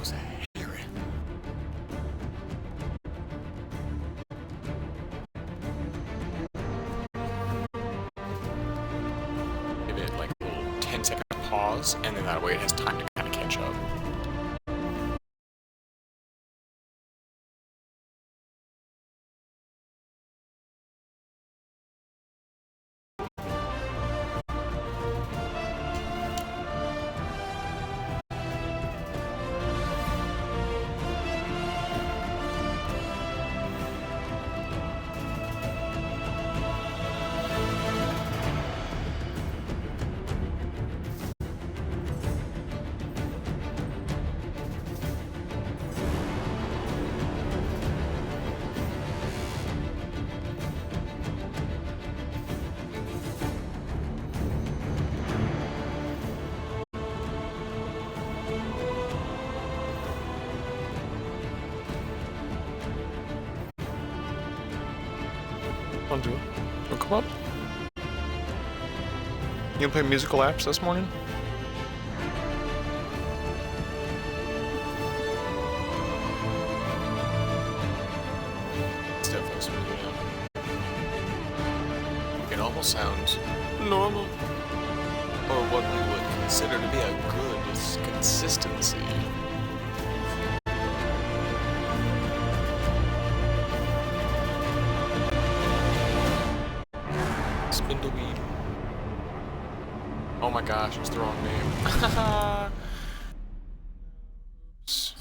was hairy. Give it like a little 10-second pause, and then that way it has time to kind of catch up. Want to come up? You gonna play musical apps this morning? It's definitely smoothing out. It almost sounds normal, or what we would consider to be a good consistency. Spindleweed. Oh my gosh, it's the wrong name. Oops.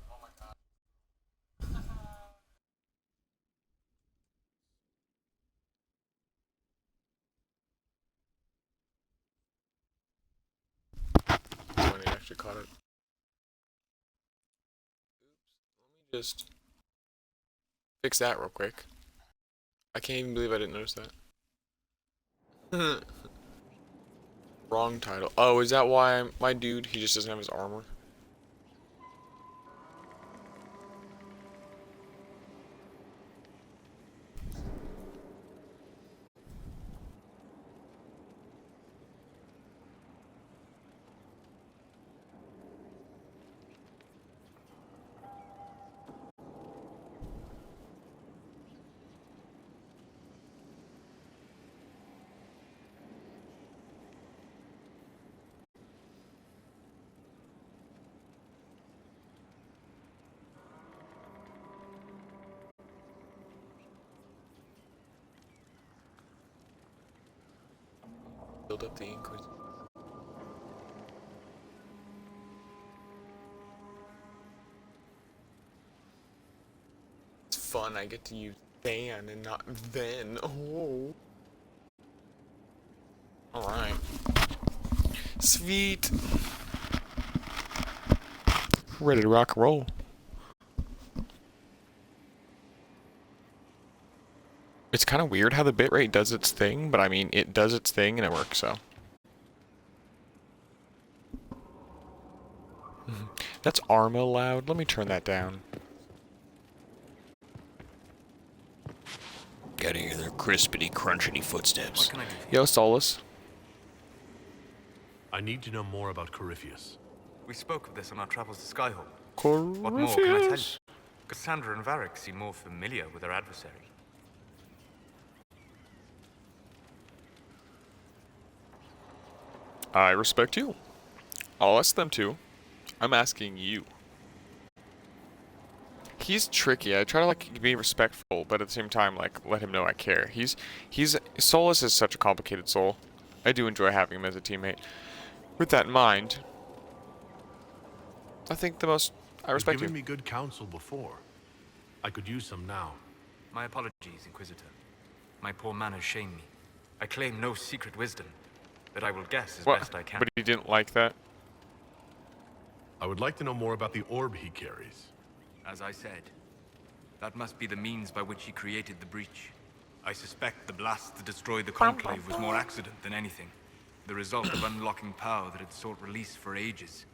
Oh my god. When I actually caught it. Oops. Let me just fix that real quick. I can't even believe I didn't notice that. Wrong title. Oh, is that why my dude, he just doesn't have his armor? Build up the Inquisition. It's fun, I get to use then and not then. Oh. Alright. Sweet. Ready to rock and roll. It's kind of weird how the bitrate does its thing, but I mean, it does its thing and it works, so. That's Arma loud. Let me turn that down. Gotta hear their crispity, crunchity footsteps. Yo, Solus. I need to know more about Corypheus. We spoke of this on our travels to Skyhawk. Corypheus. What more can I tell you? Cassandra and Varric seem more familiar with their adversary. I respect you. I'll ask them too. I'm asking you. He's tricky. I try to like be respectful, but at the same time, like let him know I care. Solus is such a complicated soul. I do enjoy having him as a teammate. With that in mind, I think I respect you. You've given me good counsel before. I could use some now. My apologies, Inquisitor. My poor manners shame me. I claim no secret wisdom, but I will guess as best I can. But he didn't like that? I would like to know more about the orb he carries. As I said, that must be the means by which he created the breach. I suspect the blast that destroyed the Conclave was more accident than anything. The result of unlocking power that had sought release for ages.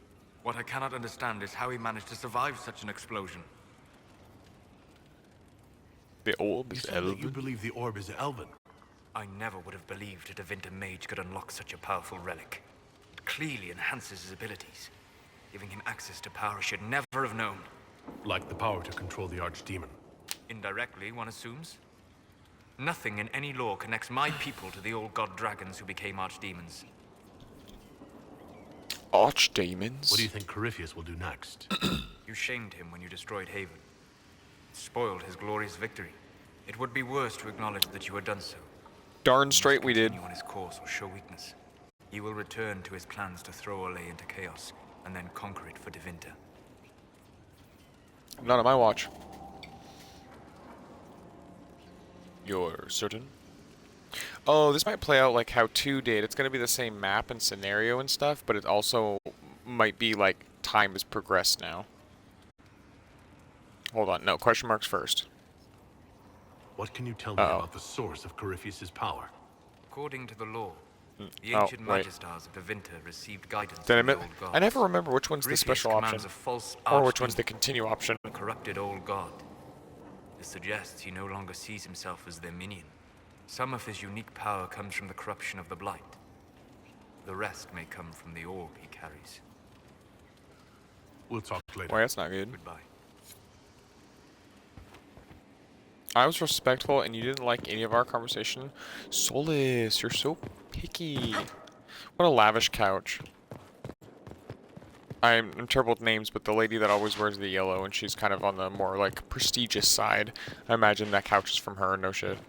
What I cannot understand is how he managed to survive such an explosion. The orb is elven? You believe the orb is elven? I never would have believed a Devinter mage could unlock such a powerful relic. It clearly enhances his abilities. giving him access to power he should never have known. Like the power to control the archdemon. Indirectly, one assumes. Nothing in any law connects my people to the old god dragons who became archdemons. Archdemons? What do you think Corypheus will do next? You shamed him when you destroyed Haven. It spoiled his glorious victory. It would be worse to acknowledge that you had done so. Darn straight we did. Continue on his course or show weakness. He will return to his plans to throw Olay into chaos, and then conquer it for Devinter. Not on my watch. You're certain? Oh, this might play out like how 2 did. It's going to be the same map and scenario and stuff, but it also might be like time has progressed now. Hold on. No, question marks first. What can you tell me about the source of Corypheus' power? According to the law, the Oh, ancient wait. Magistars of Devinter received guidance Did I from the admit? old gods. I never remember which one's the Corypheus special option. commands a false Or which one's archdemon, the continue option. a corrupted old god. This suggests he no longer sees himself as their minion. Some of his unique power comes from the corruption of the Blight. The rest may come from the orb he carries. We'll talk later. Well, that's not good. Goodbye. I was respectful and you didn't like any of our conversation. Solis, you're so picky. What a lavish couch. I'm terrible with names, but the lady that always wears the yellow and she's kind of on the more like prestigious side. I imagine that couch is from her, no shit.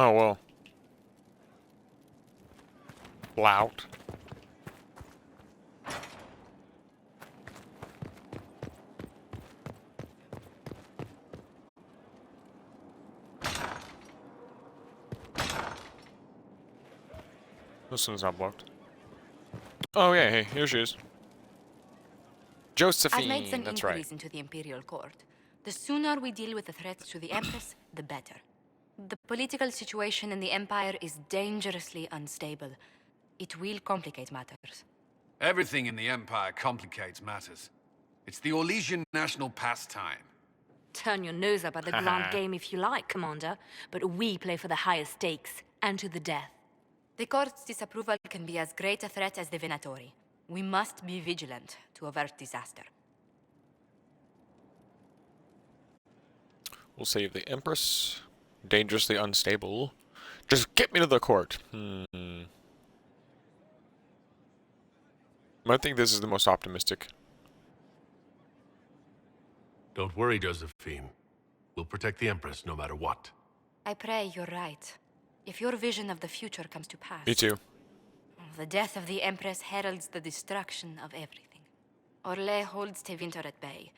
Oh, well. Loud. This one's not blocked. Oh, yeah, hey, here she is. Josephine, I've made some that's inquiries right. into the Imperial Court. The sooner we deal with the threats to the Empress, the better. The political situation in the Empire is dangerously unstable. It will complicate matters. Everything in the Empire complicates matters. It's the Orlesian national pastime. Turn your nose up at the grand game if you like, Commander, but we play for the highest stakes, and to the death. The Court's disapproval can be as great a threat as the Venatori. We must be vigilant to avert disaster. We'll save the Empress. Dangerously unstable. Just get me to the court. I think this is the most optimistic. Don't worry, Josephine. We'll protect the Empress no matter what. I pray you're right. If your vision of the future comes to pass... Me too. The death of the Empress heralds the destruction of everything. Orlais holds Tevinter at bay.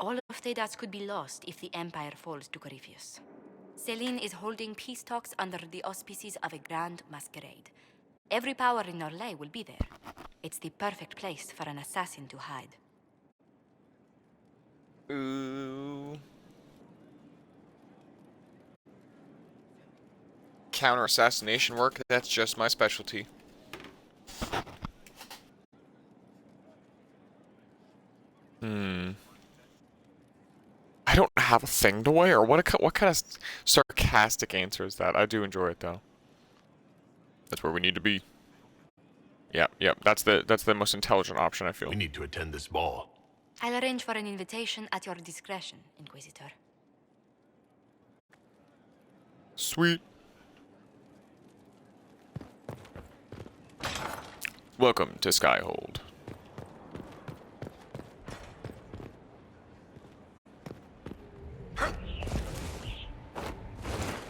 All of Thedas could be lost if the Empire falls to Corypheus. Celine is holding peace talks under the auspices of a grand masquerade. Every power in Orlais will be there. It's the perfect place for an assassin to hide. Ooh. Counter-assassination work, that's just my specialty. I don't have a thing to wear. What kind of sarcastic answer is that? I do enjoy it though. That's where we need to be. Yep. That's the most intelligent option, I feel. We need to attend this ball. I'll arrange for an invitation at your discretion, Inquisitor. Sweet. Welcome to Skyhold.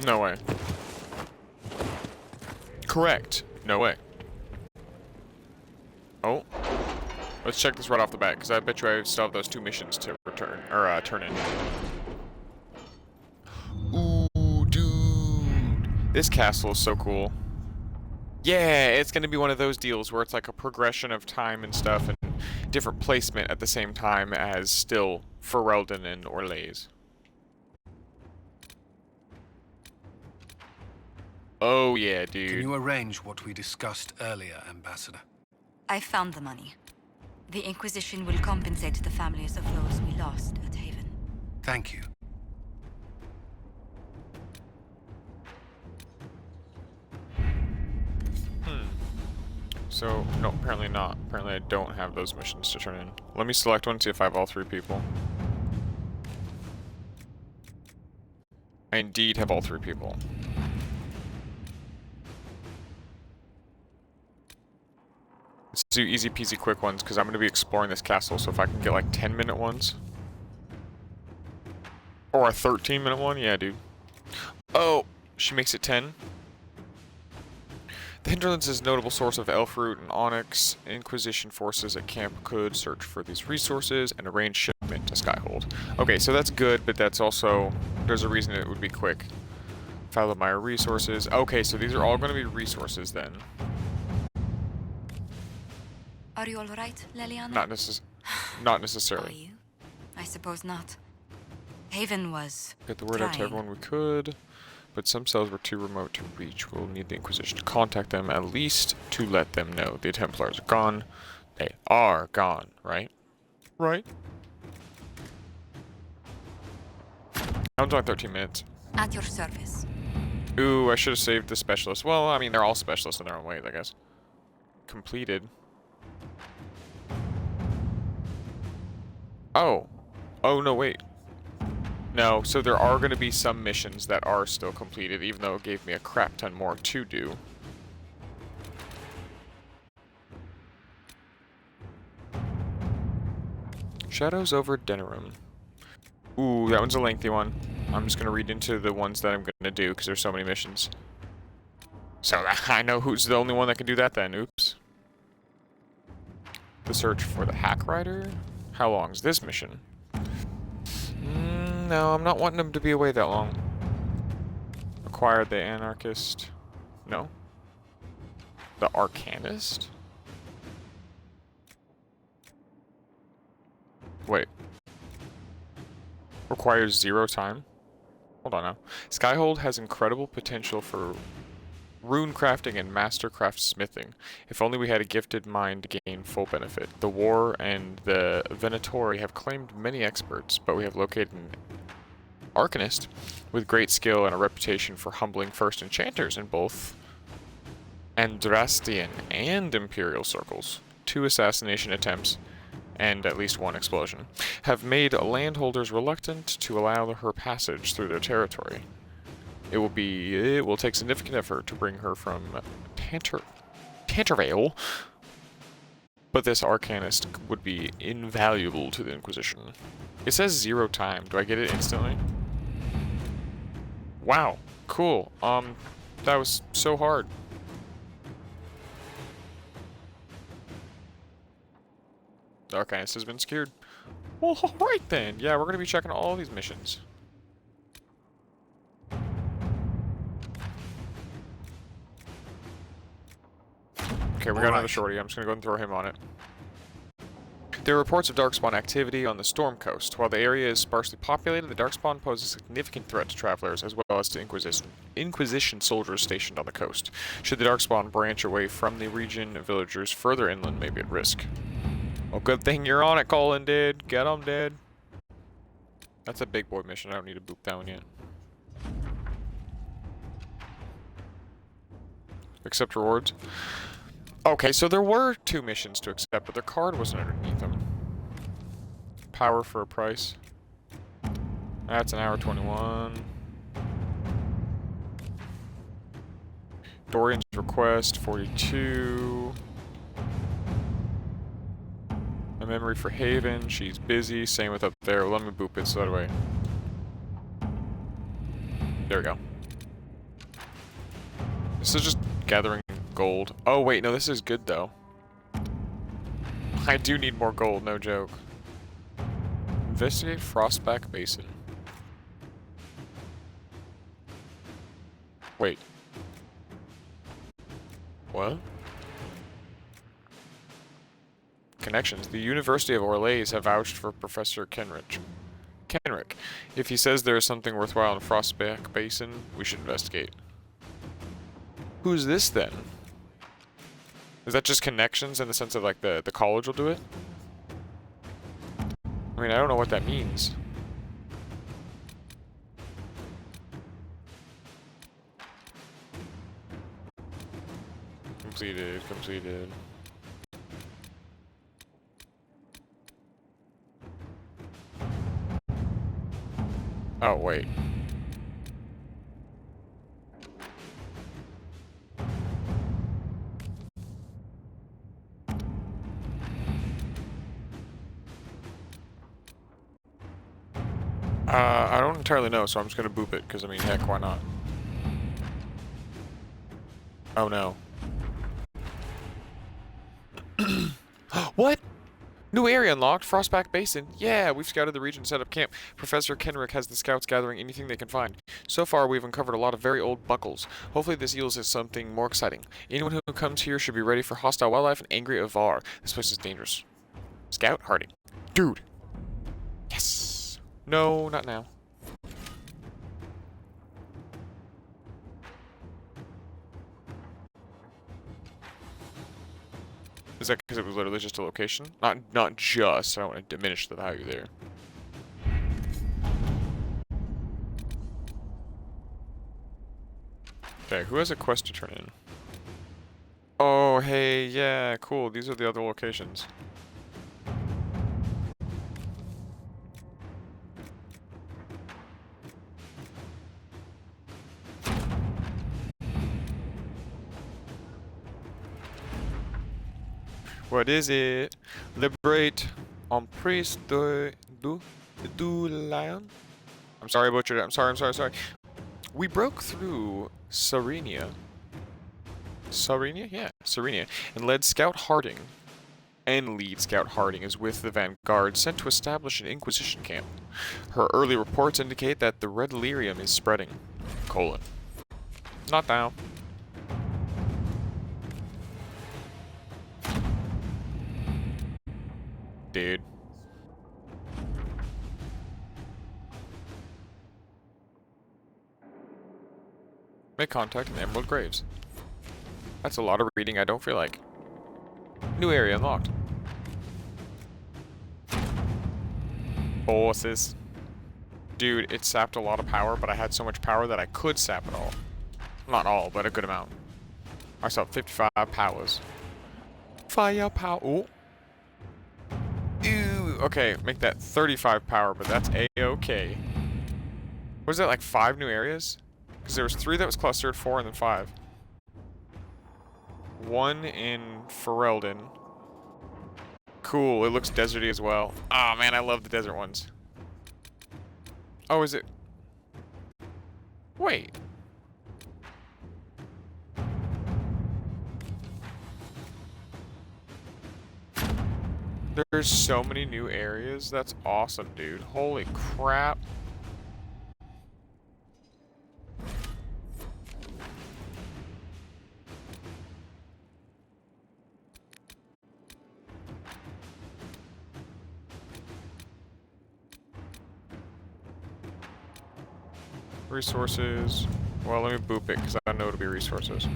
No way. Correct. No way. Oh. Let's check this right off the bat, because I bet you I still have those 2 missions to return, or turn in. Ooh, dude. This castle is so cool. Yeah, it's going to be one of those deals where it's like a progression of time and stuff, and different placement at the same time as still Ferelden and Orlais. Oh yeah, dude. Can you arrange what we discussed earlier, Ambassador? I found the money. The Inquisition will compensate the families of those we lost at Haven. Thank you. So, no, apparently not. Apparently I don't have those missions to turn in. Let me select one, see if I have all 3 people. I indeed have all 3 people. Let's do easy peasy quick ones, because I'm going to be exploring this castle, so if I can get like 10-minute ones. Or a 13-minute one? Yeah, dude. Oh! She makes it 10. The Hinterlands is a notable source of elf root and onyx. Inquisition forces at camp could search for these resources and arrange shipment to Skyhold. Okay, so that's good, but that's also... There's a reason it would be quick. File of my resources. Okay, so these are all going to be resources then. Are you alright, Leliana? Not necessarily. Are you? I suppose not. Haven was Get the word out to trying. everyone we could, but some cells were too remote to reach. We'll need the Inquisition to contact them, at least to let them know the Templars are gone. They are gone, right? Right? I'm doing 13 minutes. At your service. Ooh, I should have saved the specialist. Well, I mean, they're all specialists in their own ways, I guess. Completed. Oh. Oh, no, wait. No, so there are going to be some missions that are still completed, even though it gave me a crap ton more to do. Shadows over Denerim. Ooh, that one's a lengthy one. I'm just going to read into the ones that I'm going to do, because there's so many missions. So I know who's the only one that can do that then. Oops. The search for the Hack Rider? How long is this mission? No, I'm not wanting them to be away that long. Acquired the Anarchist. No. The Arcanist? Wait. Requires 0 time? Hold on now. Skyhold has incredible potential for rune crafting and mastercraft smithing. If only we had a gifted mind to gain full benefit. The War and the Venatori have claimed many experts, but we have located an Arcanist with great skill and a reputation for humbling first enchanters in both Andrastian and Imperial circles. 2 assassination attempts and at least 1 explosion have made landholders reluctant to allow her passage through their territory. It will take significant effort to bring her from Tantervale, but this Arcanist would be invaluable to the Inquisition. It says 0 time. Do I get it instantly? Wow, cool. That was so hard. The Arcanist has been secured. Well, alright then. Yeah, we're going to be checking all these missions. Okay, we got another shorty. I'm just going to go and throw him on it. There are reports of Darkspawn activity on the Storm Coast. While the area is sparsely populated, the Darkspawn pose a significant threat to travelers, as well as to Inquisition soldiers stationed on the coast. Should the Darkspawn branch away from the region, villagers further inland may be at risk. Well, good thing you're on it, Colin, dude. Get 'em, dude. That's a big boy mission. I don't need to boop that one yet. Accept rewards. Okay, so there were 2 missions to accept, but their card wasn't underneath them. Power for a price. That's an hour 21. Dorian's request, 42. A memory for Haven, she's busy. Same with up there. Let me boop it so that way. There we go. This is just gathering gold. Oh wait, no, this is good though. I do need more gold, no joke. Investigate Frostback Basin. Wait. What? Connections. The University of Orlais have vouched for Professor Kenrick. If he says there is something worthwhile in Frostback Basin, we should investigate. Who's this then? Is that just connections in the sense of like the college will do it? I mean, I don't know what that means. Completed, completed. Oh, wait. I don't entirely know, so I'm just gonna boop it, because I mean, heck, why not? Oh no. What? New area unlocked, Frostback Basin. Yeah, we've scouted the region, set up camp. Professor Kenrick has the scouts gathering anything they can find. So far, we've uncovered a lot of very old buckles. Hopefully this yields us something more exciting. Anyone who comes here should be ready for hostile wildlife and angry Avar. This place is dangerous. Scout Harding. Dude. Yes. No, not now. Is that because it was literally just a location? Not just. I don't want to diminish the value there. Okay, who has a quest to turn in? Oh, hey, yeah, cool. These are the other locations. What is it? Liberate Emprise du Lion? I'm sorry I butchered it. I'm sorry. We broke through Sarenia. Sarenia? Yeah, Sarenia. And led Scout Harding. And lead Scout Harding is with the vanguard sent to establish an Inquisition camp. Her early reports indicate that the red lyrium is spreading. Colon. Not now. Dude. Make contact in the Emerald Graves. That's a lot of reading I don't feel like. New area unlocked. Bosses. Dude, it sapped a lot of power, but I had so much power that I could sap it all. Not all, but a good amount. I saw 55 powers. Firepower. Oh. Ew. Okay, make that 35 power, but that's a-okay. Was that like 5 new areas? Because there was 3 that was clustered, 4, and then 5. 1 in Ferelden. Cool, it looks deserty as well. Oh man, I love the desert ones. Oh, is it? Wait. There's so many new areas. That's awesome, dude. Holy crap. Resources. Well, let me boop it because I know it'll be resources.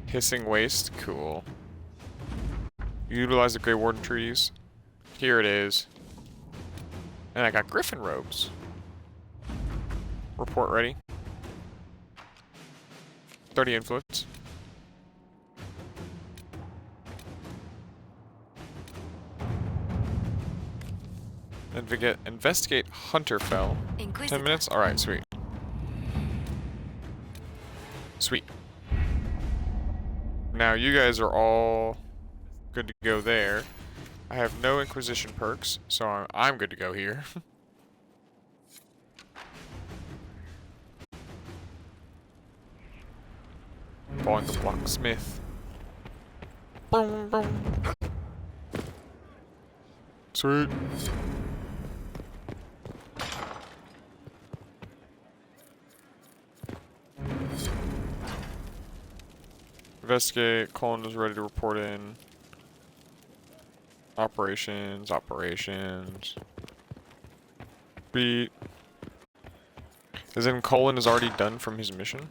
Hissing Waste. Cool. Utilize the Grey Warden trees. Here it is. And I got Griffin robes. Report ready. 30 influence. Investigate Hunterfell. 10 minutes? Alright, sweet. Sweet. Now you guys are all good to go there. I have no Inquisition perks, so I'm good to go here. Falling the Blacksmith. Boom, boom. Sweet. Investigate. Colin is ready to report in. Operations. Beat. As in Colin is already done from his mission?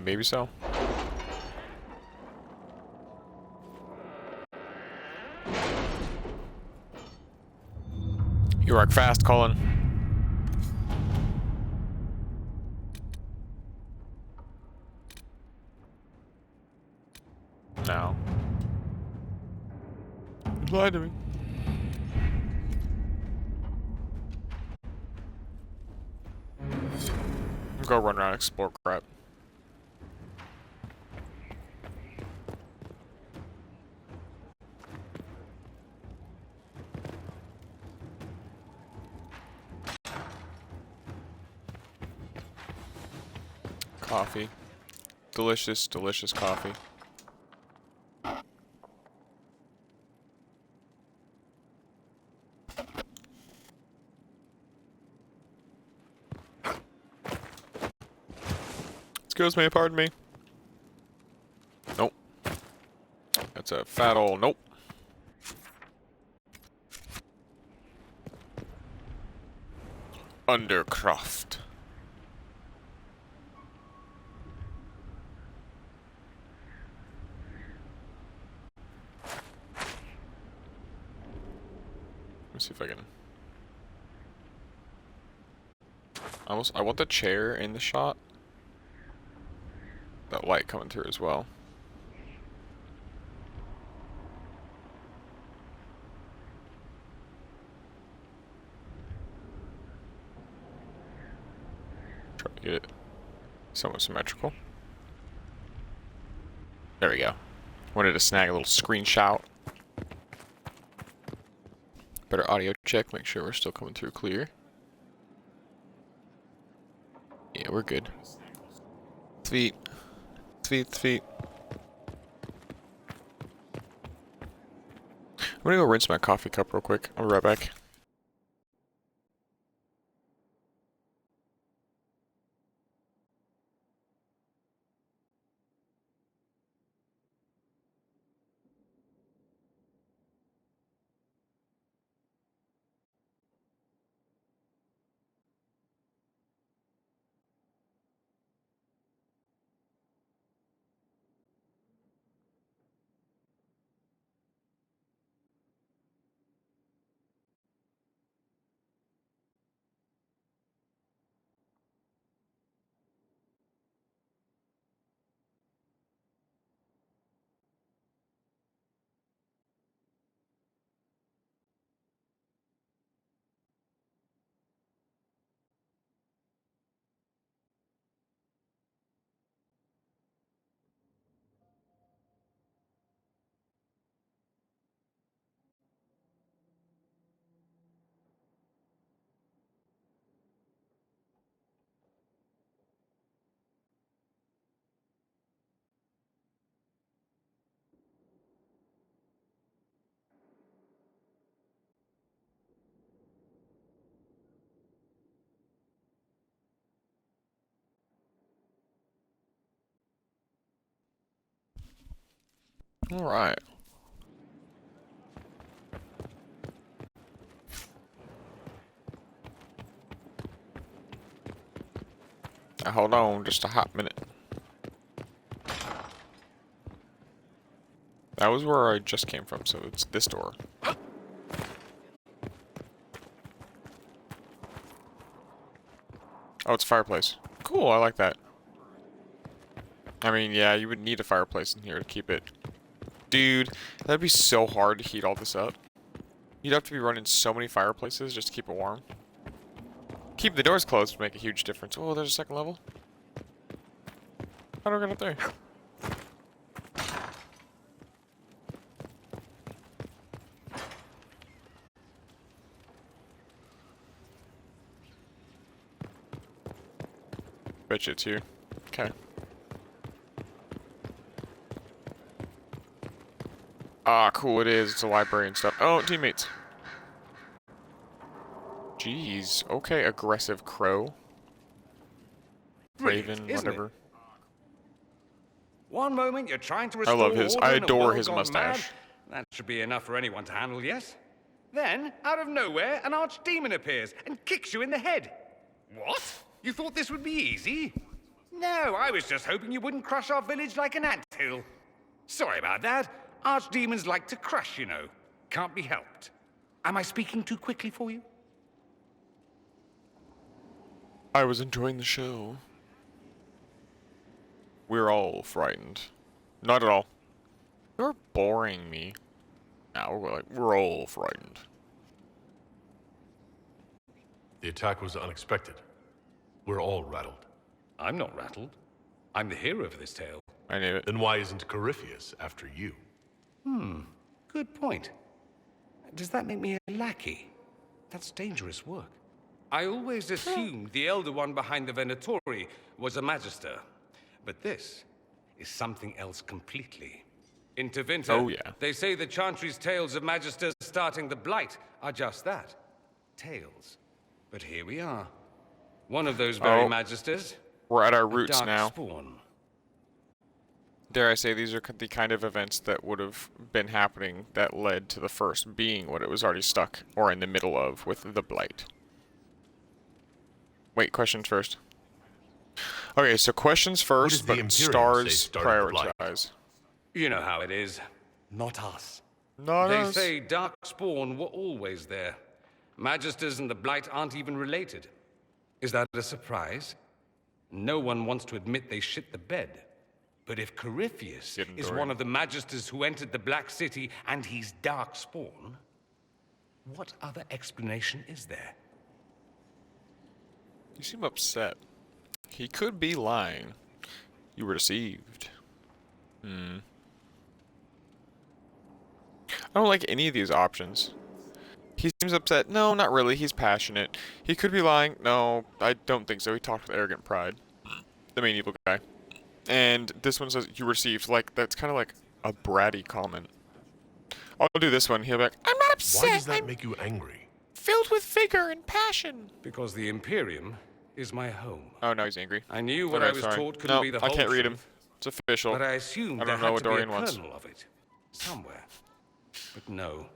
Maybe so. You work fast, Colin. No. You lied to me. Go run around and explore crap. Coffee. Delicious, delicious coffee. Excuse me, pardon me. Nope. That's a fat ol' nope. Undercroft. Let me see if I can. I want the chair in the shot. That light coming through as well. Try to get it somewhat symmetrical. There we go. Wanted to snag a little screenshot. Better audio check, make sure we're still coming through clear. Yeah, we're good. Sweet. Sweet, sweet. I'm gonna go rinse my coffee cup real quick. I'll be right back. Alright. Now hold on just a hot minute. That was where I just came from, so it's this door. Oh, it's a fireplace. Cool, I like that. I mean, yeah, you would need a fireplace in here to keep it. Dude, that'd be so hard to heat all this up. You'd have to be running so many fireplaces just to keep it warm. Keep the doors closed would make a huge difference. Oh, there's a second level. How do I get up there? Bet you it's here. Okay. Ah, cool, it is. It's a library and stuff. Oh, teammates. Jeez. Okay, aggressive crow. Brilliant, Raven, isn't whatever. it? One moment you're trying to I restore love his. order I in a adore world his gone mustache. mad. That should be enough for anyone to handle, yes? Then, out of nowhere, an archdemon appears and kicks you in the head. What? You thought this would be easy? No, I was just hoping you wouldn't crush our village like an anthill. Sorry about that. Archdemons like to crush, you know. Can't be helped. Am I speaking too quickly for you? I was enjoying the show. We're all frightened. Not at all. You're boring me. Now we're all frightened. The attack was unexpected. We're all rattled. I'm not rattled. I'm the hero of this tale. I knew it. Then why isn't Corypheus after you? Good point. Does that make me a lackey? That's dangerous work. I always assumed the Elder One behind the Venatori was a Magister. But this is something else completely. In Tevinter, Oh, yeah. they say the Chantry's tales of Magisters starting the Blight are just that. Tales. But here we are. One of those very Oh. Magisters. We're at our a roots dark now. Spawn. Dare I say, these are the kind of events that would have been happening that led to the first being what it was already stuck, or in the middle of, with the Blight. Wait, questions first. Okay, so questions does first, the but Imperium say stars started the Blight? prioritize. You know how it is. Not us. Not They us. say Dark Spawn were always there. Magisters and the Blight aren't even related. Is that a surprise? No one wants to admit they shit the bed. But if Corypheus Getting is Dorian. one of the Magisters who entered the Black City and he's Dark Spawn, what other explanation is there? You seem upset. He could be lying. You were deceived. I don't like any of these options. He seems upset. No, not really. He's passionate. He could be lying. No, I don't think so. He talked with arrogant pride. The main evil guy. And this one says, you received. Like, that's kind of like a bratty comment. I'll do this one. He'll be like, I'm not upset. Why does that I'm make you angry? filled with vigor and passion. Because the Imperium is my home. Oh, no, he's angry. I knew what Okay, I was sorry. taught couldn't No, be the I whole can't read him. truth, It's official. but I assumed I there don't know had what to be a Dorian wants. kernel of it. Somewhere. But no.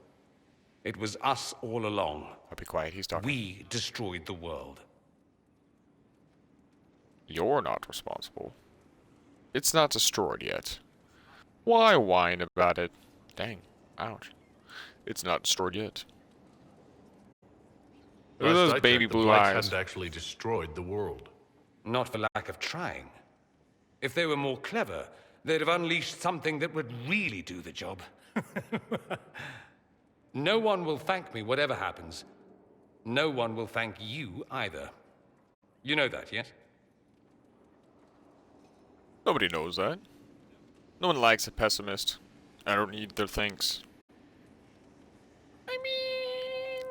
It was us all along. I'll be quiet. He's talking. We destroyed the world. You're not responsible. It's not destroyed yet. Why whine about it? Dang. Ouch. It's not destroyed yet. Look at Last I those checked, baby the blue Blight eyes. hadn't actually destroyed the world. Not for lack of trying. If they were more clever, they'd have unleashed something that would really do the job. No one will thank me, whatever happens. No one will thank you either. You know that, yes? Nobody knows that. No one likes a pessimist. I don't need their thanks. I mean...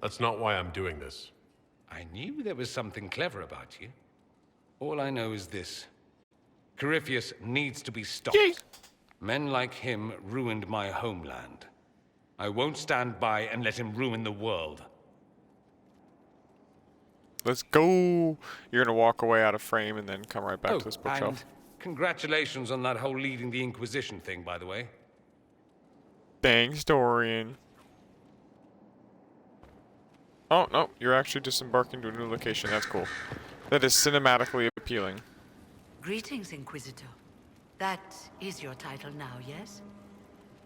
That's not why I'm doing this. I knew there was something clever about you. All I know is this. Corypheus needs to be stopped. Yay. Men like him ruined my homeland. I won't stand by and let him ruin the world. Let's go! You're gonna walk away out of frame and then come right back to this and bookshelf. congratulations on that whole leading the Inquisition thing, by the way. Thanks, Dorian. Oh, no. You're actually disembarking to a new location. That's cool. That is cinematically appealing. Greetings, Inquisitor. That is your title now, yes?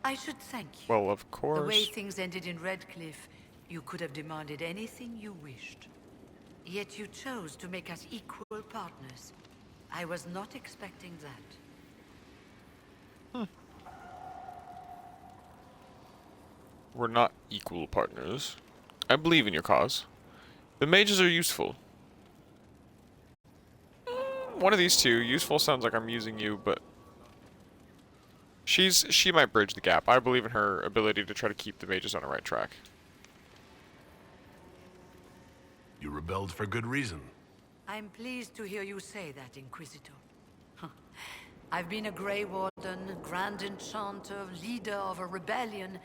I should thank you. Well, of The course. way things ended in Redcliffe, you could have demanded anything you wished. Yet you chose to make us equal partners. I was not expecting that. We're not equal partners. I believe in your cause. The mages are useful. One of these two. Useful sounds like I'm using you, but... She might bridge the gap. I believe in her ability to try to keep the mages on the right track. You rebelled for good reason. I'm pleased to hear you say that, Inquisitor. I've been a Grey Warden, Grand Enchanter, leader of a rebellion,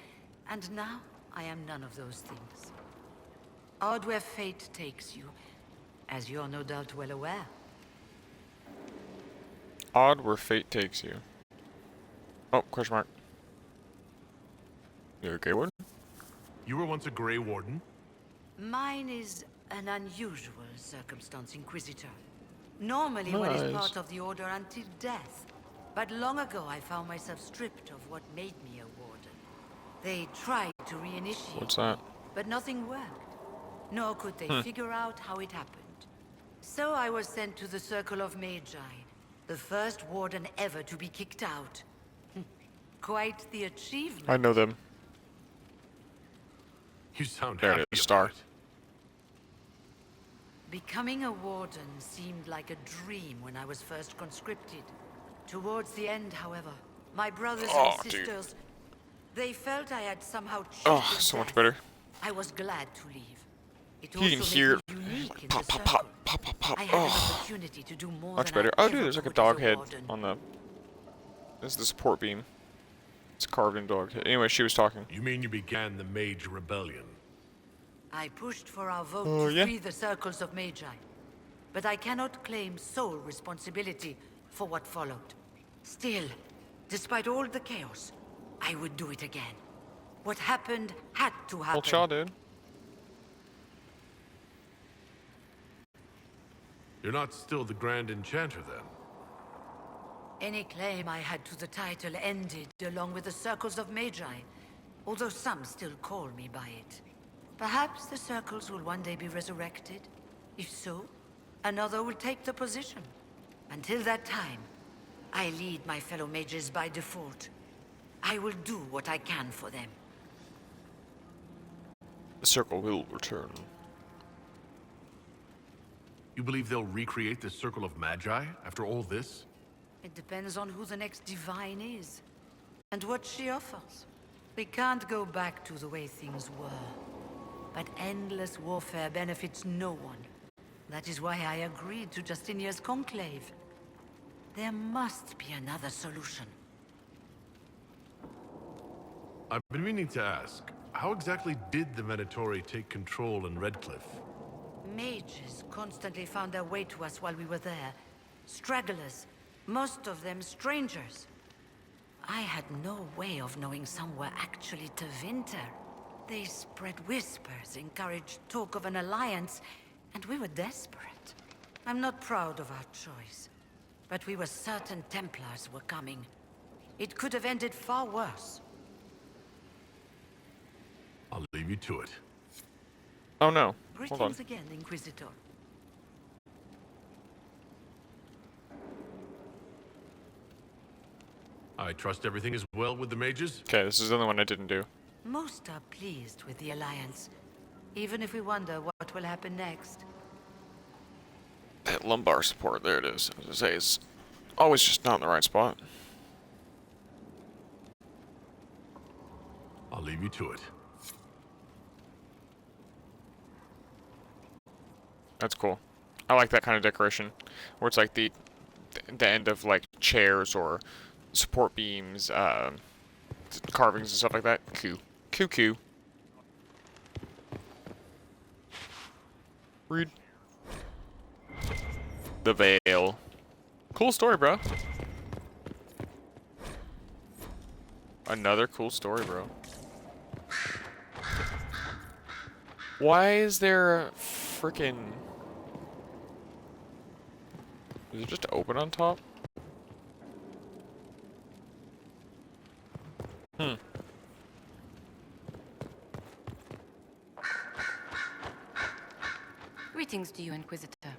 and now I am none of those things. Odd where fate takes you, as you're no doubt well aware. Odd where fate takes you. Oh, question mark. You okay, one? You were once a Grey Warden? Mine is an unusual circumstance, Inquisitor. Normally one is Nice. part of the Order until death. But long ago I found myself stripped of what made me a Warden. They tried to reinitiate What's that? me, but nothing worked. Nor could they figure out how it happened. So I was sent to the Circle of Magi, the first Warden ever to be kicked out. Quite the achievement. I know them. You sound There it happy is, about star. it. Becoming a Warden seemed like a dream when I was first conscripted. Towards the end, however, my brothers Oh, and dude. sisters, they felt I had somehow Oh, cheated so much death. better. I was glad to leave. It You also can made hear me unique in pop, the pop, circle. pop, pop, pop, pop. I had an Oh, opportunity to do more much than better. I Oh, ever dude, there's like a could as dog head warden. on the. This is the support beam. It's a carved in dog head. Anyway, she was talking. You mean you began the Mage Rebellion? I pushed for our vote Oh, to yeah? free the circles of Magi. But I cannot claim sole responsibility for what followed. Still, despite all the chaos, I would do it again. What happened had to happen. Old Shaw, dude. You're not still the Grand Enchanter, then? Any claim I had to the title ended along with the circles of Magi, although some still call me by it. Perhaps the circles will one day be resurrected. If so, another will take the position. Until that time, I lead my fellow mages by default. I will do what I can for them. The circle will return. You believe they'll recreate the Circle of Magi after all this? It depends on who the next divine is, and what she offers. We can't go back to the way things were. But endless warfare benefits no one. That is why I agreed to Justinia's conclave. There must be another solution. I've been meaning to ask, how exactly did the Venatori take control in Redcliffe? Mages constantly found their way to us while we were there. Stragglers, most of them strangers. I had no way of knowing some were actually Tevinter. They spread whispers, encouraged talk of an alliance, and we were desperate. I'm not proud of our choice, but we were certain Templars were coming. It could have ended far worse. I'll leave you to it. Oh no. Hold on. Greetings again, Inquisitor. I trust everything is well with the mages? Okay, this is the only one I didn't do. Most are pleased with the alliance, even if we wonder what will happen next. That lumbar support, there it is. As I say, it's always just not in the right spot. I'll leave you to it. That's cool. I like that kind of decoration, where it's like the end of like chairs or support beams, carvings and stuff like that. Cool. Read. The Veil. Cool story, bro. Another cool story, bro. Why is there a frickin'... Is it just open on top? Greetings to you, Inquisitor.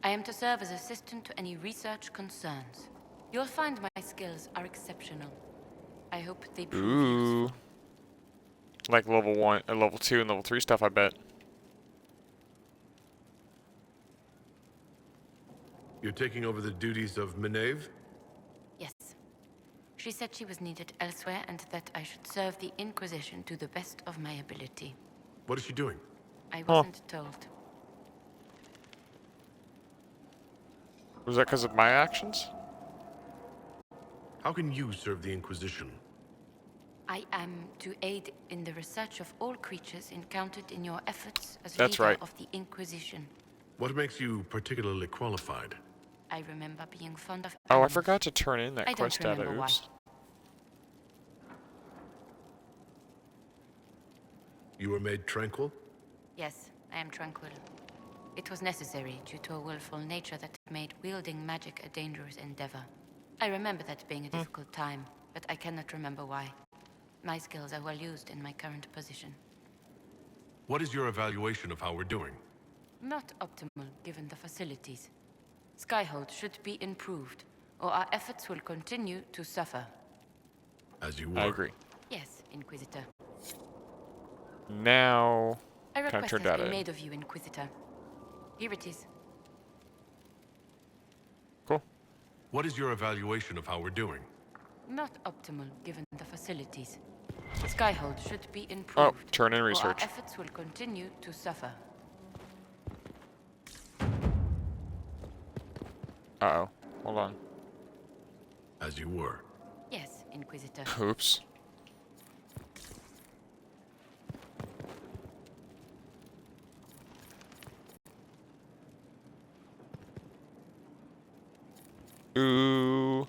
I am to serve as assistant to any research concerns. You'll find my skills are exceptional. I hope they prove Ooh. useful. Like level 1, level 2, and level 3 stuff, I bet. You're taking over the duties of Meneve? Yes. She said she was needed elsewhere and that I should serve the Inquisition to the best of my ability. What is she doing? I wasn't told. Was that because of my actions? How can you serve the Inquisition? I am to aid in the research of all creatures encountered in your efforts as That's leader right. of the Inquisition. What makes you particularly qualified? I remember being fond of Oh, I animals. forgot to turn in that I don't quest data. remember why. Oops. You were made tranquil? Yes, I am tranquil. It was necessary due to a willful nature that made wielding magic a dangerous endeavor. I remember that being a difficult time, but I cannot remember why. My skills are well used in my current position. What is your evaluation of how we're doing? Not optimal given the facilities. Skyhold should be improved, or our efforts will continue to suffer. As you were. I agree. Yes, Inquisitor. Now, A can I request turn has data been in? made of you, Inquisitor. Here it is. Cool. What is your evaluation of how we're doing? Not optimal given the facilities. Skyhold should be Oh, improved. turn in or our research. efforts will continue to suffer. Uh-oh. Hold on. As you were. Yes, Inquisitor. Oops. Ooh.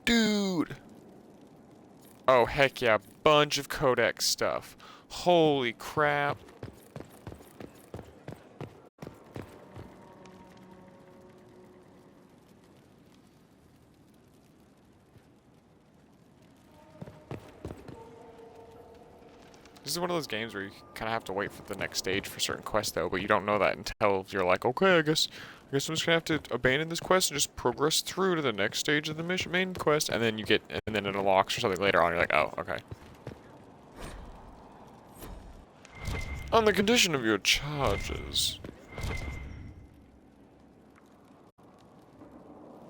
Dude. Oh, heck yeah. Bunch of codex stuff. Holy crap. This is one of those games where you kind of have to wait for the next stage for certain quests, though, but you don't know that until you're like, okay, I guess I'm just gonna have to abandon this quest and just progress through to the next stage of the mission main quest, and then and then it unlocks or something later on. You're like, oh, okay. On the condition of your charges.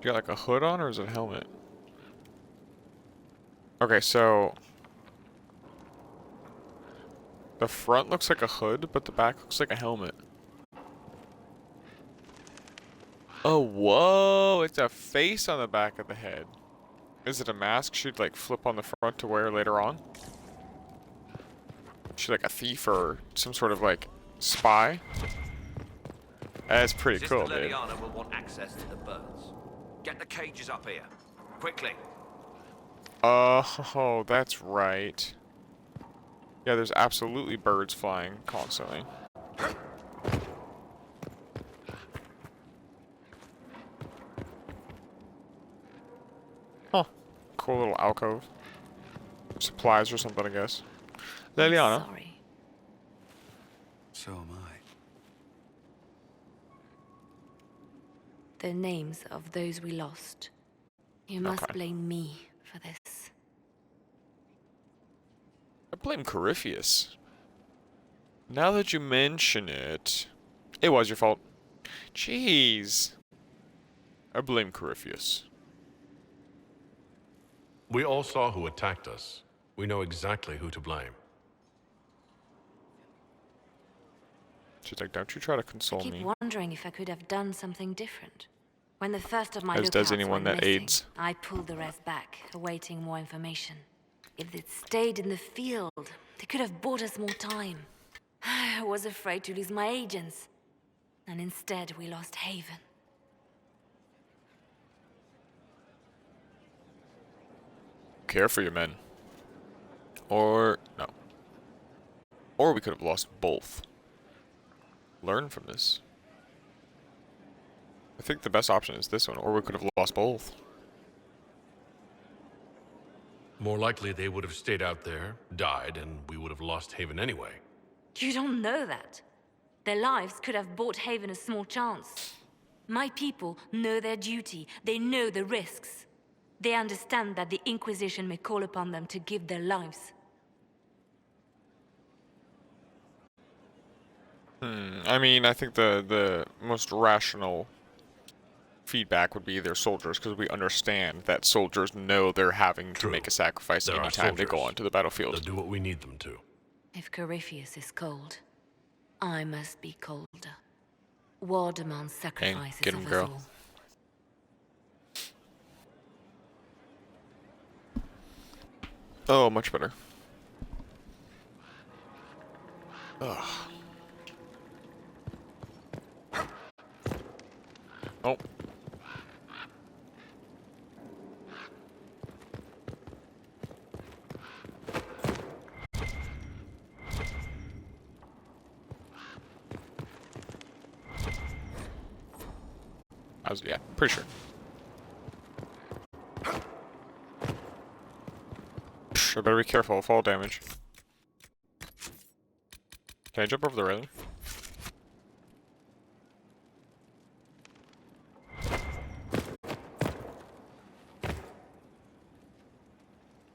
You got like a hood on, or is it a helmet? Okay, so the front looks like a hood, but the back looks like a helmet. Oh, whoa! It's a face on the back of the head. Is it a mask she'd like flip on the front to wear later on? She's like a thief or some sort of like spy? That's pretty cool, dude. Leliana will want access to the birds. Get the cages up here. Quickly. Oh, that's right. Yeah, there's absolutely birds flying constantly. Huh. Cool little alcove. Supplies or something, I guess. Leliana. Sorry. So am I. The names of those we lost. You must Okay. blame me for this. I blame Corypheus. Now that you mention it, it was your fault. Jeez. I blame Corypheus. We all saw who attacked us. We know exactly who to blame. She's like, don't you try to I console keep me. wondering if I could have done something different. When the first of my As does lookouts anyone went that missing, aids. I pulled the rest back, awaiting more information. If they'd stayed in the field, they could have bought us more time. I was afraid to lose my agents. And instead, we lost Haven. Care for your men. Or, no. Or we could have lost both. Learn from this. I think the best option is this one, or we could have lost both. More likely they would have stayed out there, died, and we would have lost Haven anyway. You don't know that. Their lives could have bought Haven a small chance. My people know their duty. They know the risks. They understand that the Inquisition may call upon them to give their lives. I mean, I think the most rational feedback would be their soldiers, because we understand that soldiers know they're having to True. make a sacrifice They're our anytime they go soldiers. onto the battlefield. They'll do what we need them to. If Corypheus is cold, I must be colder. War demands sacrifices get 'em, of us girl. all. Oh, much better. Ugh. Oh. Yeah, pretty sure. I better be careful, fall damage. Can I jump over the railing?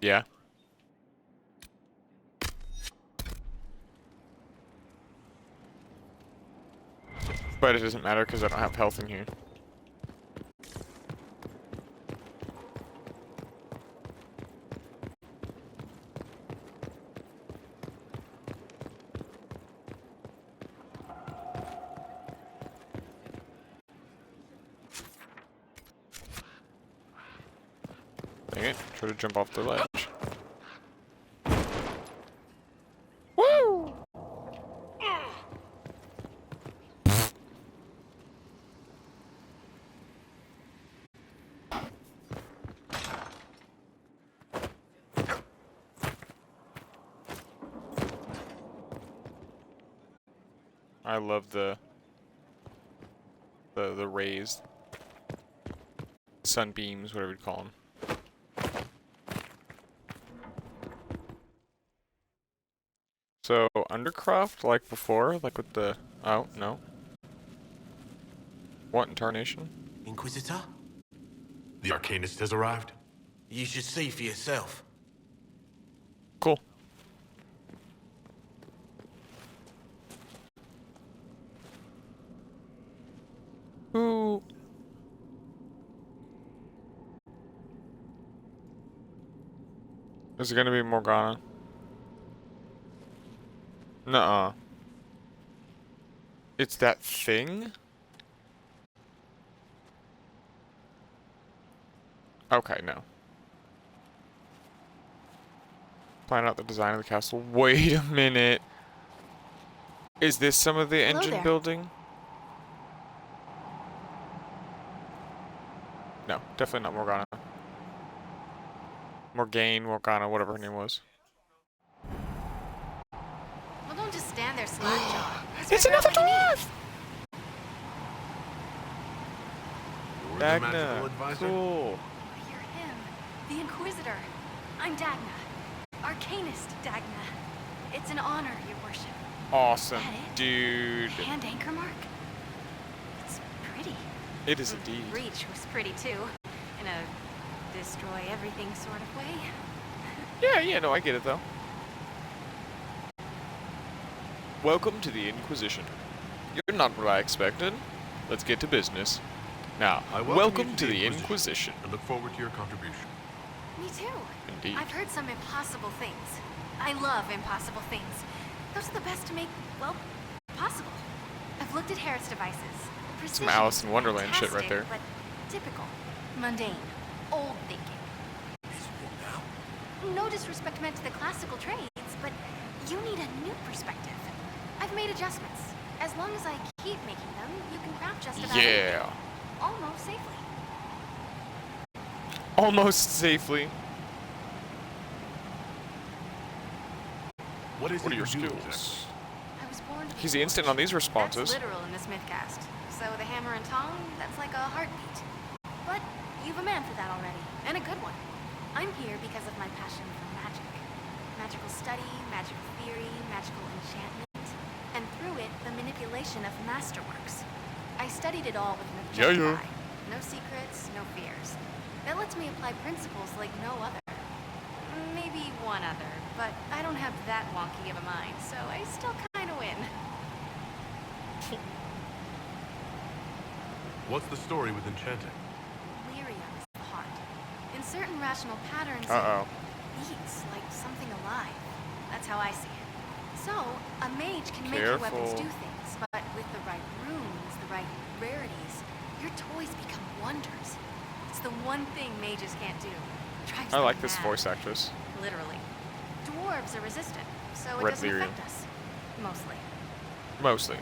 Yeah. But it doesn't matter because I don't have health in here. Dang it, try to jump off the ledge. Woo! I love the rays, sunbeams, whatever you call them. So Undercroft, like before, like with the no. What in tarnation? Inquisitor? The Arcanist has arrived. You should see for yourself. Cool. Ooh. Is it gonna be Morgana? Nuh-uh. It's that thing? Okay, no. Plan out the design of the castle. Wait a minute. Is this some of the engine there. building? No, definitely not Morgana. Morgana, whatever her name was. Well, don't just stand there slack-jawed. It's another dwarf! You're the magical Dagna, advisor? cool. You're him, the Inquisitor. I'm Dagna. Arcanist Dagna. It's an honor, your worship. Awesome, That it? dude. Hand anchor mark? It's pretty. It is indeed. Breach was pretty too. In a destroy everything sort of way. Yeah, no, I get it though. Welcome to the Inquisition. You're not what I expected. Let's get to business. Now, I welcome you to the Inquisition. and look forward to your contribution. Me too. Indeed. I've heard some impossible things. I love impossible things. Those are the best to make, well, possible. I've looked at Harrod's devices. Precision Alice is in Wonderland shit right fantastic, there. But typical, mundane, old thinking. No disrespect meant to the classical trades, but you need a new perspective. I've made adjustments. As long as I keep making them, you can craft just about anything. Yeah. Almost safely. Almost safely. What is What are it your you do skills? I was born to be He's instant on these responses. That's literal in the Smithcast. So the hammer and tong, that's like a heartbeat. But you've a man for that already, and a good one. I'm here because of my passion for magic. Magical study, magical theory, magical enchantment, and through it, the manipulation of masterworks. I studied it all with an objective eye. No secrets, no fears. That lets me apply principles like no other. Maybe one other, but I don't have that wonky of a mind, so I still kind of win. What's the story with enchanting? Lyrium is the heart. In certain rational patterns, Uh-oh. it beats like something alive. That's how I see it. So, a mage can make your weapons Careful. do things, but with the right runes, the right rarities, your toys become wonders. It's the one thing mages can't do. Drives I them like this mad. voice actress. Literally. Dwarves are resistant, so it Red doesn't lyrium. affect us. Mostly. Mostly.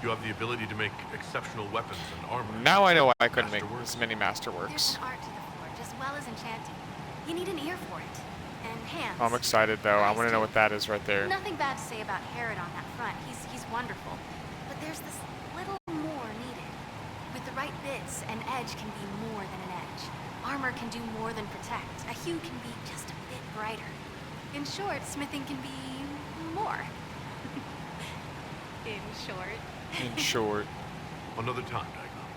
You have the ability to make exceptional weapons and armor. Now I know why I couldn't make Masterworks. this many There's masterworks. an art to the forge, as well as enchanting. You need an ear for it. And hands. I'm excited though. I Eyes, want to know too. what that is right there. Nothing bad to say about Harrod on that front. He's wonderful. But there's this little right bits, an edge can be more than an edge. Armor can do more than protect. A hue can be just a bit brighter. In short, smithing can be more. In short. In short. Another time, Dagmar.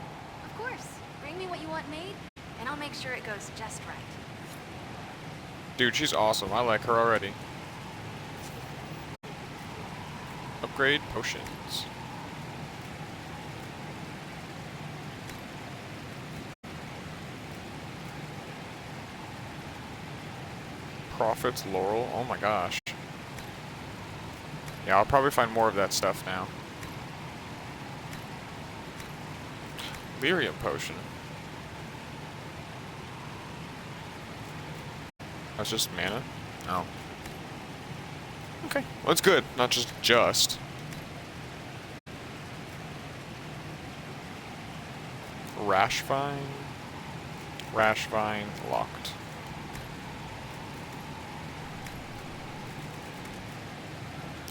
Of course. Bring me what you want made, and I'll make sure it goes just right. Dude, she's awesome. I like her already. Upgrade potions. Prophet's Laurel. Oh my gosh. Yeah, I'll probably find more of that stuff now. Lyrium potion. That's just mana? Oh. Okay. Well, it's good. Not just. Rash Vine. Rash Vine locked.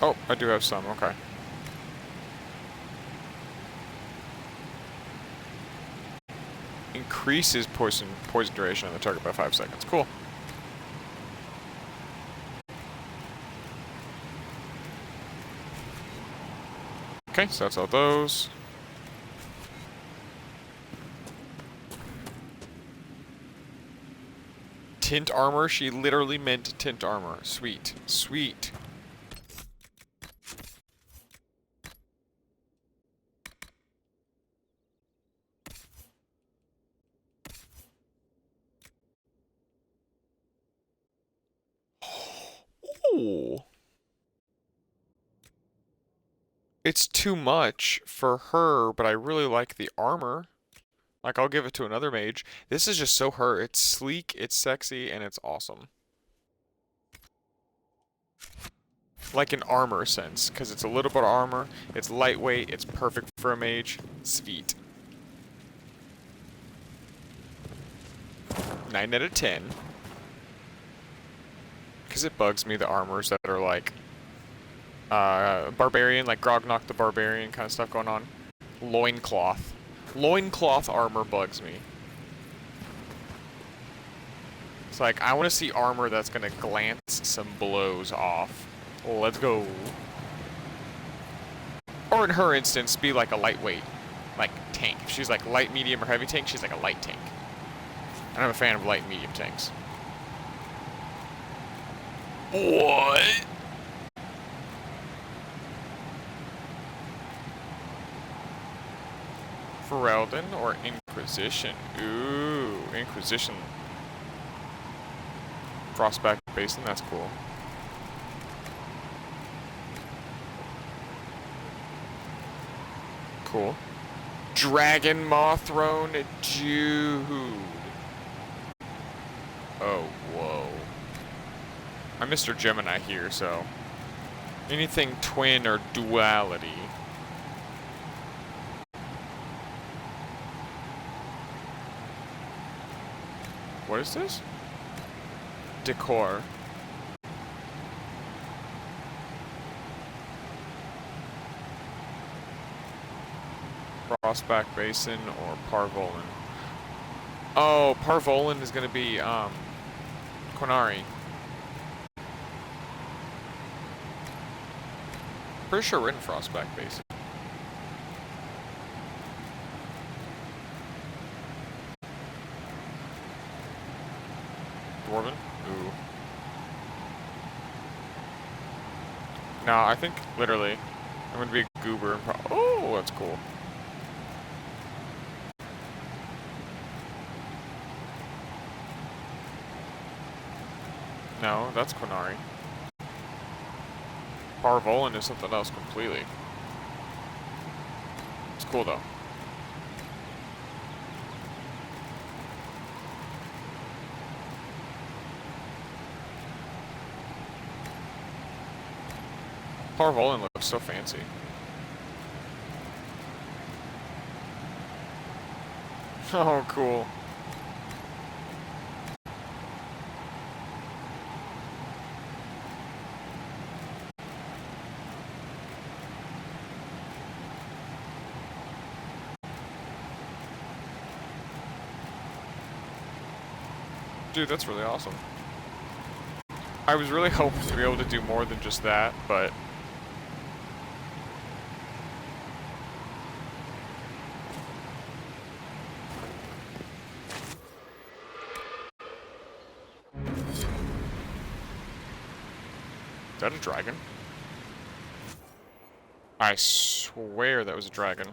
Oh, I do have some. Okay. Increases poison duration on the target by 5 seconds. Cool. Okay, so that's all those. Tint armor? She literally meant tint armor. Sweet. Sweet. Ooh. It's too much for her, but I really like the armor. Like, I'll give it to another mage. This is just so her. It's sleek, it's sexy, and it's awesome. Like an armor sense, because it's a little bit of armor, it's lightweight, it's perfect for a mage. Sweet. 9 out of 10. Because it bugs me, the armors that are like barbarian, like Grognok the Barbarian kind of stuff going on. Loincloth. Loincloth armor bugs me. It's like, I want to see armor that's going to glance some blows off. Let's go. Or in her instance, be like a lightweight, like tank. If she's like light, medium, or heavy tank, she's like a light tank. And I'm a fan of light and medium tanks. What? Ferelden or Inquisition? Ooh, Inquisition. Frostback Basin, that's cool. Cool. Dragon Maw Throne, dude. Oh, whoa. I'm Mr. Gemini here, so anything twin or duality. What is this? Decor. Frostback Basin or Parvolan. Oh, Parvolan is gonna be Quinari. Pretty sure we're in Frostback Basin. Dwarven? Ooh. No, I think literally I'm gonna be a goober and oh, that's cool. No, that's Quinari. Parvolan is something else completely. It's cool though. Parvolan looks so fancy. Oh, cool. Dude, that's really awesome. I was really hoping to be able to do more than just that, but... Is that a dragon? I swear that was a dragon.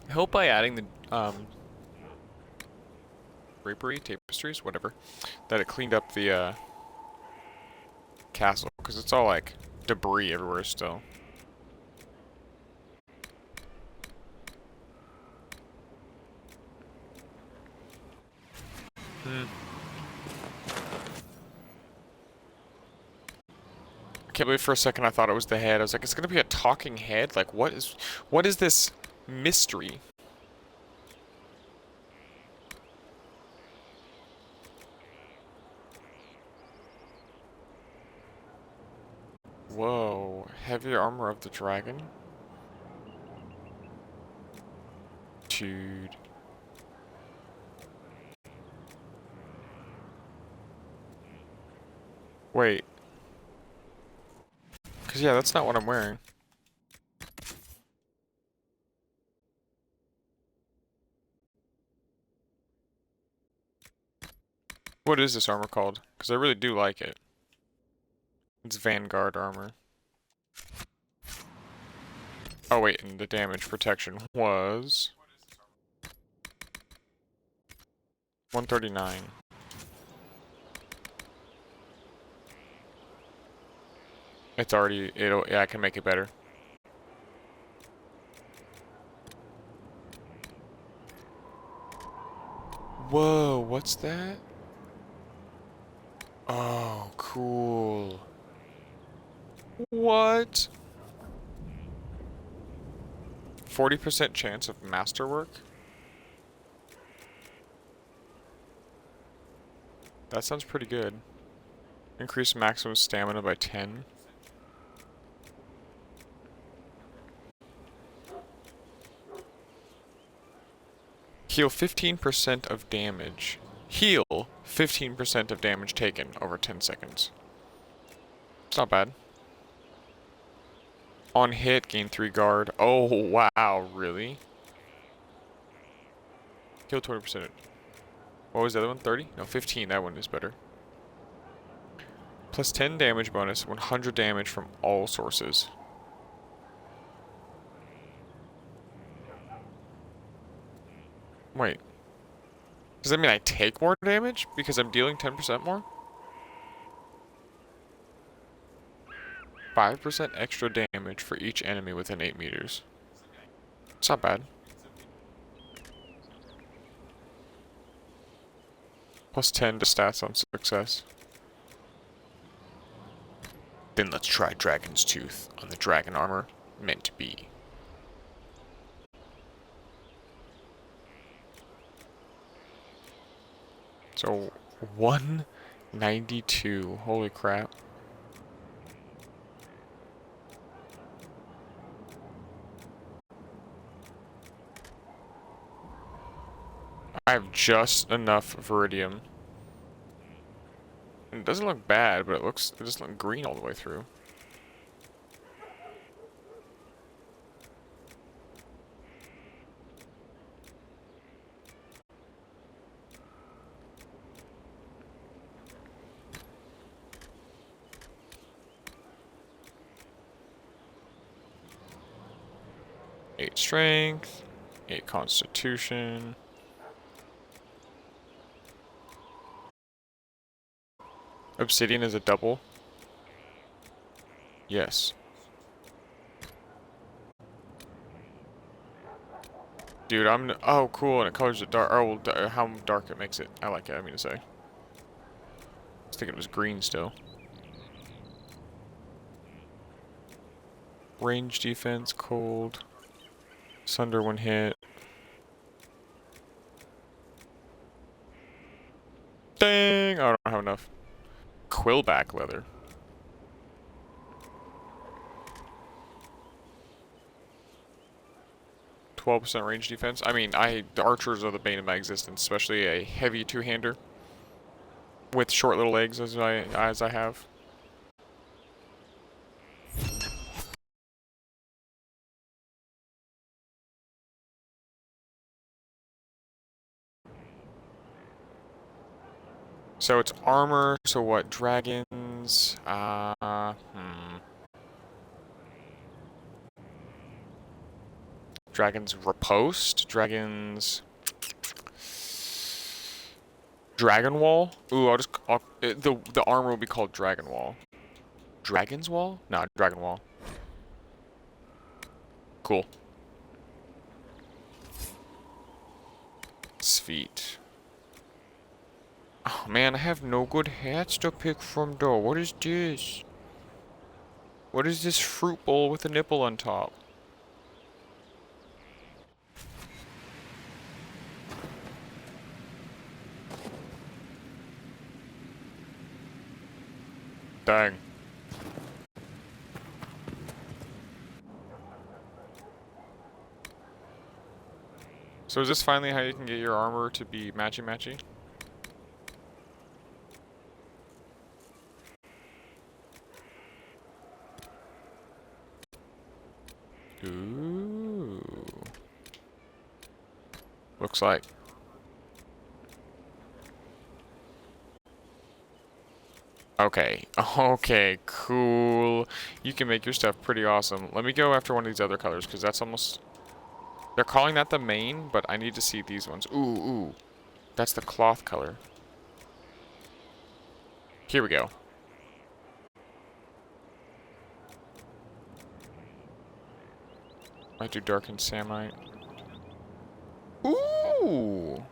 I hope by adding the drapery, tapestries, whatever, that it cleaned up the castle, because it's all like debris everywhere still. I can't believe for a second I thought it was the head. I was like, it's gonna be a talking head? Like, what is this mystery? Whoa, heavy armor of the dragon? Dude. Wait. Cause yeah, that's not what I'm wearing. What is this armor called? Cause I really do like it. It's Vanguard armor. Oh wait, and the damage protection was 139. It's already, yeah, I can make it better. Whoa, what's that? Oh, cool. What? 40% chance of masterwork? That sounds pretty good. Increase maximum stamina by 10. Heal 15% of damage. Heal 15% of damage taken over 10 seconds. It's not bad. On hit, gain 3 guard. Oh, wow, really? Heal 20%. What was the other one? 30? No, 15. That one is better. Plus 10 damage bonus, 100 damage from all sources. Wait. Does that mean I take more damage because I'm dealing 10% more? 5% extra damage for each enemy within 8 meters. It's not bad. Plus 10 to stats on success. Then let's try Dragon's Tooth on the dragon armor meant to be. So 192. Holy crap. I have just enough Viridium. It doesn't look bad, but it doesn't look green all the way through. Eight strength, 8 constitution. Obsidian is a double. Yes. Dude, oh, cool, and it colors it dark. Oh, well, how dark it makes it. I like it, I mean to say. I was thinking it was green still. Range defense, cold. Sunder when hit. Dang! Oh, I don't have enough. Quillback leather. 12% range defense. I mean, the archers are the bane of my existence, especially a heavy two-hander with short little legs as I have. So it's armor. So what? Dragons. Dragons riposte. Dragons. Dragon wall. Ooh, the armor will be called dragon wall. Dragon's wall? No, dragon wall. Cool. Sweet. Oh man, I have no good hats to pick from though. What is this? What is this fruit bowl with a nipple on top? Dang. So is this finally how you can get your armor to be matchy-matchy? Ooh. Looks like. Okay. Okay, cool. You can make your stuff pretty awesome. Let me go after one of these other colors, because that's almost... They're calling that the main, but I need to see these ones. Ooh, ooh. That's the cloth color. Here we go. Might do dark and samite. Ooh!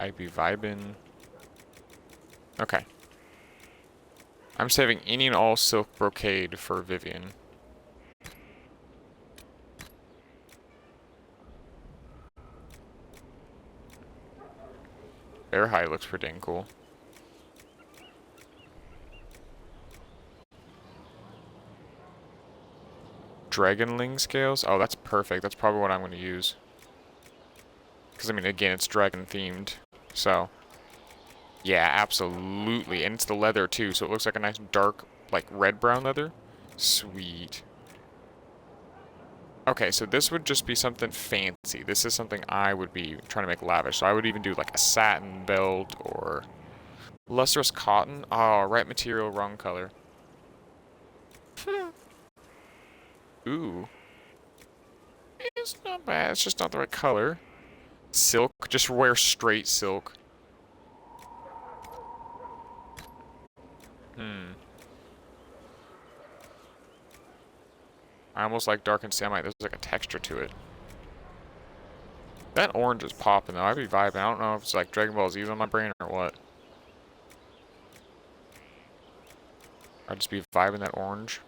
I'd be vibing. Okay. I'm saving any and all silk brocade for Vivian. Bear hide looks pretty dang cool. Dragonling scales? Oh, that's perfect. That's probably what I'm going to use. Because, I mean, again, it's dragon themed. So, yeah, absolutely. And it's the leather, too. So it looks like a nice dark, like, red-brown leather. Sweet. Okay, so this would just be something fancy. This is something I would be trying to make lavish. So I would even do, like, a satin belt or lustrous cotton. Oh, right material, wrong color. Ooh. It's not bad. It's just not the right color. Silk. Just wear straight silk. I almost like dark and samite. There's like a texture to it. That orange is popping though. I'd be vibing. I don't know if it's like Dragon Ball Z on my brain or what. I'd just be vibing that orange.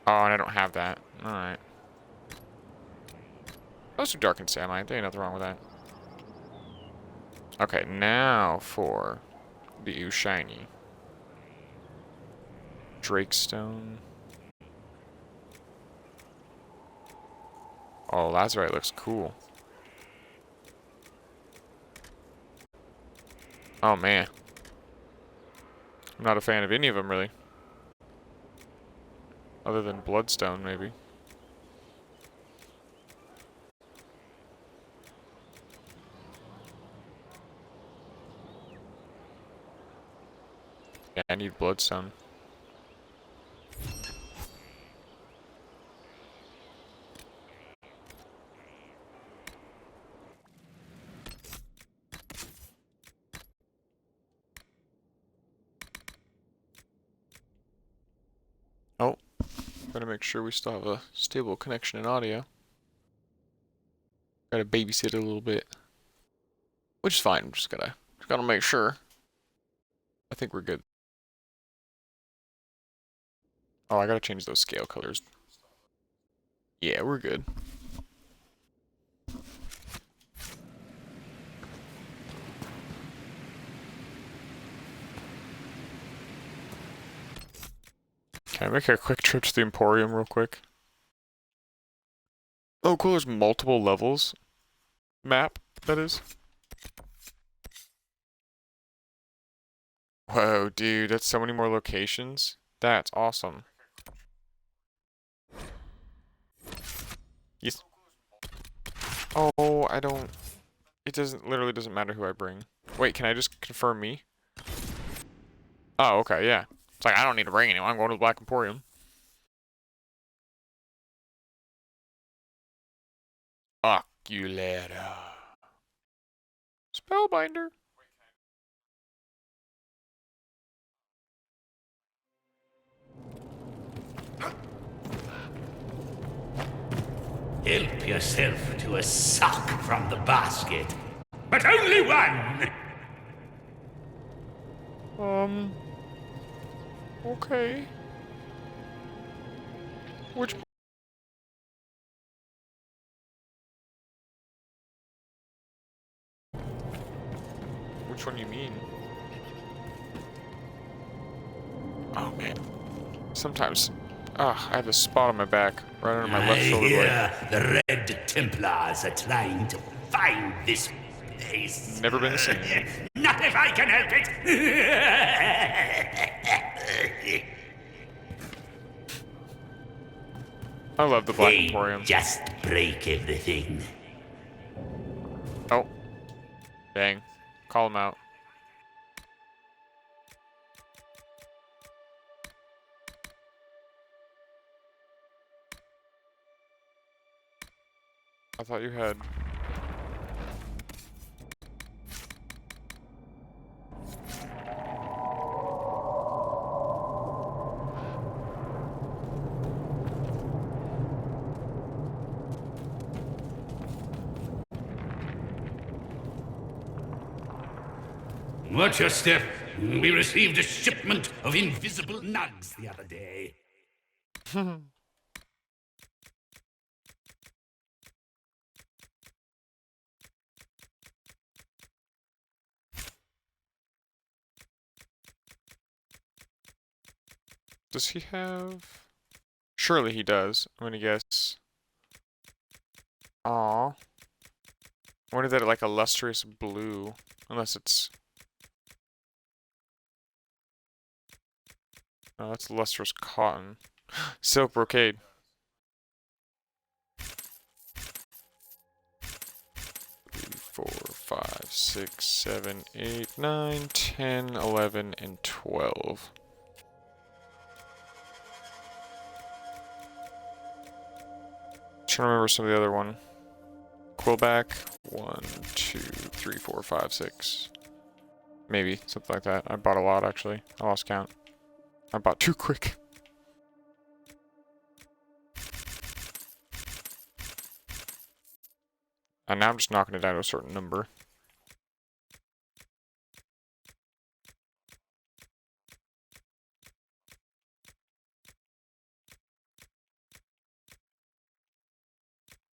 Oh, and I don't have that. Alright. Those are dark and samite. There ain't nothing wrong with that. Okay, now for the ooh shiny. Drakestone. Oh, lazurite looks cool. Oh man. I'm not a fan of any of them really. Other than bloodstone maybe. Yeah, I need bloodstone. Oh, gotta make sure we still have a stable connection in audio. Gotta babysit a little bit. Which is fine, I'm just gotta make sure. I think we're good. Oh, I gotta change those scale colors. Yeah, we're good. Can I make a quick trip to the Emporium real quick? Oh, cool. There's multiple levels. Map, that is. Whoa, dude. That's so many more locations. That's awesome. Yes. Oh, I don't... It literally doesn't matter who I bring. Wait, can I just confirm me? Oh, okay, yeah. It's like, I don't need to bring anyone. I'm going to the Black Emporium. Oculera. Spellbinder. Help yourself to a sock from the basket. But only one! Okay. Which... Which one you mean? Oh, man. Sometimes... I have a spot on my back, right under my left shoulder blade. The Red Templars are trying to find this place. Never been the same. Not if I can help it! I love the Black Emporium. Just break everything. Oh. Dang. Call him out. I thought you had... Watch your step. We received a shipment of invisible nugs the other day. Does he have... Surely he does. I'm gonna guess... Aw. I wonder if that like a lustrous blue. Unless it's... Oh, that's lustrous cotton. Silk brocade. Three, 4, 5, 6, 7, 8, 9, 10, 11, and 12. Trying to remember some of the other one. Quillback. 1, 2, 3, 4, 5, 6. Maybe something like that. I bought a lot actually. I lost count. I bought too quick. And now I'm just knocking it down to a certain number.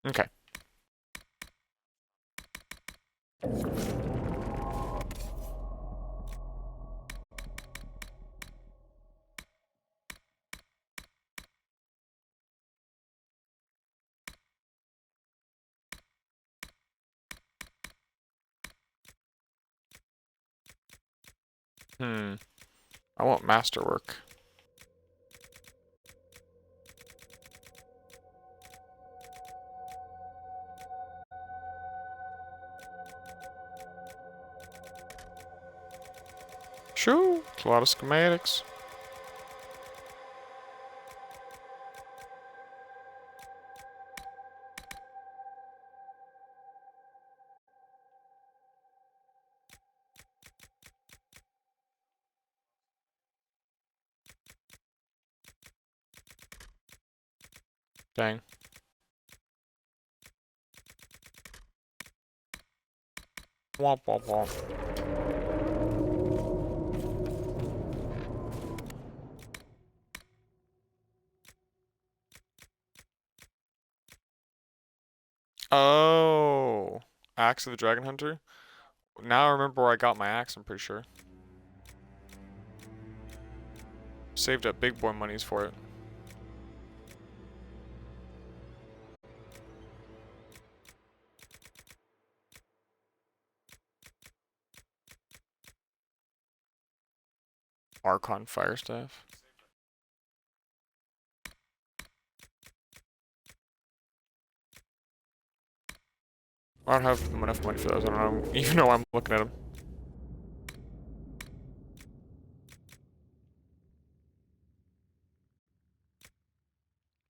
Okay. I want masterwork. Sure, it's a lot of schematics. Dang. Womp womp womp. Oh, Axe of the Dragon Hunter. Now I remember where I got my axe, I'm pretty sure. Saved up big boy monies for it. Archon fire staff. I don't have enough money for those. I don't know, even though I'm looking at them.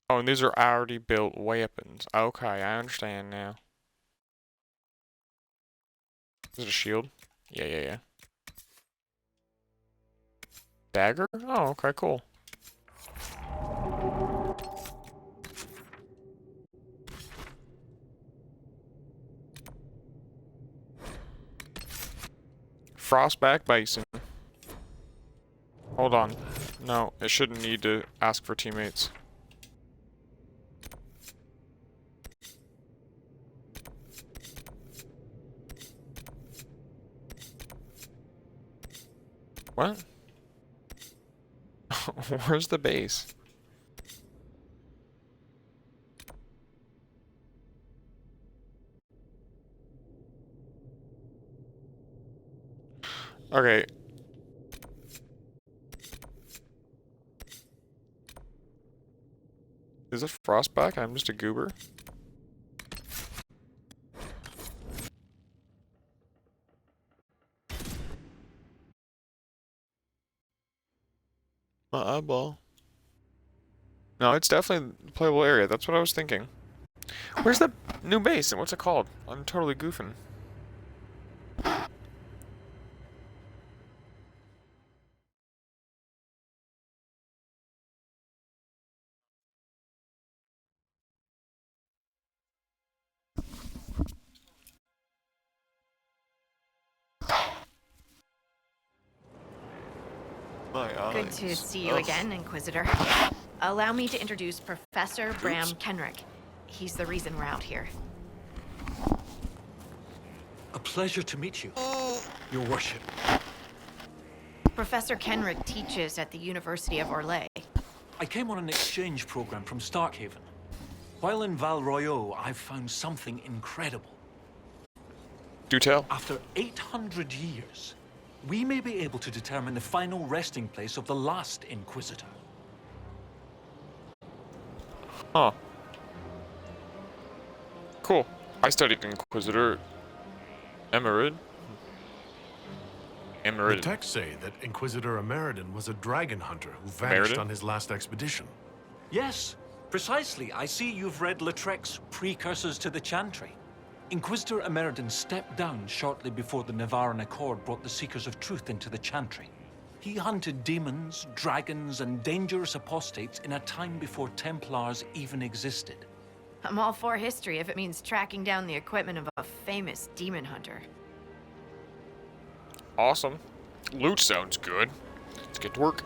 Oh, and these are already built weapons. Okay, I understand now. Is it a shield? Yeah. Dagger? Oh, okay, cool. Frostback Basin. Hold on. No, it shouldn't need to ask for teammates. What? Where's the base? Okay. Is it Frostback? I'm just a goober. My eyeball. No, it's definitely a playable area. That's what I was thinking. Where's the new base and what's it called? I'm totally goofing. Good to see you again, Inquisitor. Allow me to introduce Professor Bram Kenrick. He's the reason we're out here. A pleasure to meet you, Your Worship. Professor Kenrick teaches at the University of Orlais. I came on an exchange program from Starkhaven. While in Val Royeaux, I've found something incredible. Do tell. After 800 years, we may be able to determine the final resting place of the last Inquisitor. Huh. Cool. I studied Inquisitor Emerid. The texts say that Inquisitor Emeridon was a dragon hunter who vanished on his last expedition. Yes, precisely. I see you've read Lautrec's Precursors to the Chantry. Inquisitor Emeridon stepped down shortly before the Nevarran Accord brought the Seekers of Truth into the Chantry. He hunted demons, dragons, and dangerous apostates in a time before Templars even existed. I'm all for history if it means tracking down the equipment of a famous demon hunter. Awesome. Loot sounds good. Let's get to work.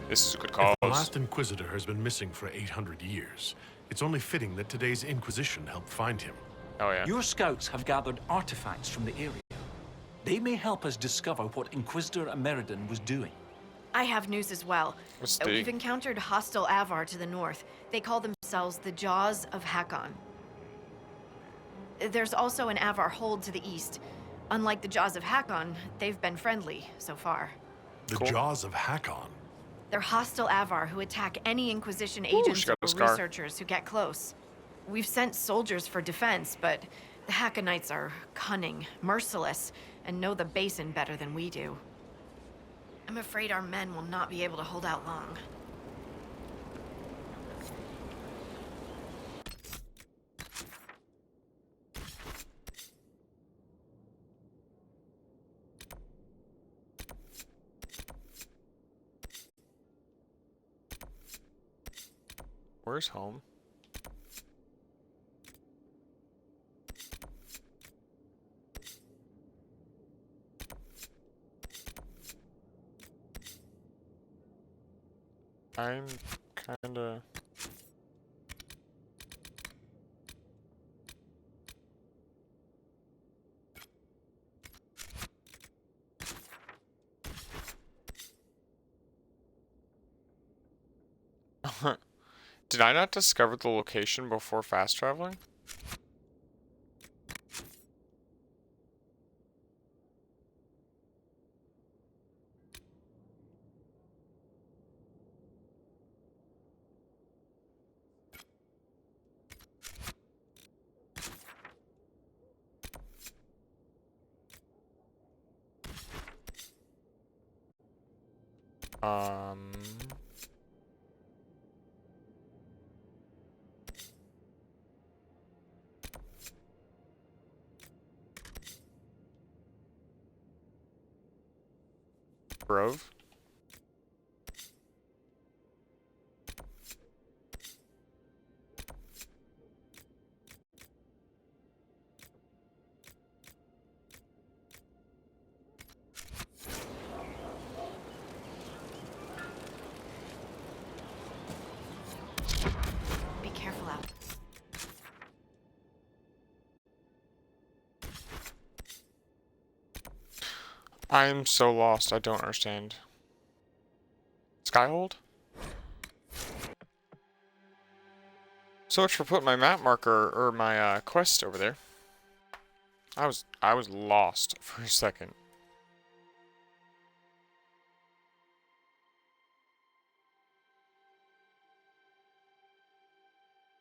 This is a good cause. If the last Inquisitor has been missing for 800 years, it's only fitting that today's Inquisition helped find him. Oh yeah. Your scouts have gathered artifacts from the area. They may help us discover what Inquisitor Emeridon was doing. I have news as well. We've encountered hostile Avar to the north. They call themselves the Jaws of Hakon. There's also an Avar hold to the east. Unlike the Jaws of Hakon, they've been friendly so far. The Jaws of Hakon? They're hostile Avar who attack any Inquisition agents or researchers who get close. We've sent soldiers for defense, but the Hakonites are cunning, merciless, and know the basin better than we do. I'm afraid our men will not be able to hold out long. Where's home? I'm kinda... Did I not discover the location before fast traveling? Um... Grove? Be careful out. I'm so lost, I don't understand. Skyhold? So much for putting my map marker, or my quest over there. I was lost for a second.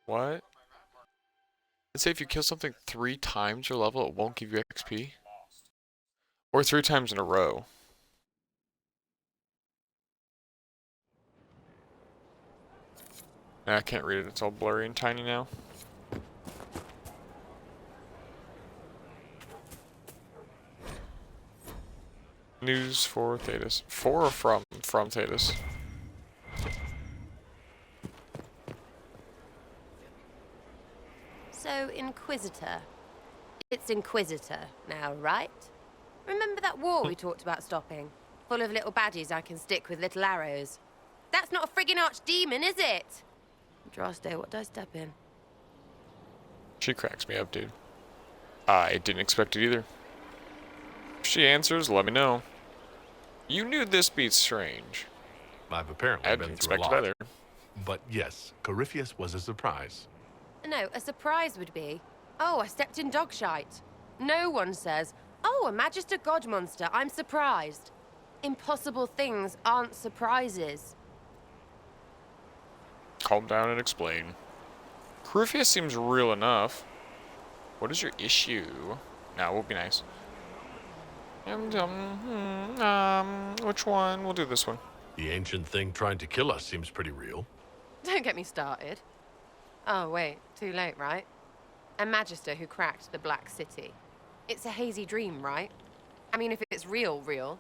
What? Let's say if you kill something 3 times your level, it won't give you XP? Or 3 times in a row. Nah, I can't read it, it's all blurry and tiny now. News for Thetis. For or from Thetis? So, Inquisitor. It's Inquisitor now, right? Remember that war we talked about stopping? Full of little baddies I can stick with little arrows. That's not a friggin' archdemon, is it? Droste, what did I step in? She cracks me up, dude. I didn't expect it either. If she answers, let me know. You knew this beat strange. I've apparently I been didn't through a expect lot. better. But yes, Corypheus was a surprise. No, a surprise would be, oh, I stepped in dog shite. No one says, oh, a Magister God monster, I'm surprised. Impossible things aren't surprises. Calm down and explain. Corypheus seems real enough. What is your issue? Now, we'll be nice. Which one? We'll do this one. The ancient thing trying to kill us seems pretty real. Don't get me started. Oh, wait, too late, right? A Magister who cracked the Black City. It's a hazy dream, right? I mean, if it's real,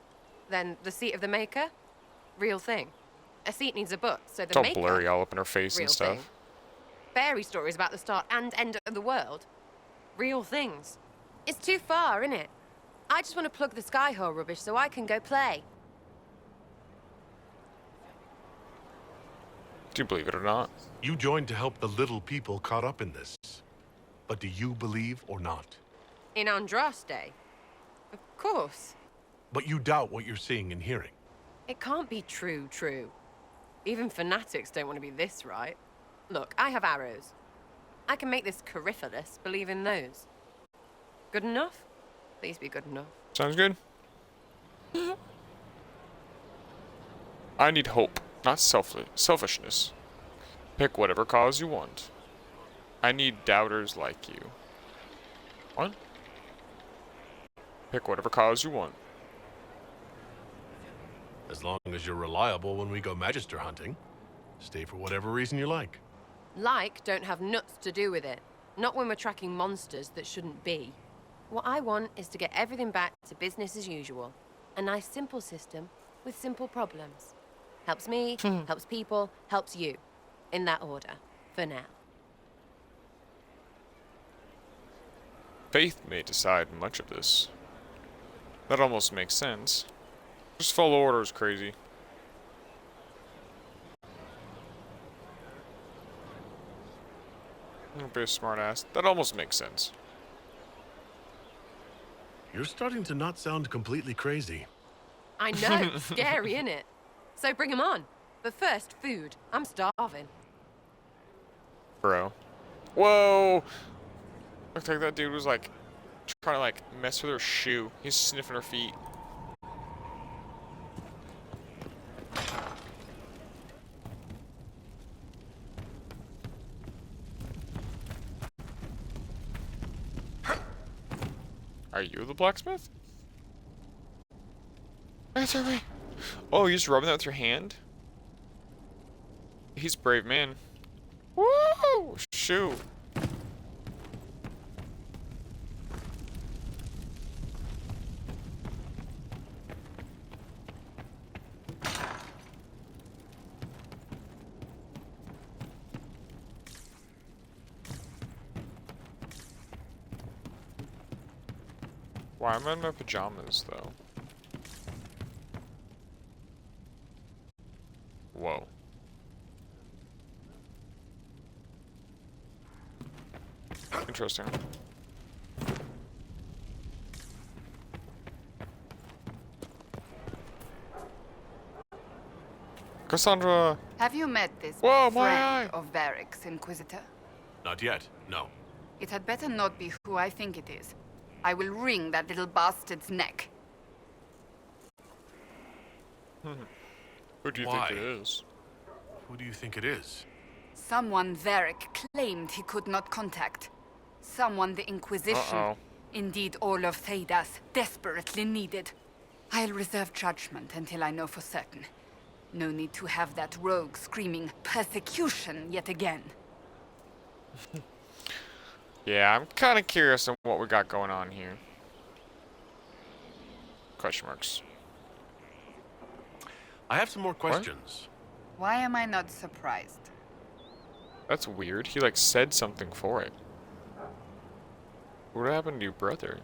then the seat of the Maker? Real thing. A seat needs a book, so the It's all Maker... blurry all up in her face and stuff. Thing. Fairy stories about the start and end of the world. Real things. It's too far, innit? I just want to plug the Skyhole rubbish so I can go play. Do you believe it or not? You joined to help the little people caught up in this. But do you believe or not? In Andraste? Of course. But you doubt what you're seeing and hearing. It can't be true. Even fanatics don't want to be this right. Look, I have arrows. I can make this Corypheus believe in those. Good enough? Please be good enough. Sounds good. I need hope, not selfishness. Pick whatever cause you want. I need doubters like you. What? Pick whatever cause you want. As long as you're reliable when we go Magister hunting. Stay for whatever reason you like. Like don't have nuts to do with it. Not when we're tracking monsters that shouldn't be. What I want is to get everything back to business as usual. A nice simple system with simple problems. Helps me, helps people, helps you. In that order, for now. Faith may decide much of this. That almost makes sense. Just follow orders, crazy. Don't be a smartass. That almost makes sense. You're starting to not sound completely crazy. I know, it's scary, innit? So bring 'em on. But first, food. I'm starving. Bro. Whoa! Looked like that dude was like trying to like mess with her shoe. He's sniffing her feet. Are you the blacksmith? Answer me. Oh, you're just rubbing that with your hand? He's a brave man. Woo! Shoot. Why am I in my pajamas, though? Whoa. Interesting. Cassandra! Have you met this Whoa, my friend eye. of Varric's, Inquisitor? Not yet, no. It had better not be who I think it is. I will wring that little bastard's neck. Who do you Why? think it is? Who do you think it is? Someone Varric claimed he could not contact. Someone the Inquisition, Uh-oh. indeed all of Thedas, desperately needed. I'll reserve judgment until I know for certain. No need to have that rogue screaming persecution yet again. Yeah, I'm kind of curious on what we got going on here. Question marks. I have some more questions. Why am I not surprised? That's weird. He, like, said something for it. What happened to your brother?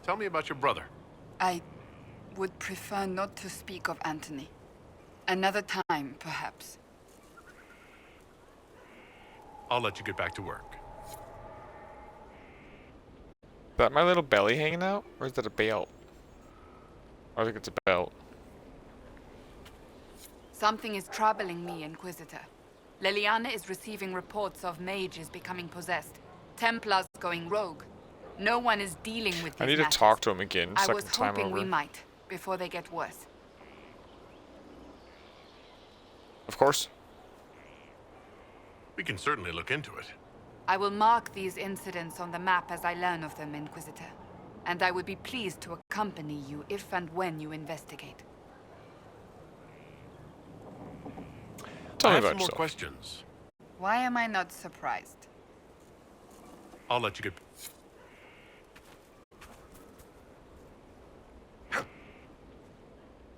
Tell me about your brother. I would prefer not to speak of Anthony. Another time, perhaps. I'll let you get back to work. Is that my little belly hanging out? Or is that a belt? I think it's a belt. Something is troubling me, Inquisitor. Leliana is receiving reports of mages becoming possessed. Templars going rogue. No one is dealing with these I need to matters. talk to him again, I second was time hoping over. we might, before they get worse. Of course. We can certainly look into it. I will mark these incidents on the map as I learn of them, Inquisitor. And I would be pleased to accompany you if and when you investigate. Tell I me have about some more yourself. questions. Why am I not surprised? I'll let you get...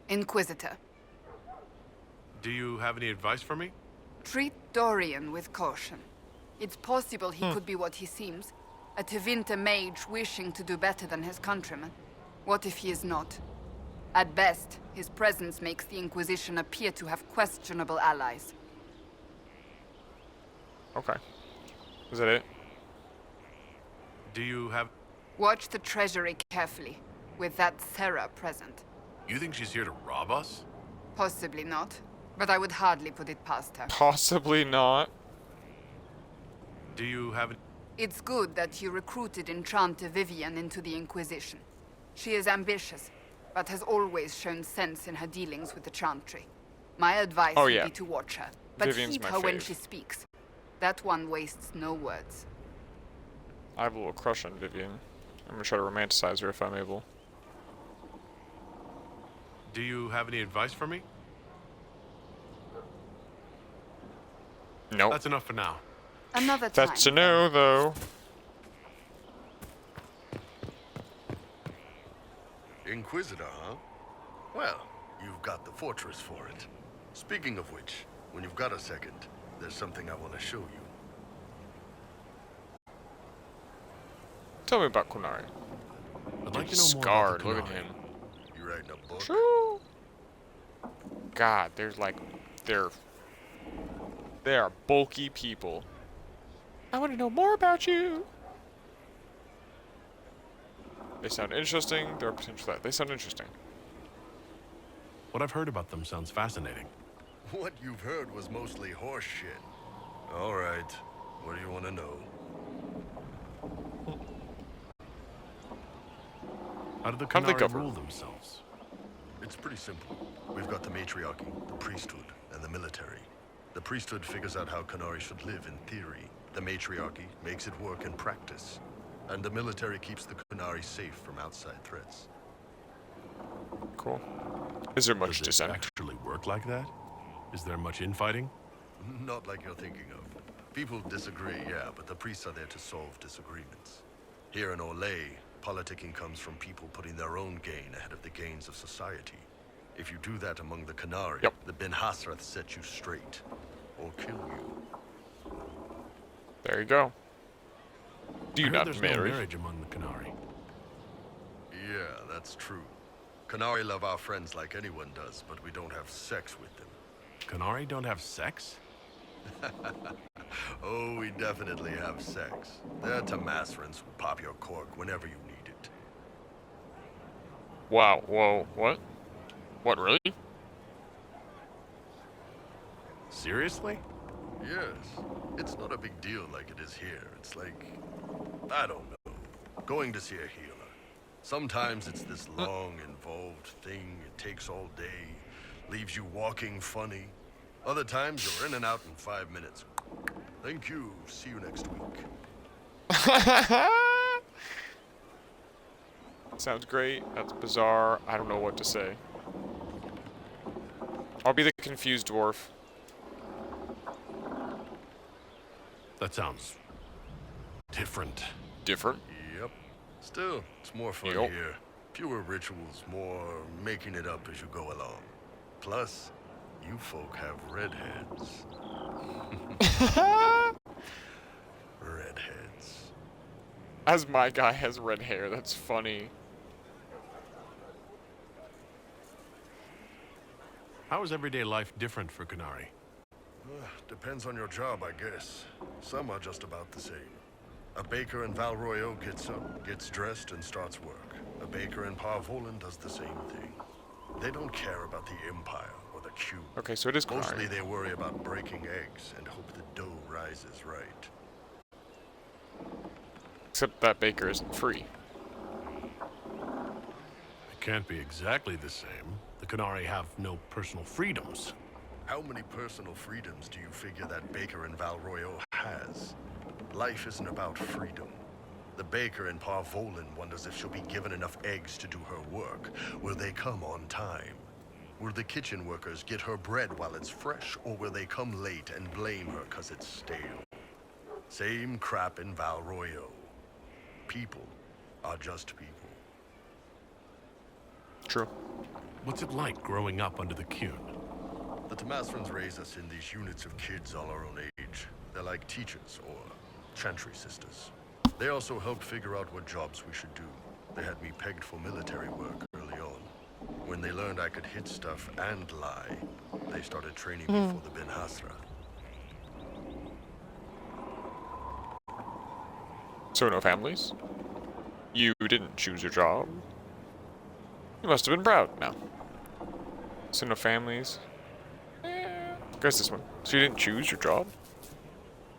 Inquisitor, Do you have any advice for me? treat Dorian with caution. It's possible he could be what he seems. A Tevinter mage wishing to do better than his countrymen. What if he is not? At best, his presence makes the Inquisition appear to have questionable allies. Okay. Is that it? Do you have... Watch the treasury carefully, with that Sarah present. You think she's here to rob us? Possibly not, but I would hardly put it past her. Possibly not. Do you have... It's good that you recruited Enchanter Vivian into the Inquisition. She is ambitious, but has always shown sense in her dealings with the Chantry. My advice would be to watch her, but Vivian's keep my her when fave. she speaks. That one wastes no words. I have a little crush on Vivian. I'm gonna try to romanticize her if I'm able. Do you have any advice for me? Nope. That's enough for now. Another time. That's a no, though. Inquisitor, huh? Well, you've got the fortress for it. Speaking of which, when you've got a second, there's something I want to show you. Tell me about Kunari. I'd like He's to know more scarred. about the Look at Kunari. him. You writing a book? True. God, there's like, they are bulky people. I want to know more about you. They sound interesting. There are potential that they sound interesting. What I've heard about them sounds fascinating. What you've heard was mostly horse shit. All right, what do you want to know? How do the How'd they Qunari cover? rule themselves? It's pretty simple. We've got the matriarchy, the priesthood, and the military. The priesthood figures out how Qunari should live in theory. The matriarchy makes it work in practice. And the military keeps the Qunari safe from outside threats. Cool. Is there much Does it dissent? actually work like that? Is there much infighting? Not like you're thinking of. People disagree, yeah, but the priests are there to solve disagreements. Here in Olay, politicking comes from people putting their own gain ahead of the gains of society. If you do that among the Qunari, the Ben Hasrath set you straight. Or kill you. There you go. Do you I heard not there's marry? no marriage among the Qunari. Yeah, that's true. Qunari love our friends like anyone does, but we don't have sex with them. Qunari don't have sex? Oh, we definitely have sex. They're Tamasrans who pop your cork whenever you need it. Wow, whoa, what? What, really? Seriously? Yes. It's not a big deal like it is here. It's like, I don't know, going to see a healer. Sometimes it's this long, involved thing. It takes all day, leaves you walking funny. Other times you're in and out in 5 minutes. Thank you. See you next week. Sounds great. That's bizarre. I don't know what to say. I'll be the confused dwarf. That sounds different. Different? Yep. Still, it's more fun Yep. here. Fewer rituals, more making it up as you go along. Plus, you folk have redheads. Redheads. As my guy has red hair, that's funny. How is everyday life different for Qunari? Depends on your job, I guess. Some are just about the same. A baker in Valroyo gets up, gets dressed, and starts work. A baker in Parvolan does the same thing. They don't care about the Empire or the Q. Okay, so it is Qunari. Mostly they worry about breaking eggs and hope the dough rises right. Except that baker isn't free. It can't be exactly the same. The Qunari have no personal freedoms. How many personal freedoms do you figure that baker in Valroyo has? Life isn't about freedom. The baker in Parvolan wonders if she'll be given enough eggs to do her work. Will they come on time? Will the kitchen workers get her bread while it's fresh, or will they come late and blame her 'cause it's stale? Same crap in Valroyo. People are just people. True. What's it like growing up under the Qun? The Tamasrans raise us in these units of kids all our own age. They're like teachers or chantry sisters. They also help figure out what jobs we should do. They had me pegged for military work early on. When they learned I could hit stuff and lie, they started training me for the Ben Hasra. So no families? You didn't choose your job? You must have been proud now. So no families? Guess this one. So you didn't choose your job?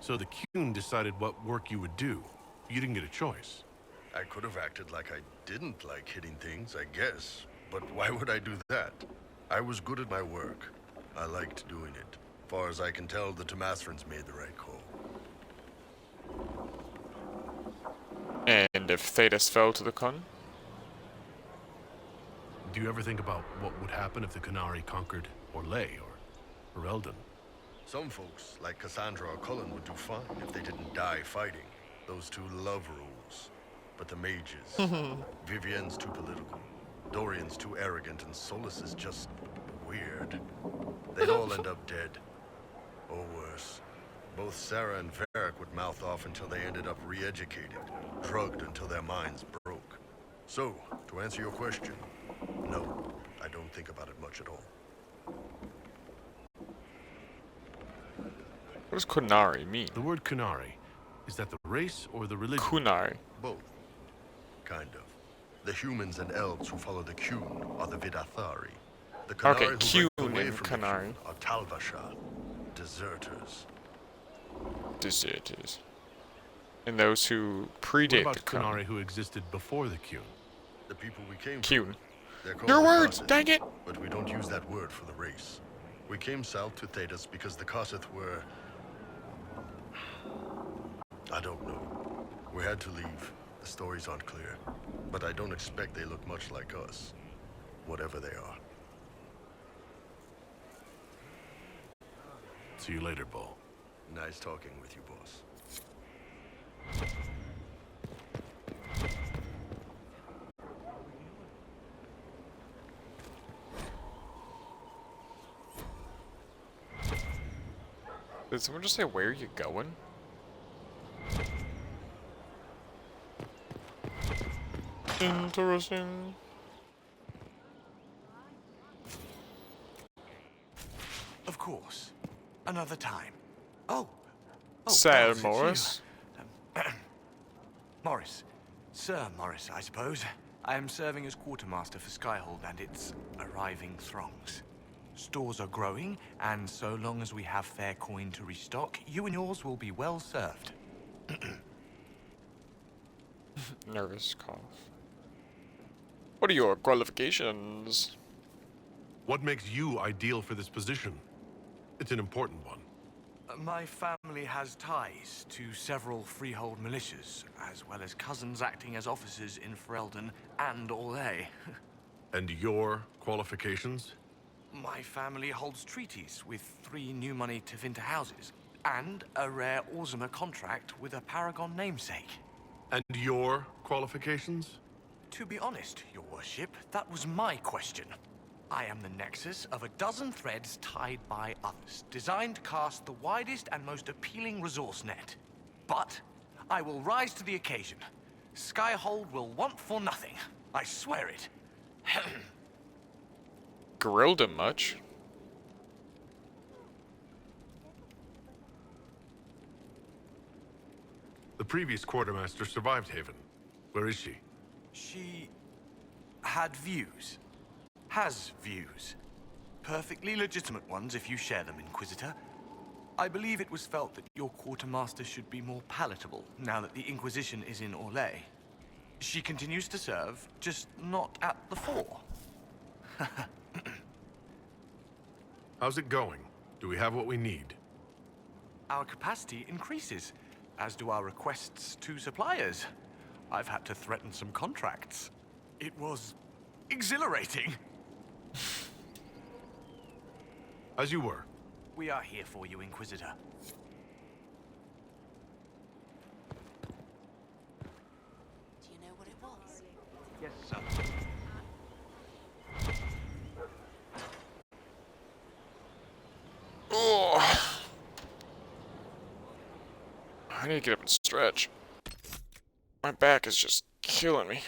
So the Qun decided what work you would do. You didn't get a choice. I could have acted like I didn't like hitting things, I guess. But why would I do that? I was good at my work. I liked doing it. Far as I can tell, the Tamasrans made the right call. And if Thetis fell to the Kun? Do you ever think about what would happen if the Qunari conquered Orlais or Eldon? Some folks, like Cassandra or Cullen, would do fine if they didn't die fighting. Those two love rules. But the mages, Vivienne's too political, Dorian's too arrogant, and Solus is just weird. They'd all end up dead. Or worse. Both Sarah and Varric would mouth off until they ended up re-educated, drugged until their minds broke. So, to answer your question, no, I don't think about it much at all. What does Qunari mean? The word Qunari, is that the race or the religion? Qunari. Both. Kind of. The humans and elves who follow the Qun are the Vidathari. The Qunari Okay, who break Qun away and from the Canary. Qun are Talvashar, deserters. Deserters. And those who What predate about the Qun. Qunari who existed before the Qun? The people we came Qun. from. They're called Your the words, Kossith, dang it! but we don't use that word for the race. We came south to Thedas because the Kossith were... I don't know. We had to leave. The stories aren't clear. But I don't expect they look much like us. Whatever they are. See you later, Bull. Nice talking with you, boss. Did someone just say, where are you going? Interesting. Of course. Another time. Oh. Sir Bells, it's you. Morris. Morris. Sir Morris, I suppose. I am serving as quartermaster for Skyhold and its arriving throngs. Stores are growing, and so long as we have fair coin to restock, you and yours will be well served. Nervous cough. What are your qualifications? What makes you ideal for this position? It's an important one. My family has ties to several freehold militias, as well as cousins acting as officers in Ferelden and Orlais. And your qualifications? My family holds treaties with 3 new money Tevinter houses, and a rare Orzuma contract with a Paragon namesake. And your qualifications? To be honest, your worship, that was my question. I am the nexus of a dozen threads tied by others, designed to cast the widest and most appealing resource net. But I will rise to the occasion. Skyhold will want for nothing. I swear it. Grilled him much? The previous quartermaster survived Haven. Where is she? She had views. Has views. Perfectly legitimate ones if you share them, Inquisitor. I believe it was felt that your quartermaster should be more palatable now that the Inquisition is in Orlais. She continues to serve, just not at the fore. How's it going? Do we have what we need? Our capacity increases, as do our requests to suppliers. I've had to threaten some contracts. It was exhilarating. As you were. We are here for you, Inquisitor. Do you know what it was? Yes, sir. Oh. I need to get up and stretch. My back is just killing me.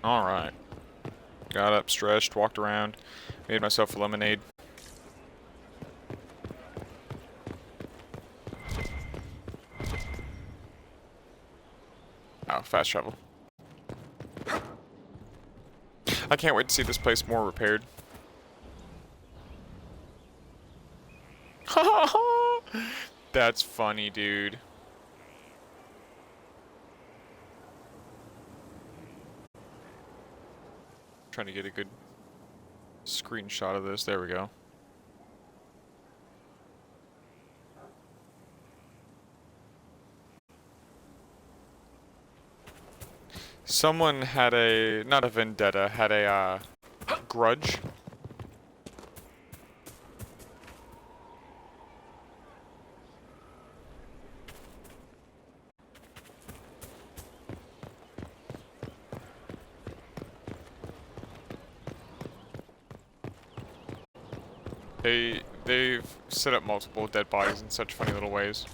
Alright. Got up, stretched, walked around, made myself a lemonade. Oh, fast travel. I can't wait to see this place more repaired. That's funny, dude. Trying to get a good screenshot of this. There we go. Someone had a, not a vendetta, had a grudge. They've set up multiple dead bodies in such funny little ways.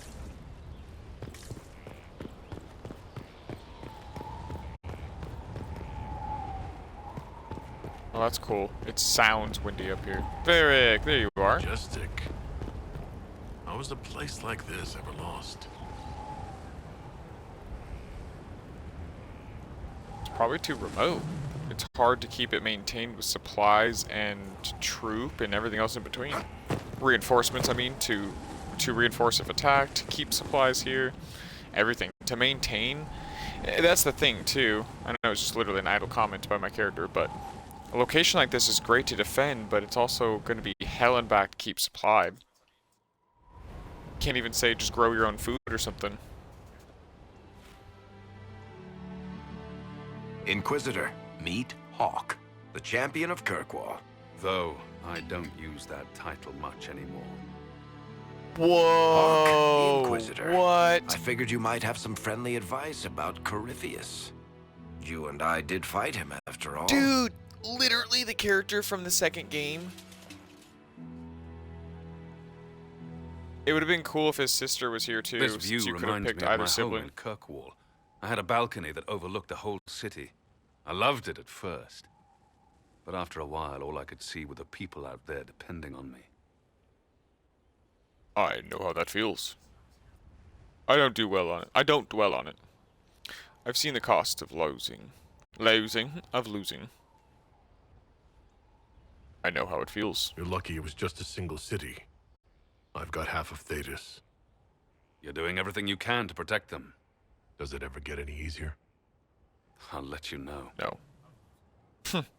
Oh, that's cool. It sounds windy up here. Varric, there you are. Majestic. How is a place like this ever lost? It's probably too remote. It's hard to keep it maintained with supplies and troop and everything else in between. Reinforcements, I mean, to reinforce if attacked, to keep supplies here, everything. To maintain, that's the thing too. I know it's just literally an idle comment by my character, but a location like this is great to defend, but it's also going to be hell and back to keep supplied. Can't even say just grow your own food or something. Inquisitor, meet Hawk, the champion of Kirkwall. Though I don't use that title much anymore. Whoa! Hawk, Inquisitor. What? I figured you might have some friendly advice about Corypheus. You and I did fight him after all. Dude, literally the character from the second game. It would have been cool if his sister was here too. This view since you could have reminds picked me of either my sibling. home in Kirkwall. I had a balcony that overlooked the whole city. I loved it at first. But after a while, all I could see were the people out there depending on me. I know how that feels. I don't dwell on it. I've seen the cost of losing. Losing. I know how it feels. You're lucky it was just a single city. I've got half of Thetis. You're doing everything you can to protect them. Does it ever get any easier? I'll let you know. No.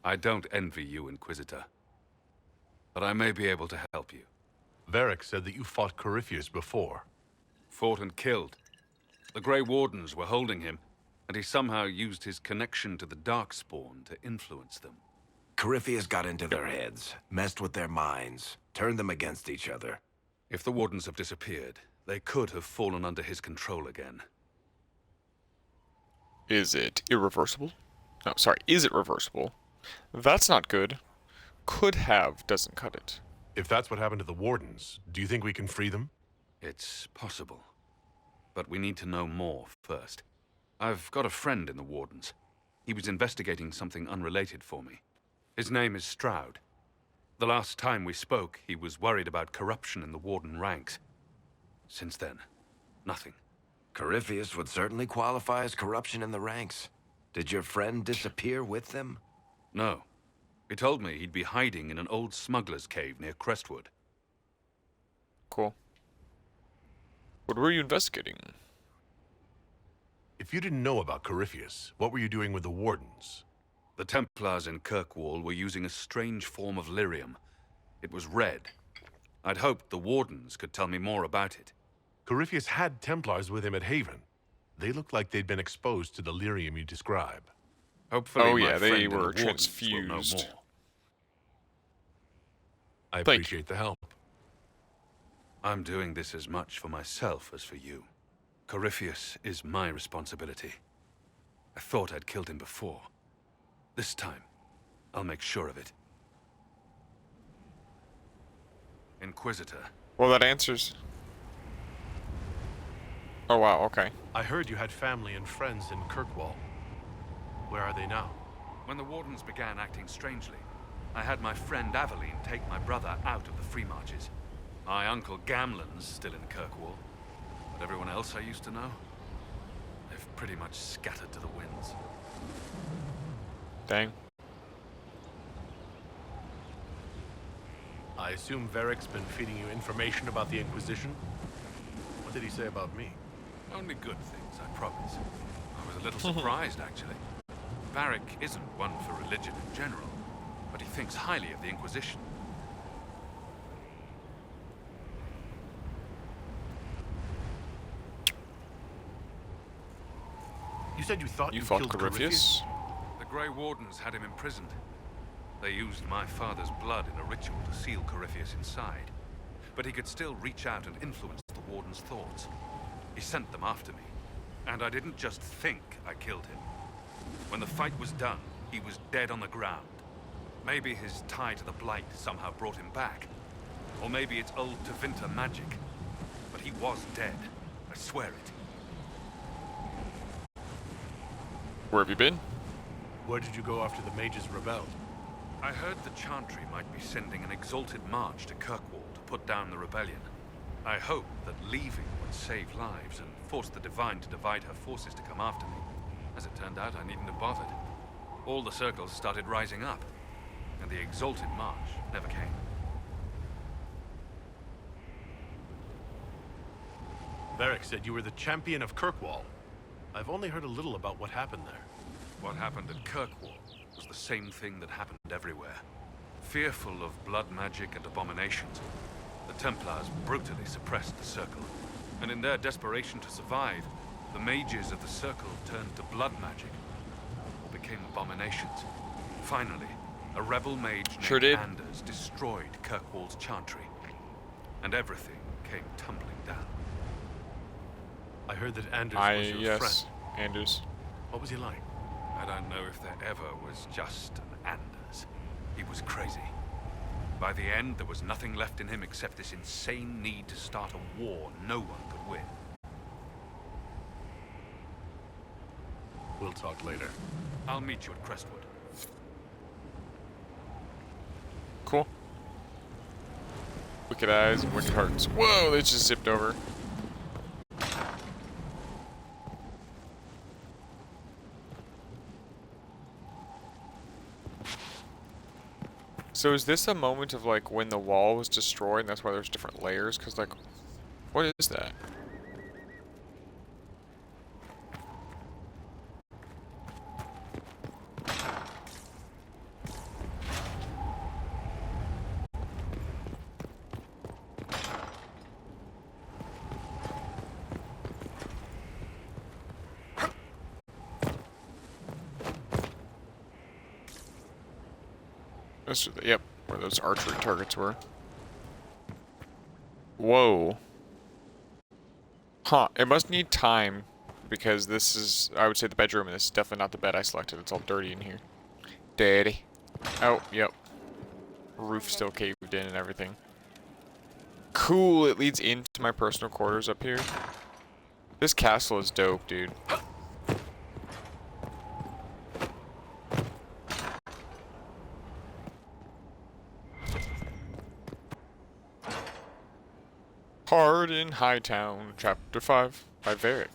I don't envy you, Inquisitor. But I may be able to help you. Varric said that you fought Corypheus before. Fought and killed. The Grey Wardens were holding him, and he somehow used his connection to the Darkspawn to influence them. Corypheus got into their heads, messed with their minds, turned them against each other. If the Wardens have disappeared, they could have fallen under his control again. Is it irreversible? No, sorry, is it reversible? That's not good. Could have doesn't cut it. If that's what happened to the Wardens, do you think we can free them? It's possible. But we need to know more first. I've got a friend in the Wardens. He was investigating something unrelated for me. His name is Stroud. The last time we spoke, he was worried about corruption in the Warden ranks. Since then, nothing. Corypheus would certainly qualify as corruption in the ranks. Did your friend disappear with them? No. He told me he'd be hiding in an old smuggler's cave near Crestwood. Cool. What were you investigating? If you didn't know about Corypheus, what were you doing with the Wardens? The Templars in Kirkwall were using a strange form of lyrium. It was red. I'd hoped the Wardens could tell me more about it. Corypheus had Templars with him at Haven. They looked like they'd been exposed to the lyrium you describe. Hopefully they were transfused. I appreciate the help. I'm doing this as much for myself as for you. Corypheus is my responsibility. I thought I'd killed him before. This time, I'll make sure of it. Inquisitor. Well, that answers. Oh, wow, okay. I heard you had family and friends in Kirkwall. Where are they now? When the Wardens began acting strangely, I had my friend Aveline take my brother out of the Free Marches. My uncle Gamlen's still in Kirkwall, but everyone else I used to know, they've pretty much scattered to the winds. Dang. I assume Varric's been feeding you information about the Inquisition? What did he say about me? Only good things, I promise. I was a little surprised, actually. Varric isn't one for religion in general, but he thinks highly of the Inquisition. You said you thought You you fought killed Corypheus? The Grey Wardens had him imprisoned. They used my father's blood in a ritual to seal Corypheus inside. But he could still reach out and influence the Warden's thoughts. He sent them after me. And I didn't just think I killed him. When the fight was done, he was dead on the ground. Maybe his tie to the Blight somehow brought him back. Or maybe it's old Tevinter magic. But he was dead. I swear it. Where have you been? Where did you go after the mages rebelled? I heard the Chantry might be sending an exalted march to Kirkwall to put down the rebellion. I hoped that leaving would save lives and force the Divine to divide her forces to come after me. As it turned out, I needn't have bothered. All the circles started rising up, and the exalted march never came. Varric said you were the champion of Kirkwall. I've only heard a little about what happened there. What happened at Kirkwall was the same thing that happened everywhere. Fearful of blood magic and abominations, the Templars brutally suppressed the Circle. And in their desperation to survive, the mages of the Circle turned to blood magic, or became abominations. Finally, a rebel mage named Anders destroyed Kirkwall's Chantry, and everything came tumbling down. I heard that Anders was your friend. Anders. What was he like? I don't know if there ever was just an Anders. He was crazy. By the end, there was nothing left in him except this insane need to start a war no one could win. We'll talk later. I'll meet you at Crestwood. Cool. Wicked eyes and wicked hearts. Whoa, they just zipped over. So is this a moment of like when the wall was destroyed and that's why there's different layers? Cause like, what is that? Yep, where those archery targets were. Whoa. Huh, it must need time, because this is, I would say, the bedroom, and this is definitely not the bed I selected. It's all dirty in here. Dirty. Oh, yep. Roof still caved in and everything. Cool, it leads into my personal quarters up here. This castle is dope, dude. Hard in Hightown, Chapter 5, by Varric.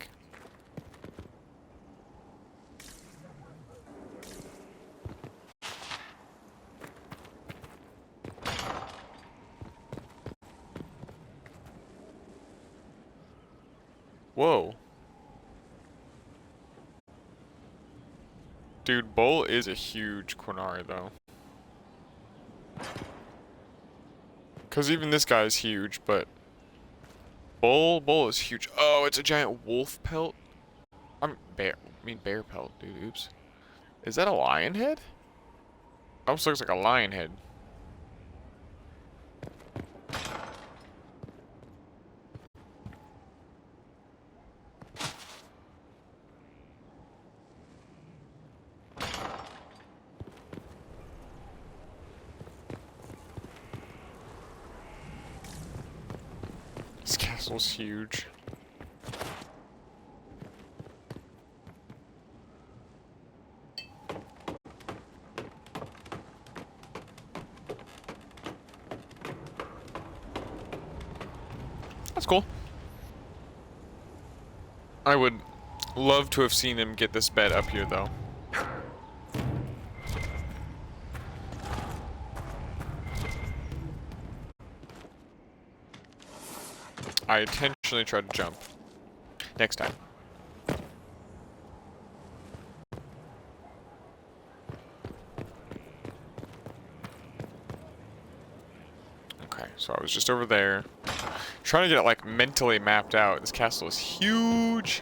Whoa. Dude, Bull is a huge Quinari, though. Because even this guy is huge, but... Bull is huge. Oh, it's a giant wolf pelt? Bear pelt, dude. Oops. Is that a lion head? Almost looks like a lion head. This castle's huge. That's cool. I would love to have seen him get this bed up here, though. I intentionally tried to jump. Next time. Okay, so I was just over there. Trying to get it, like, mentally mapped out. This castle is huge.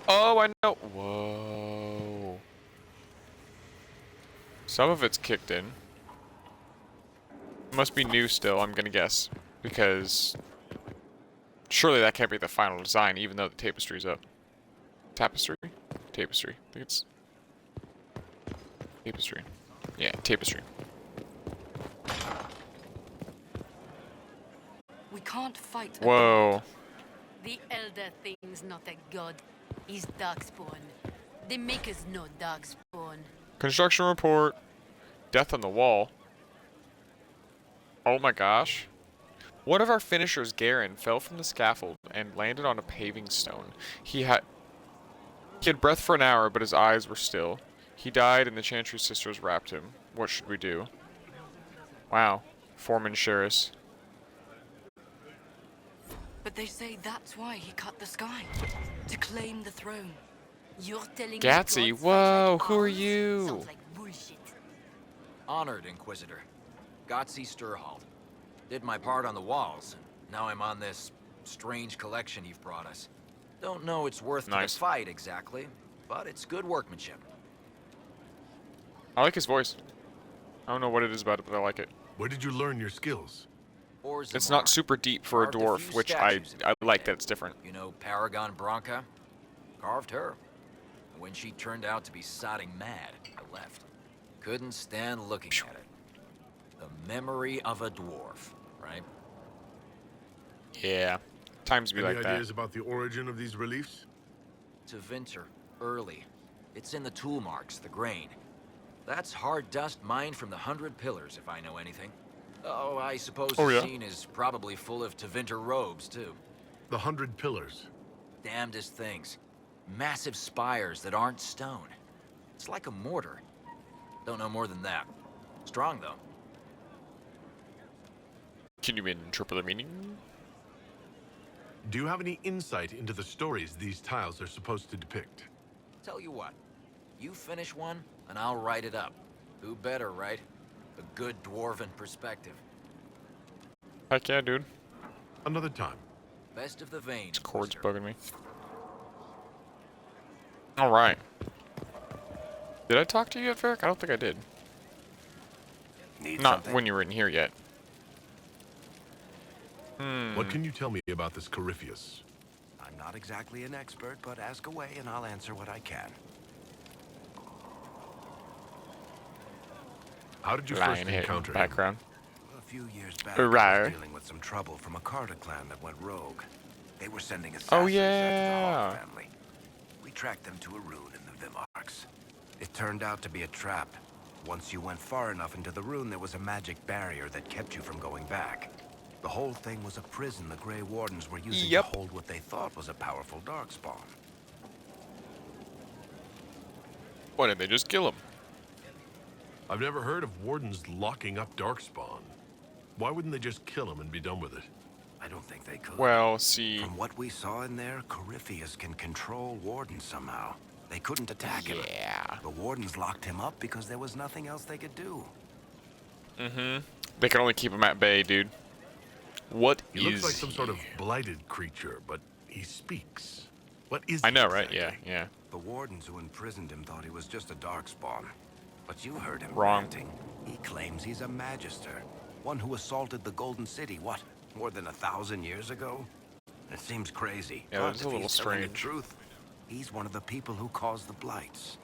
Oh, I know. Whoa. Some of it's kicked in. Must be new still, I'm gonna guess. Because surely that can't be the final design, even though the tapestry's up. Tapestry? Tapestry. I think it's tapestry. Yeah, tapestry. We can't fight. Whoa. The Elder Thing's not a god. He's Darkspawn. They make us no Darkspawn. Construction report. Death on the wall. Oh my gosh. One of our finishers, Garen, fell from the scaffold and landed on a paving stone. He had breath for an hour, but his eyes were still. He died and the Chantry sisters wrapped him. What should we do? Wow. Foreman Sherris. But they say that's why he cut the sky. To claim the throne. You're telling Gatsy, me gods whoa, fight like who are ours? you? Sounds like bullshit. Honored, Inquisitor. Godsey Sturhald. Did my part on the walls, and now I'm on this strange collection you've brought us. Don't know it's worth the fight exactly, but it's good workmanship. I like his voice. I don't know what it is about it, but I like it. Where did you learn your skills? It's not super deep for a Carved a dwarf, few which I statues of like that it's different. You know Paragon Branca? Carved her. When she turned out to be sodding mad, I left. Couldn't stand looking at it. The memory of a dwarf, right? Yeah. Times be Any like ideas that. about the origin of these reliefs? To Vinter, early. It's in the tool marks, the grain. That's hard dust mined from the 100 Pillars, if I know anything. Oh, I suppose the scene is probably full of Tevinter robes, too. The 100 Pillars? Damnedest things. Massive spires that aren't stone. It's like a mortar. Don't know more than that. Strong, though. Can you interpret the meaning? Do you have any insight into the stories these tiles are supposed to depict? Tell you what. You finish one, and I'll write it up. Who better, right? A good dwarven perspective. Heck yeah, dude. Another time. Best of the vein. This cord's bugging me. Alright. Did I talk to you yet, Varric? I don't think I did. Not when you were in here yet. What can you tell me about this Corypheus? I'm not exactly an expert, but ask away and I'll answer what I can. How did you first encounter him? Background. A few years back, I was dealing with some trouble from a Carter clan that went rogue. They were sending assassins after the Hawk family. We tracked them to a rune in the Vimarks. It turned out to be a trap. Once you went far enough into the rune, there was a magic barrier that kept you from going back. The whole thing was a prison the Grey Wardens were using to hold what they thought was a powerful Darkspawn. Why didn't they just kill him? I've never heard of Wardens locking up Darkspawn. Why wouldn't they just kill him and be done with it? I don't think they could. Well, see... From what we saw in there, Corypheus can control Wardens somehow. They couldn't attack him. Yeah. The Wardens locked him up because there was nothing else they could do. Mm-hmm. They can only keep him at bay, dude. What He looks like some sort of blighted creature, but he speaks. What is I know, he right? exactly? Yeah, yeah. The Wardens who imprisoned him thought he was just a Darkspawn. But you heard him Wrong. ranting. He claims he's a Magister. One who assaulted the Golden City, what, more than 1,000 years ago? It seems crazy. Yeah, but that's a if little he's telling the strange. truth, he's one of the people who caused the blights.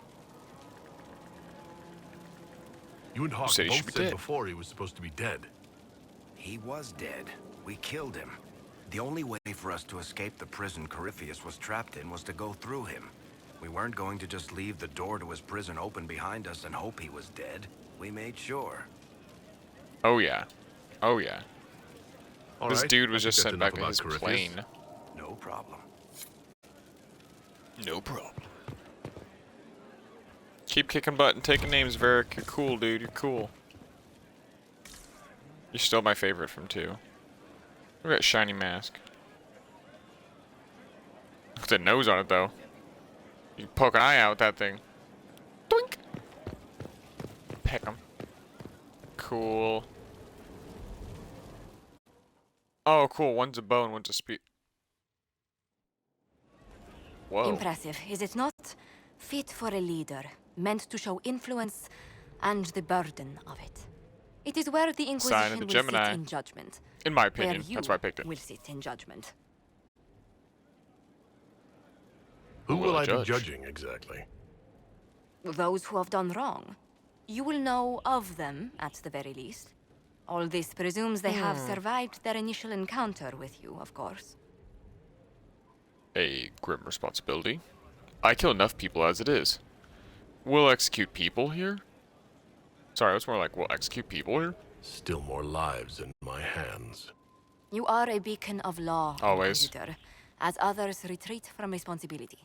You and Hawk said he should both be said dead. before he was supposed to be dead. He was dead. We killed him. The only way for us to escape the prison Corypheus was trapped in was to go through him. We weren't going to just leave the door to his prison open behind us and hope he was dead. We made sure. Oh, yeah. Oh, yeah. This right, dude was just that's sent back enough to about his Corypheus. plane. No problem. No problem. Keep kicking butt and taking names, Varric. You're cool, dude. You're cool. You're still my favorite from 2. Look at that shiny mask. Look at the nose on it, though. You can poke an eye out with that thing. Doink! Peck him. Cool. Oh, cool. One's a bow and one's a spear. Whoa. Impressive, is it not? Fit for a leader, meant to show influence and the burden of it. It is where the Sign of Inquisition the will Gemini. sit in judgment. In my Where opinion. you That's why I picked it. will sit in judgment. Who will I be judge? judging exactly? Those who have done wrong. You will know of them, at the very least. All this presumes they have survived their initial encounter with you, of course. A grim responsibility. I kill enough people as it is. We'll execute people here? Sorry, it's more like we'll execute people here? Still more lives in my hands. You are a beacon of law, Always. Inquisitor, as others retreat from responsibility.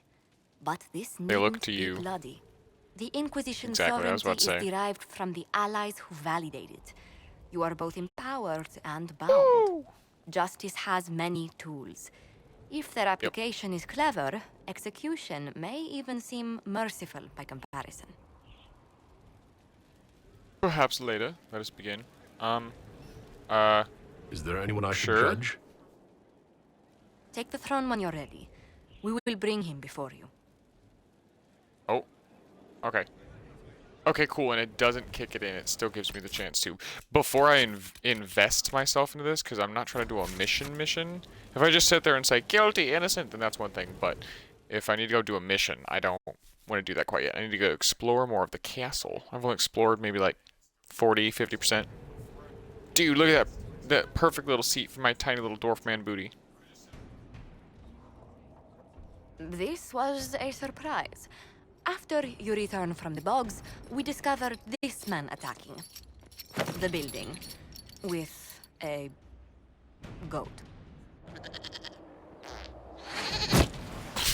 But this They look needn't to be you. bloody. The Inquisition Exactly, I was about sovereignty to is say. derived from the allies who validate it. You are both empowered and bound. Justice has many tools. If their application is clever, execution may even seem merciful by comparison. Perhaps later. Let us begin. Is there anyone I should sure. judge? Take the throne when you're ready. We will bring him before you. Oh. Okay. Okay, cool, and it doesn't kick it in. It still gives me the chance to. Before I invest myself into this, because I'm not trying to do a mission. If I just sit there and say, guilty, innocent, then that's one thing. But if I need to go do a mission, I don't want to do that quite yet. I need to go explore more of the castle. I've only explored maybe like 40, 50%. Dude, look at that perfect little seat for my tiny little dwarf man booty. This was a surprise. After you return from the bogs, we discovered this man attacking the building with a goat.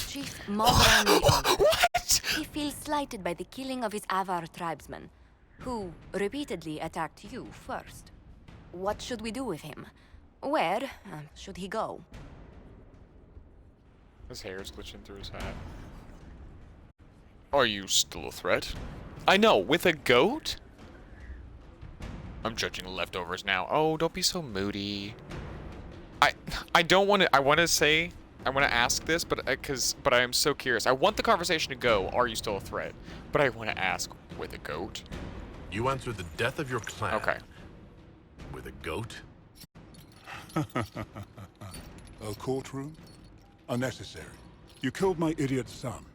Chief Mogran. What? He feels slighted by the killing of his Avar tribesmen, who repeatedly attacked you first. What should we do with him? Where should he go? His hair is glitching through his hat. Are you still a threat? I know, with a goat? I'm judging leftovers now. Oh, don't be so moody. I don't want to. I want to ask this, but I am so curious. I want the conversation to go. Are you still a threat? But I want to ask with a goat. You answered the death of your clan. Okay. With a goat? A courtroom? Unnecessary. You killed my idiot son.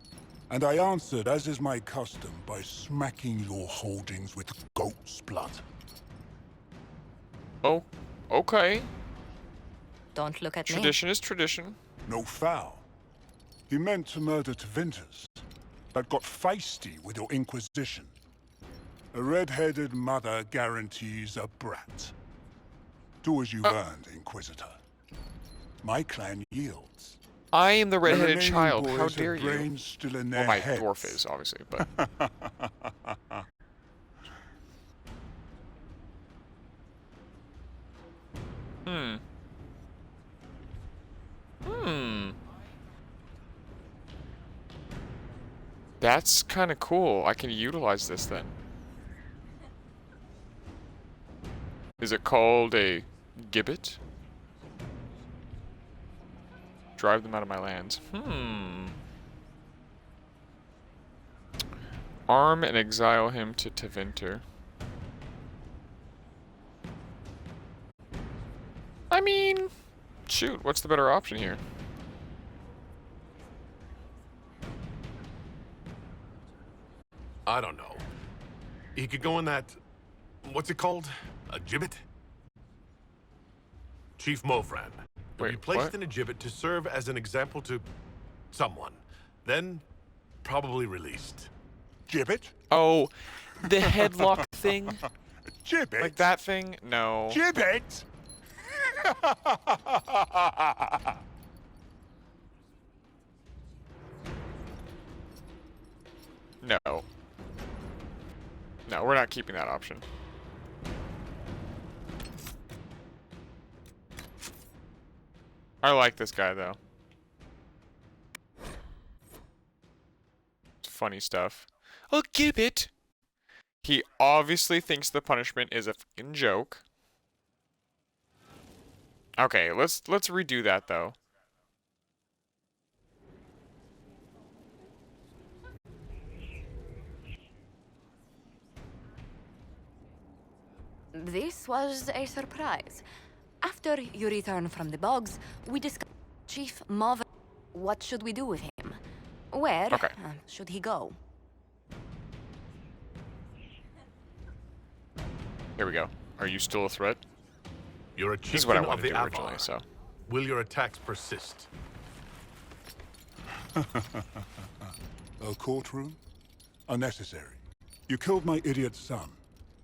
And I answered, as is my custom, by smacking your holdings with goat's blood. Oh, okay. Don't look at me. Tradition is tradition. No foul. He meant to murder Tevinter's, but got feisty with your Inquisition. A red-headed mother guarantees a brat. Do as you've earned, Inquisitor. My clan yields. I am the red-headed remaining child. boys How have dare you? brains still in Well, their my heads. dwarf is, obviously, but... That's kind of cool. I can utilize this then. Is it called a gibbet? Drive them out of my lands. Arm and exile him to Tevinter. I mean, shoot, what's the better option here? I don't know. He could go in that... What's it called? A gibbet? Chief Mofran. He'll be placed what? in a gibbet to serve as an example to someone. Then, probably released. Gibbet? Oh, the headlock thing? Gibbet? Like that thing? No. Gibbet? No. No, we're not keeping that option. I like this guy, though. It's funny stuff. I'll keep it! He obviously thinks the punishment is a fucking joke. Okay, let's redo that, though. This was a surprise. After you return from the bogs, we discussed Chief Mauve. What should we do with him? Where should he go? Here we go. Are you still a threat? You're a This is what I chieftain of wanted the to do originally, Avar. so. Will your attacks persist? A courtroom? Unnecessary. You killed my idiot son,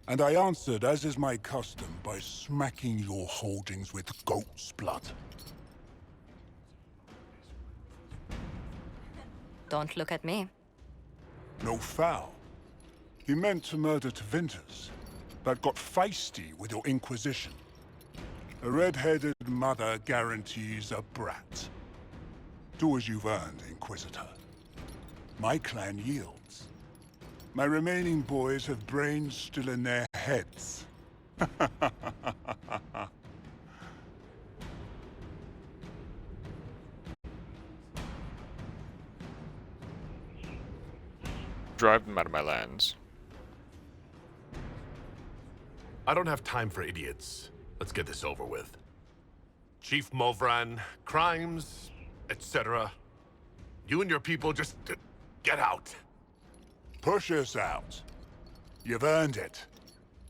and I answered, as is my custom, by smacking your holdings with goat's blood. Don't look at me. No foul. He meant to murder Tevinters, but got feisty with your Inquisition. A red-headed mother guarantees a brat. Do as you've earned, Inquisitor. My clan yields. My remaining boys have brains still in their heads. Drive them out of my lands. I don't have time for idiots. Let's get this over with. Chief Movran, crimes, etc. You and your people just get out. Push us out. You've earned it.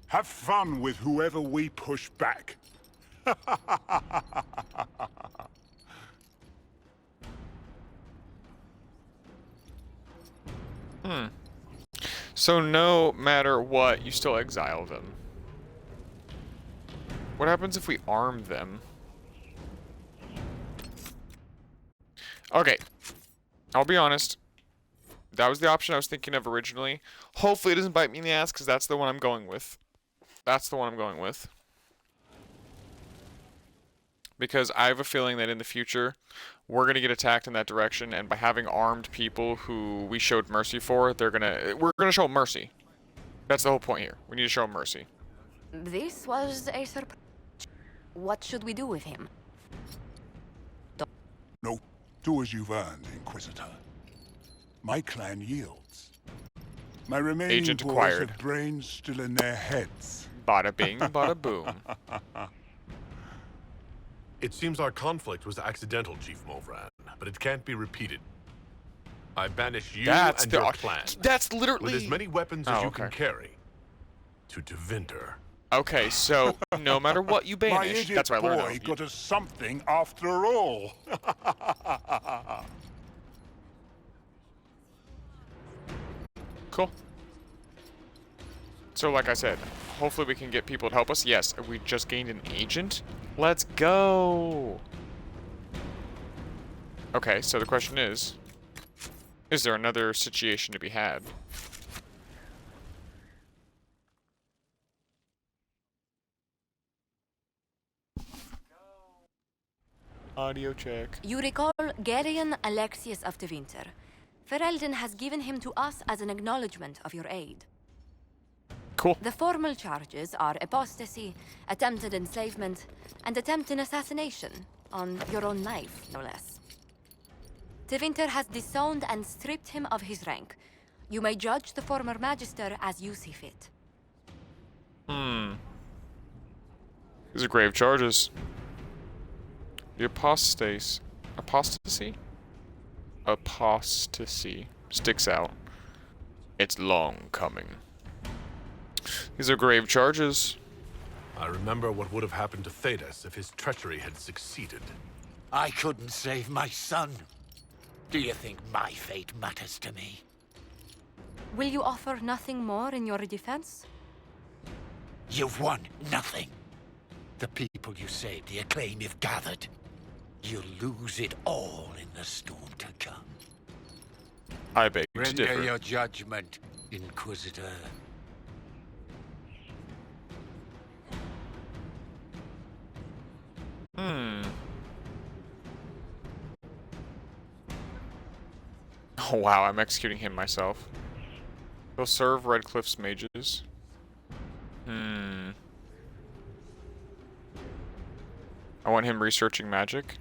Have fun with whoever we push back. So no matter what, you still exile them. What happens if we arm them? Okay. I'll be honest. That was the option I was thinking of originally. Hopefully it doesn't bite me in the ass, because that's the one I'm going with. That's the one I'm going with. Because I have a feeling that in the future, we're going to get attacked in that direction, and by having armed people who we showed mercy for, we're going to show mercy. That's the whole point here. We need to show mercy. This was a surprise. What should we do with him? No, do as you've earned, Inquisitor. My clan yields. My remaining Agent boys acquired. have brains still in their heads. Bada bing, bada boom. It seems our conflict was accidental, Chief Movran, but it can't be repeated. I banish you and your clan. That's literally... with as many weapons as you can carry. To Tevinter. Okay, so no matter what you My banish, idiot that's what I learned. boy got us something after all. Cool. So like I said, hopefully we can get people to help us. Yes, we just gained an agent. Let's go. Okay, so the question is there another situation to be had? Audio check. You recall Gerion Alexius of Tevinter. Ferelden has given him to us as an acknowledgement of your aid. Cool. The formal charges are apostasy, attempted enslavement, and attempted assassination on your own life, no less. Tevinter has disowned and stripped him of his rank. You may judge the former magister as you see fit. These are grave charges. The apostasy sticks out. It's long coming. These are grave charges. I remember what would have happened to Thedas if his treachery had succeeded. I couldn't save my son. Do you think my fate matters to me? Will you offer nothing more in your defense? You've won nothing. The people you saved, the acclaim you've gathered. You'll lose it all in the storm to come. I beg to Render differ. your judgment, Inquisitor. Oh wow, I'm executing him myself. He'll serve Redcliffe's mages. I want him researching magic.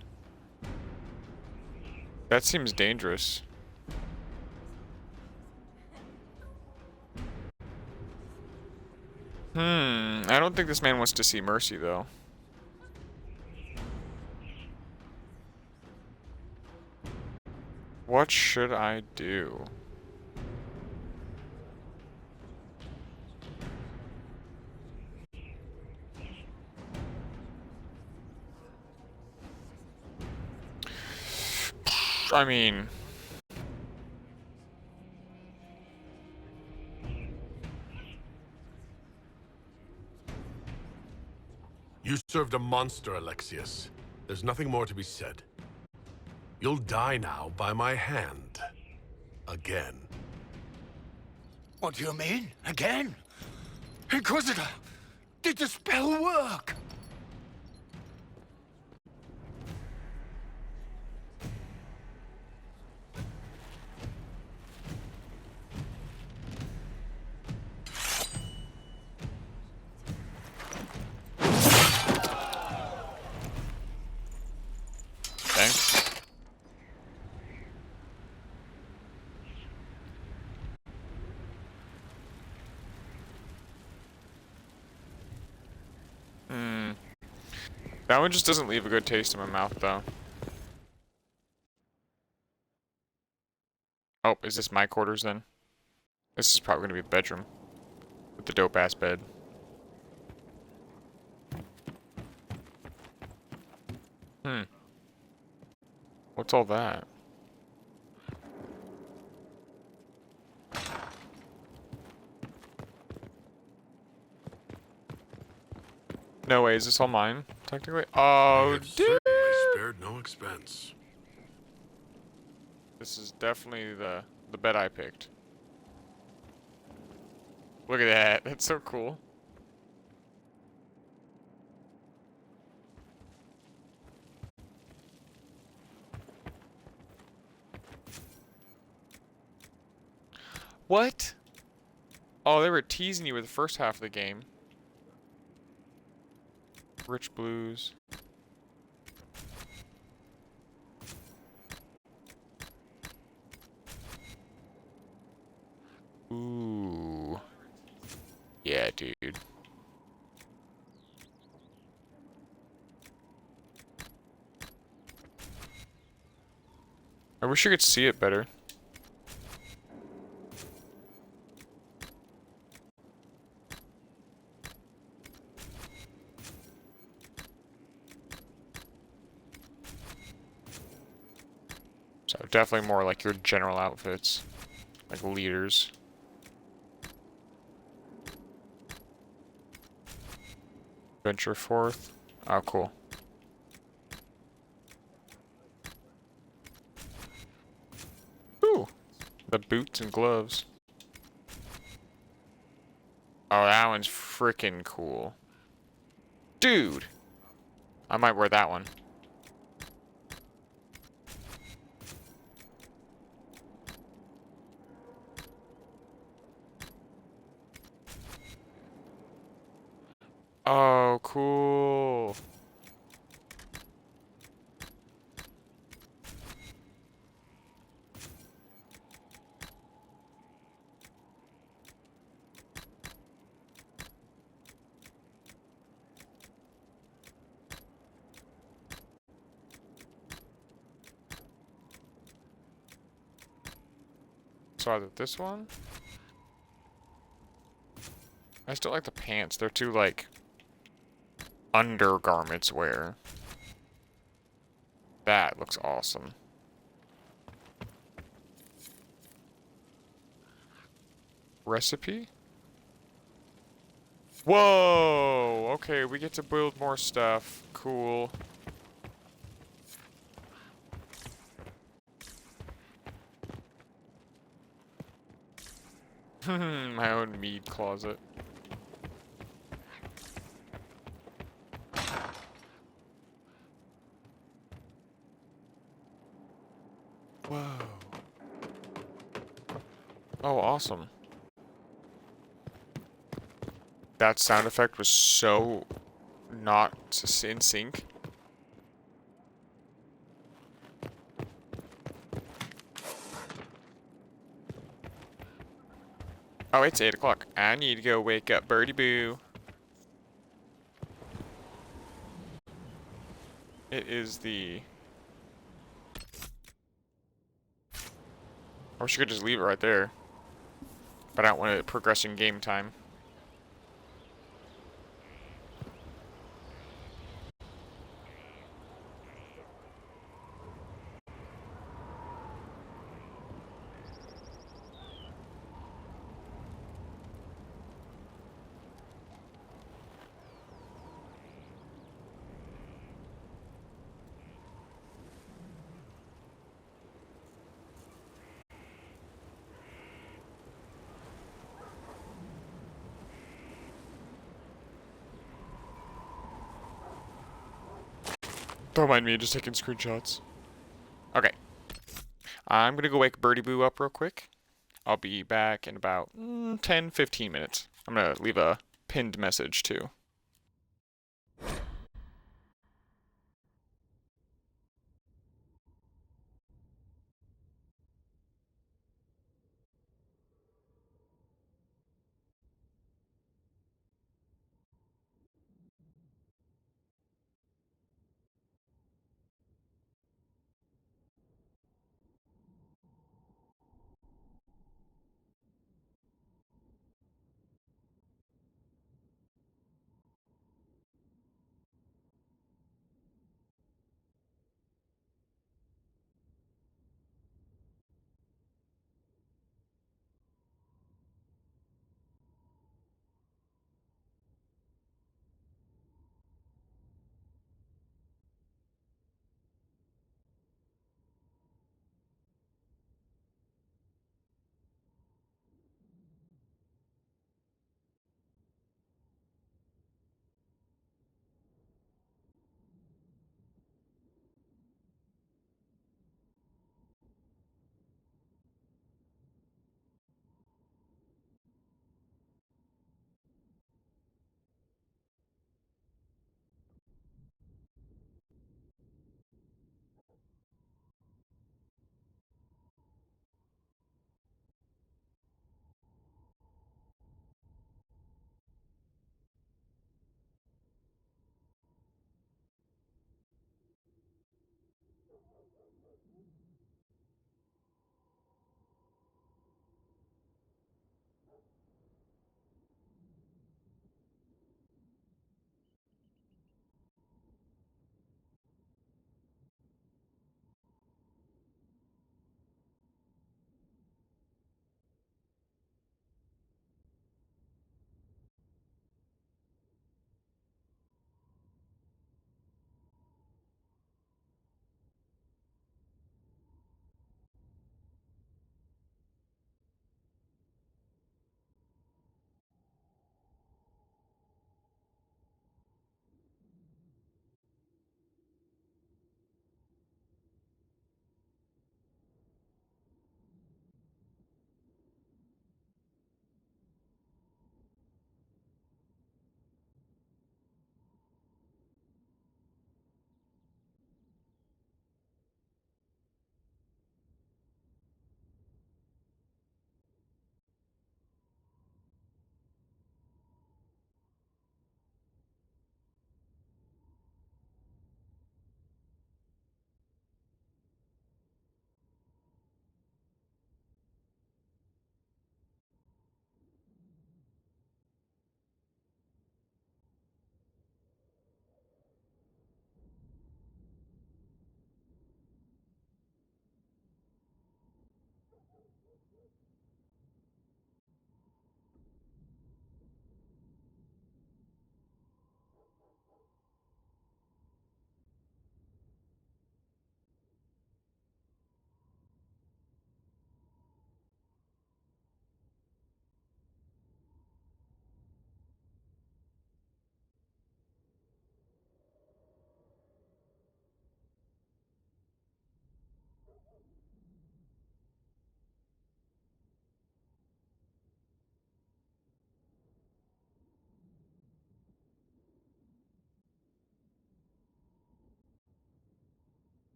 That seems dangerous. I don't think this man wants to see mercy, though. What should I do? I mean... You served a monster, Alexius. There's nothing more to be said. You'll die now by my hand. Again. What do you mean? Again? Inquisitor! Did the spell work? Thanks. That one just doesn't leave a good taste in my mouth, though. Oh, is this my quarters, then? This is probably going to be the bedroom. With the dope-ass bed. What's all that? No way, is this all mine, technically? Oh, dude! Certainly spared no expense. This is definitely the bed I picked. Look at that, that's so cool. What? Oh, they were teasing you with the first half of the game. Rich blues. Ooh. Yeah, dude. I wish you could see it better. So definitely more like your general outfits, like leaders. Venture forth. Oh, cool. Ooh, the boots and gloves. Oh, that one's freaking cool. Dude! I might wear that one. Oh, cool. So either this one? I still like the pants. They're too, like, undergarments wear. That looks awesome. Recipe? Whoa! Okay, we get to build more stuff. Cool. My own mead closet. Whoa. Oh, awesome. That sound effect was so not in sync. Oh, it's 8 o'clock. I need to go wake up Birdie Boo. It is the... I wish you could just leave it right there. But I don't want it progressing game time. Don't mind me, just taking screenshots. Okay. I'm gonna go wake Birdie Boo up real quick. I'll be back in about 10, 15 minutes. I'm gonna leave a pinned message too.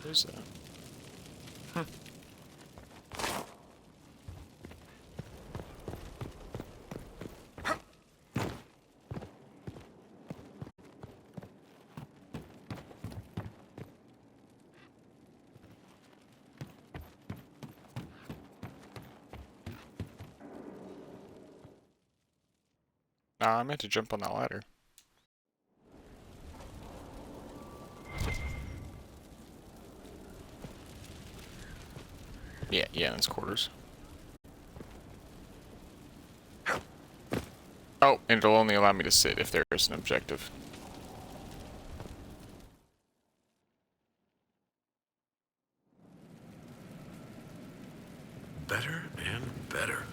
What is that? Huh. I meant to jump on that ladder. Yeah, that's quarters. Oh, and it'll only allow me to sit if there is an objective. Better and better.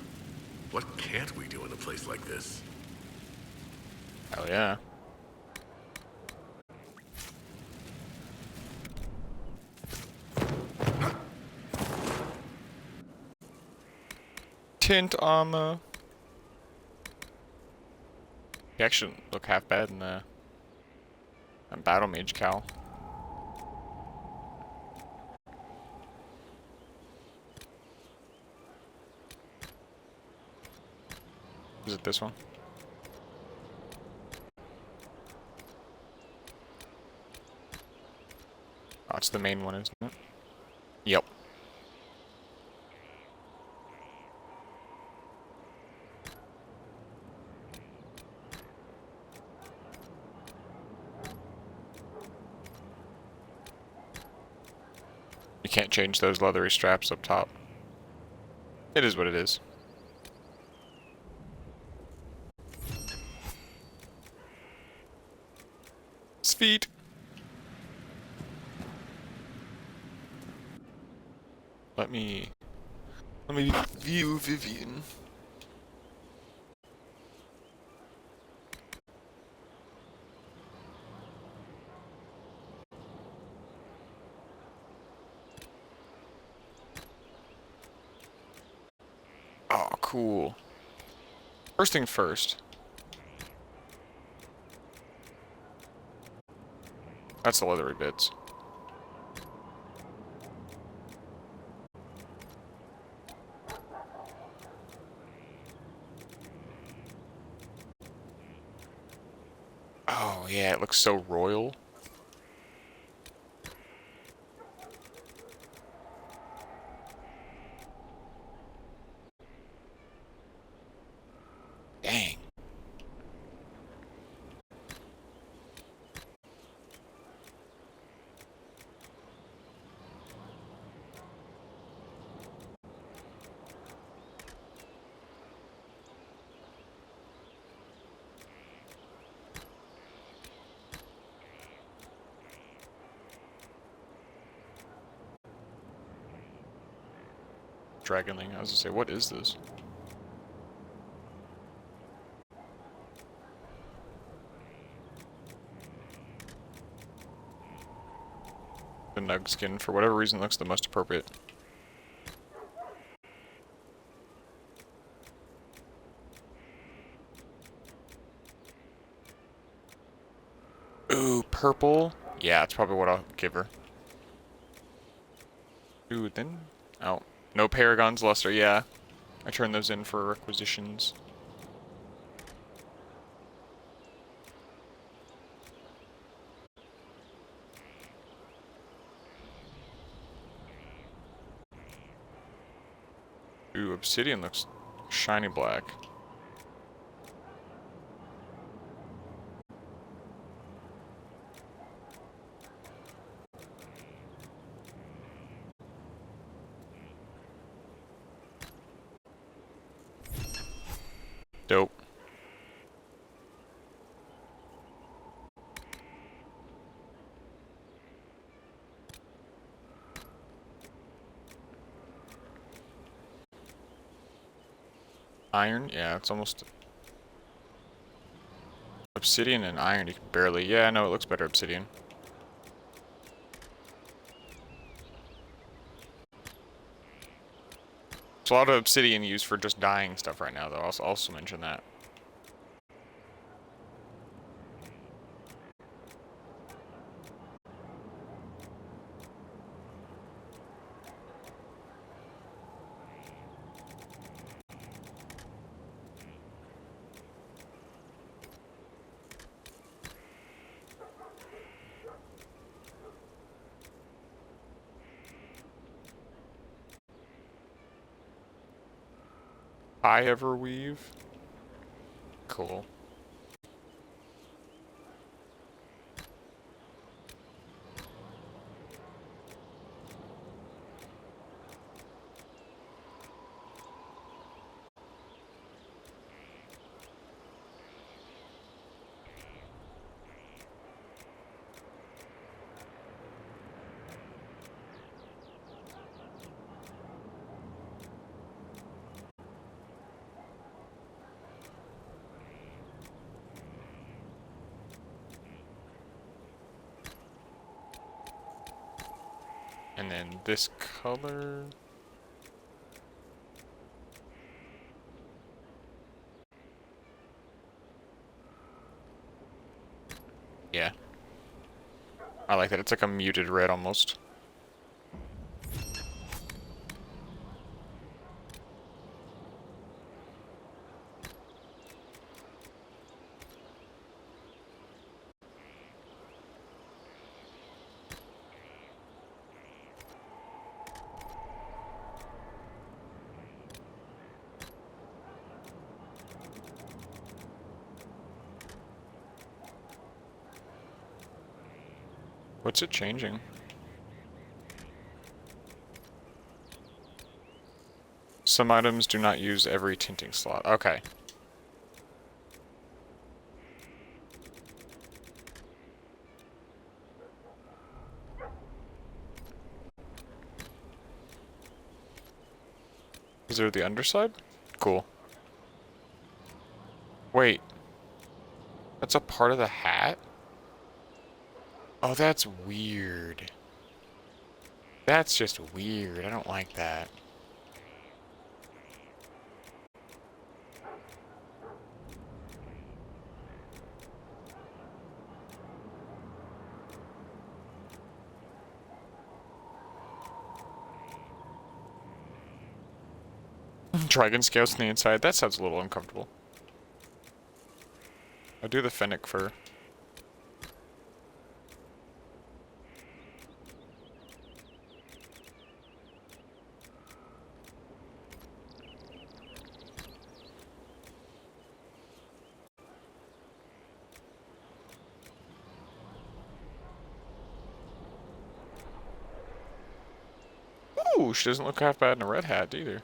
What can't we do in a place like this? Oh yeah. Tint armor. He actually look half bad in the battle mage cowl. Is it this one? Oh, it's the main one, isn't it? Yep. You can't change those leathery straps up top. It is what it is. Sweet. Let me view Vivian. Oh, cool. First thing first. That's the leathery bits. Oh, yeah, it looks so royal. Dang. Dragonling, I was gonna say, what is this? The Nug skin, for whatever reason, looks the most appropriate. Ooh, purple? Yeah, it's probably what I'll give her. Ooh, then... Oh, no Paragon's Luster, yeah. I turned those in for requisitions. Ooh, Obsidian looks shiny black. Dope. Iron? Yeah, it's almost... Obsidian and iron, you can barely... Yeah, no, it looks better obsidian. There's a lot of obsidian used for just dyeing stuff right now, though. I'll also mention that. I ever weave. Cool. And then this color. Yeah. I like that. It's like a muted red almost. What's it changing? Some items do not use every tinting slot. Okay. Is there the underside? Cool. Wait. That's a part of the hat? Oh, that's weird. That's just weird. I don't like that. Dragon scales on the inside. That sounds a little uncomfortable. I'll do the fennec fur. Ooh, she doesn't look half bad in a red hat either.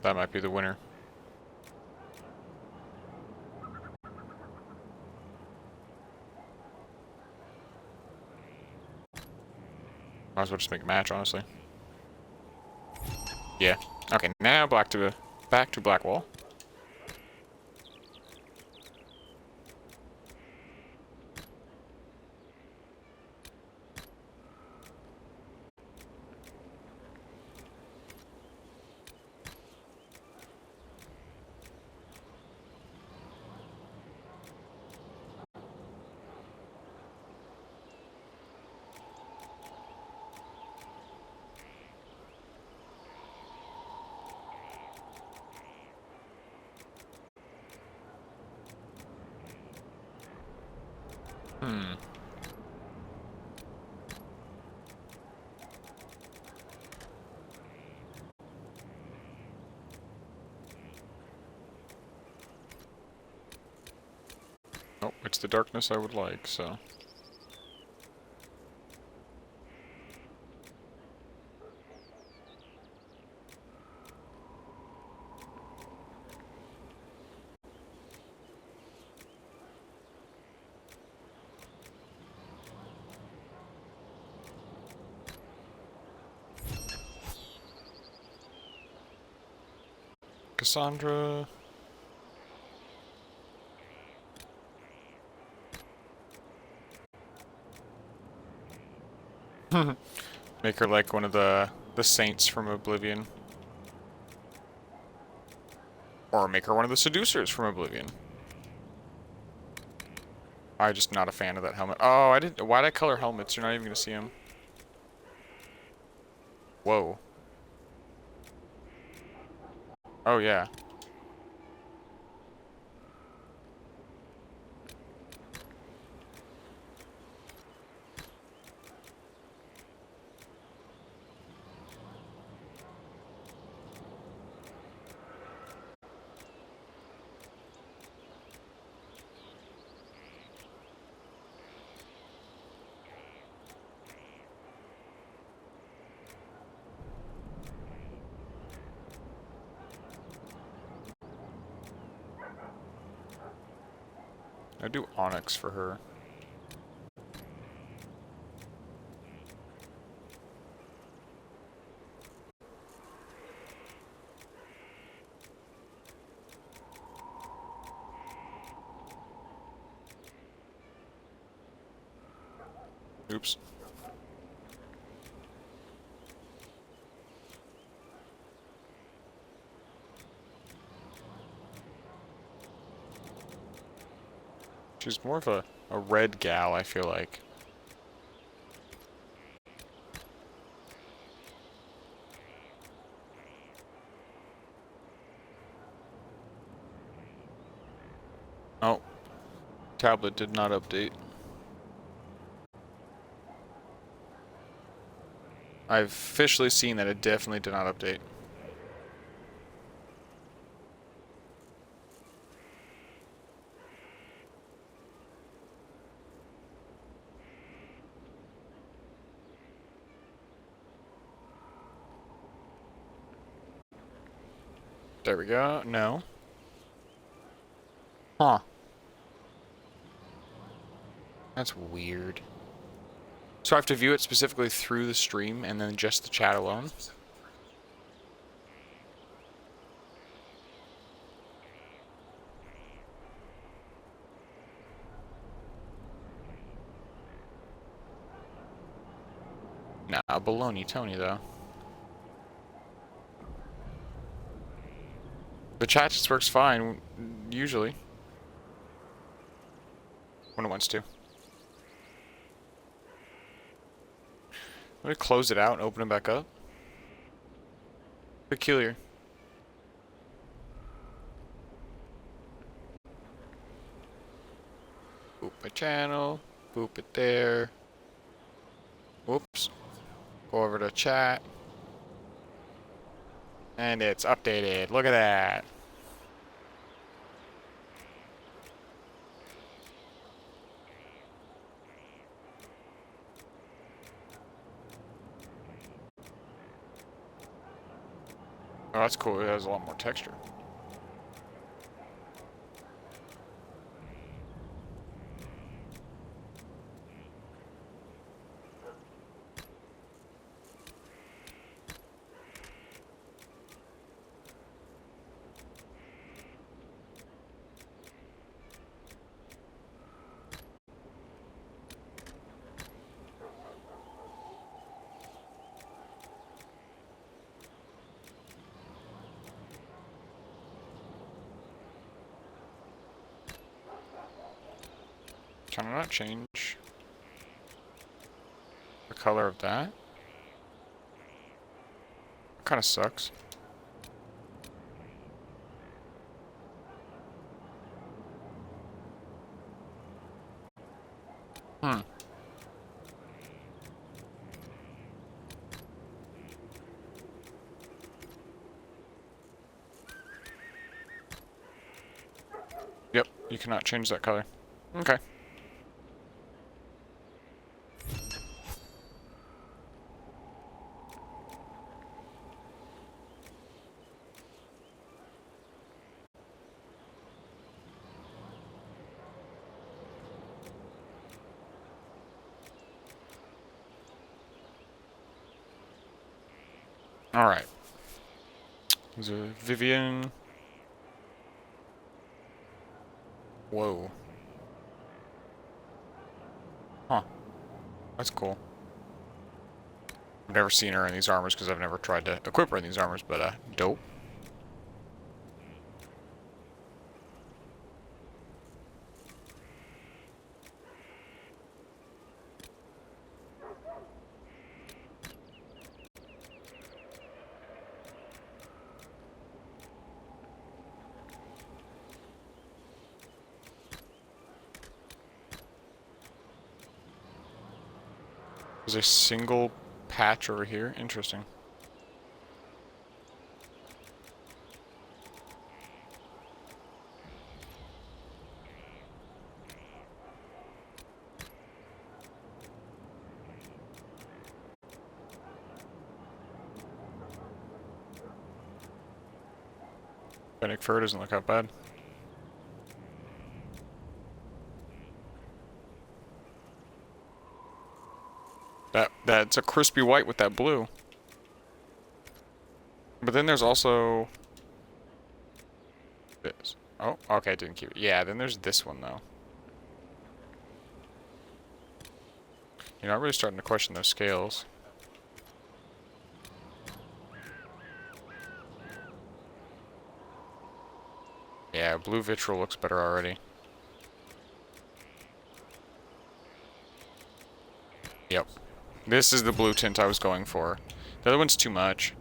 That might be the winner. Might as well just make a match, honestly. Yeah. Okay, now back to Blackwall. Oh, it's the darkness I would like, so. Cassandra. Make her like one of the saints from Oblivion. Or make her one of the seducers from Oblivion. I'm just not a fan of that helmet. Oh, why'd I color helmets? You're not even gonna see them. Whoa. Oh, yeah. I do onyx for her. Oops. She's more of a red gal, I feel like. Oh. Tablet did not update. I've officially seen that it definitely did not update. There we go. No. Huh. That's weird. So I have to view it specifically through the stream and then just the chat alone? Nah, baloney Tony, though. The chat just works fine, usually. When it wants to. Let me close it out and open it back up. Peculiar. Boop a channel. Boop it there. Whoops. Go over to chat. And it's updated. Look at that. Oh, that's cool. It has a lot more texture. Can I not change the color of that? Kind of sucks. Hmm. Yep, you cannot change that color. Okay. Alright. There's a Vivian. Whoa. Huh. That's cool. I've never seen her in these armors because I've never tried to equip her in these armors, but dope. There's a single patch over here. Interesting. Fennec fur doesn't look that bad. It's a crispy white with that blue. But then there's also this. Oh, okay, I didn't keep it. Yeah, then there's this one, though. You're not really starting to question those scales. Yeah, blue vitriol looks better already. Yep. This is the blue tint I was going for. The other one's too much.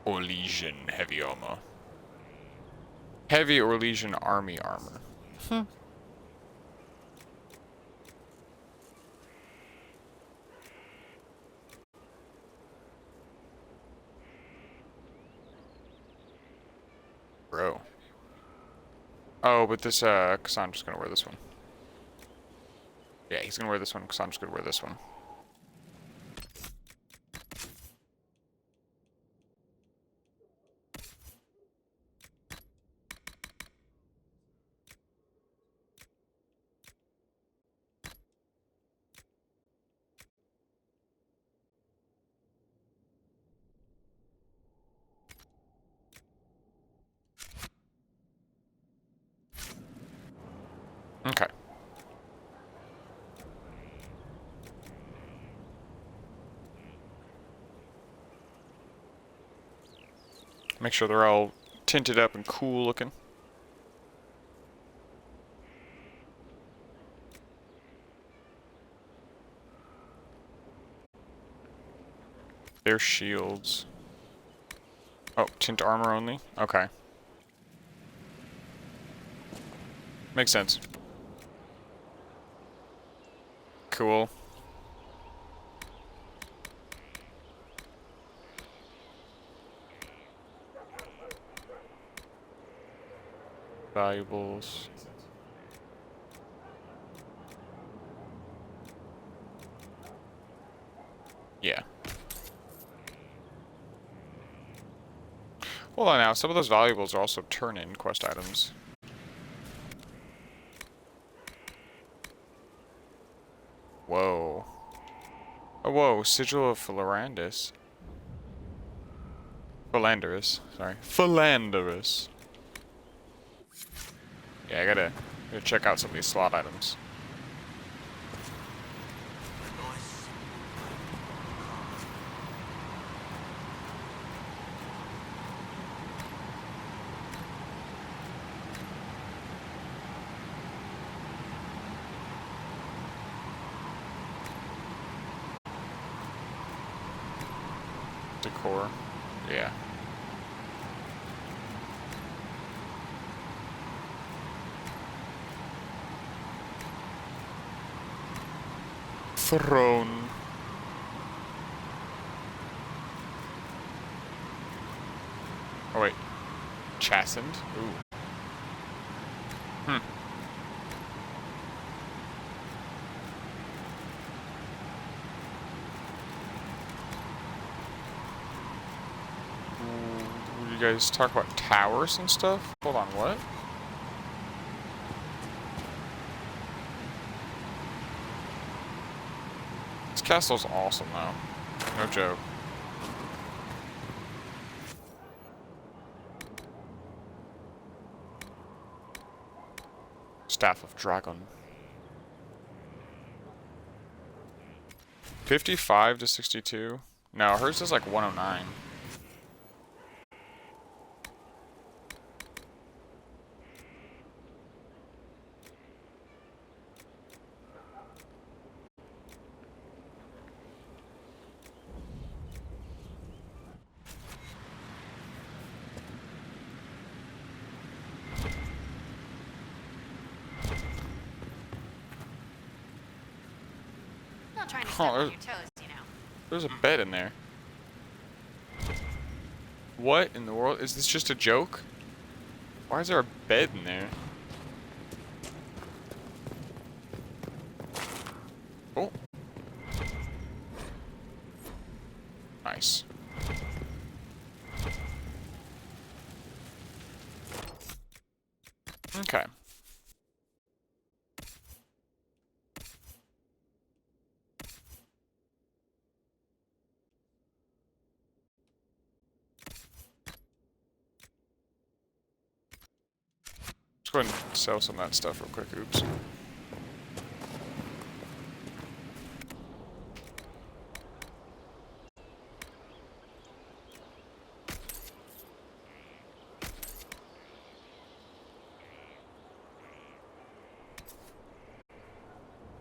Orlesian heavy armor. Heavy Orlesian army armor. Bro. Oh, but this, Cassandra's gonna wear this one. Yeah, he's gonna wear this one. Cassandra's gonna wear this one. Okay. Make sure they're all tinted up and cool looking. Their shields. Oh, tint armor only? Okay. Makes sense. Cool. Valuables. Yeah. Hold on now, some of those valuables are also turn-in quest items. Whoa. Oh, whoa, Sigil of Philanderus. Sorry. Philanderus. Yeah, I gotta check out some of these slot items. Decor. Yeah. Throne. Oh wait. Chastened? Ooh. Hmm. You guys talk about towers and stuff? Hold on, what? This castle's awesome though. No joke. Staff of Dragon. 55 to 62? No, hers is like 109. Not trying to step on your toes, you know. There's a bed in there. What in the world? Is this just a joke? Why is there a bed in there? Oh. Nice. Okay. Let's go ahead and sell some of that stuff real quick. Oops.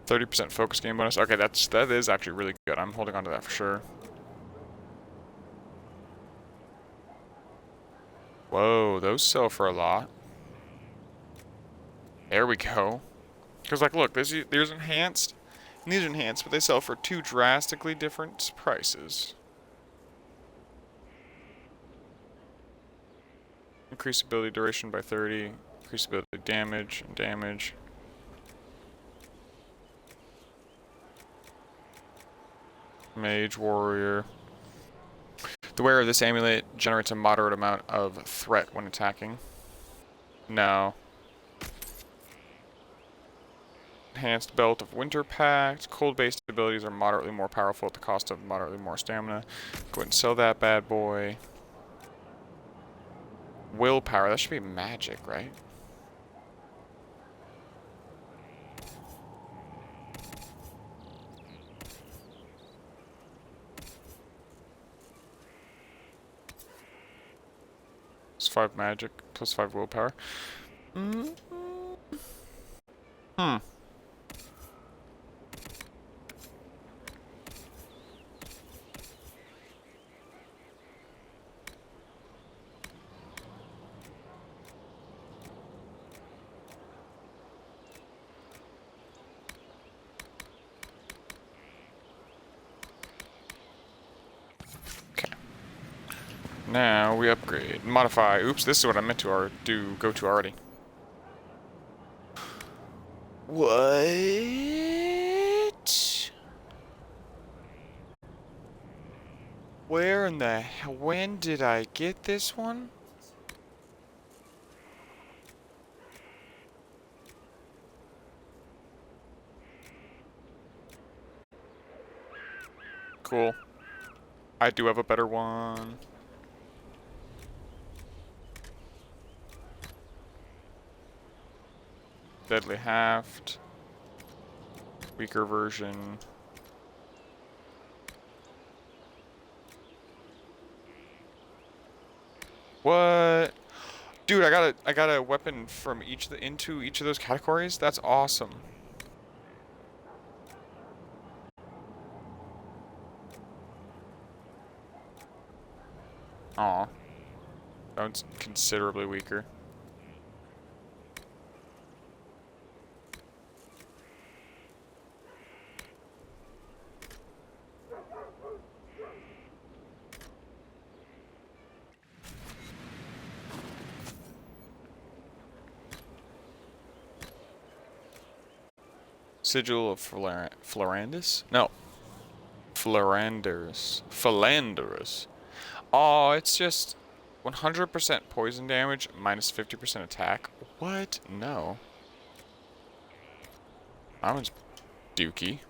%30 focus gain bonus. Okay, that is actually really good. I'm holding on to that for sure. Whoa, those sell for a lot. There we go. Because, like, look, there's enhanced, and these are enhanced, but they sell for two drastically different prices. Increase ability duration by 30. Increase ability damage and damage. Mage warrior. The wearer of this amulet generates a moderate amount of threat when attacking. No. Enhanced belt of winter pact. Cold-based abilities are moderately more powerful at the cost of moderately more stamina. Go ahead and sell that bad boy. Willpower. That should be magic, right? +5 magic, +5 willpower. Now we upgrade. Modify. Oops, this is what I meant to go to already. What? Where in the hell? When did I get this one? Cool. I do have a better one. Deadly Haft. Weaker version. What? Dude, I got a weapon from into each of those categories? That's awesome. Aw. That one's considerably weaker. Sigil of Florandus? No. Philanderus. Oh, it's just 100% poison damage, minus 50% attack. What? No. That one's dookie.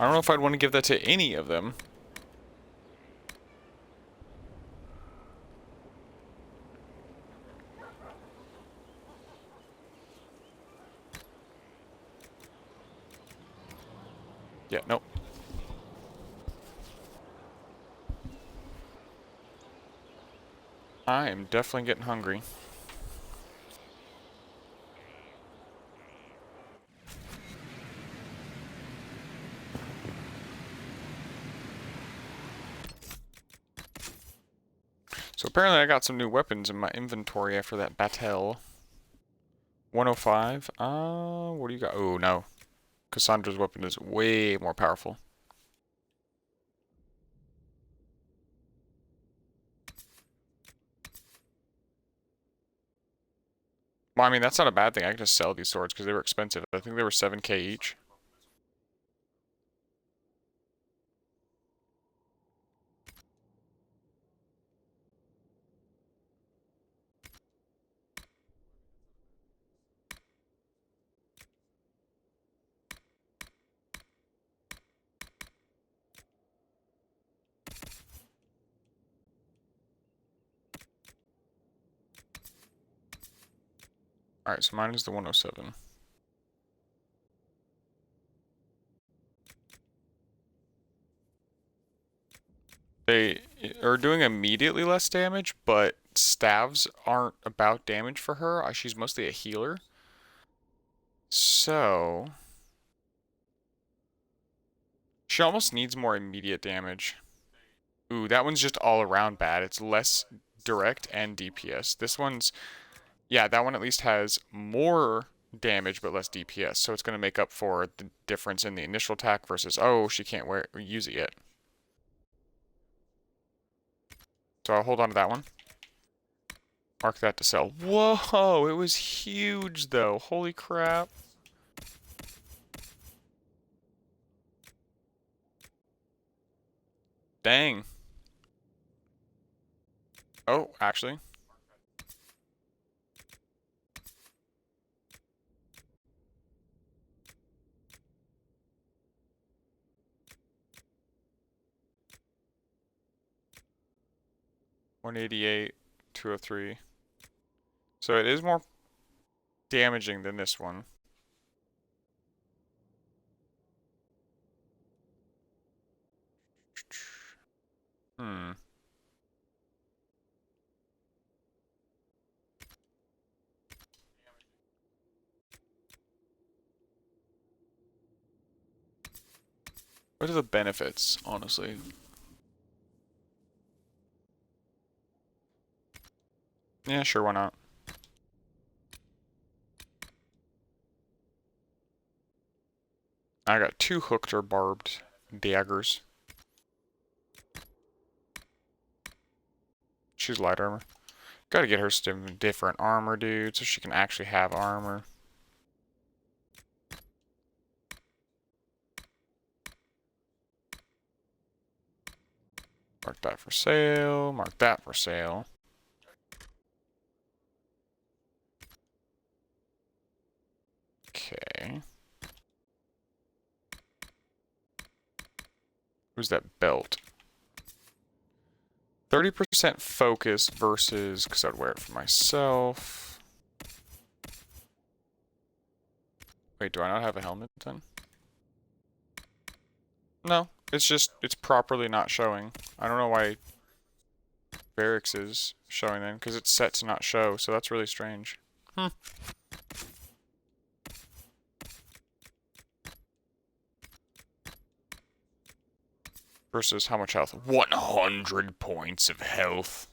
I don't know if I'd want to give that to any of them. Yeah, nope. I am definitely getting hungry. So apparently I got some new weapons in my inventory after that battle. 105. What do you got? Oh, no. Cassandra's weapon is way more powerful. Well, I mean, that's not a bad thing. I can just sell these swords because they were expensive. I think they were 7k each. Alright, so mine is the 107. They are doing immediately less damage, but staves aren't about damage for her. She's mostly a healer. So... she almost needs more immediate damage. Ooh, that one's just all around bad. It's less direct and DPS. This one's... yeah, that one at least has more damage but less DPS. So it's going to make up for the difference in the initial attack versus, oh, she can't use it yet. So I'll hold on to that one. Mark that to sell. Whoa, it was huge though. Holy crap. Dang. Oh, actually. $188, $203. So it is more damaging than this one. Hmm. What are the benefits, honestly? Yeah, sure, why not? I got 2 hooked or barbed daggers. She's light armor. Gotta get her some different armor, dude, so she can actually have armor. Mark that for sale. Mark that for sale. Okay. Who's that belt? 30% focus versus, because I'd wear it for myself. Wait, do I not have a helmet then? No, it's just, it's properly not showing. I don't know why Barracks is showing then, because it's set to not show, so that's really strange. Hmm. Versus how much health? 100 points of health.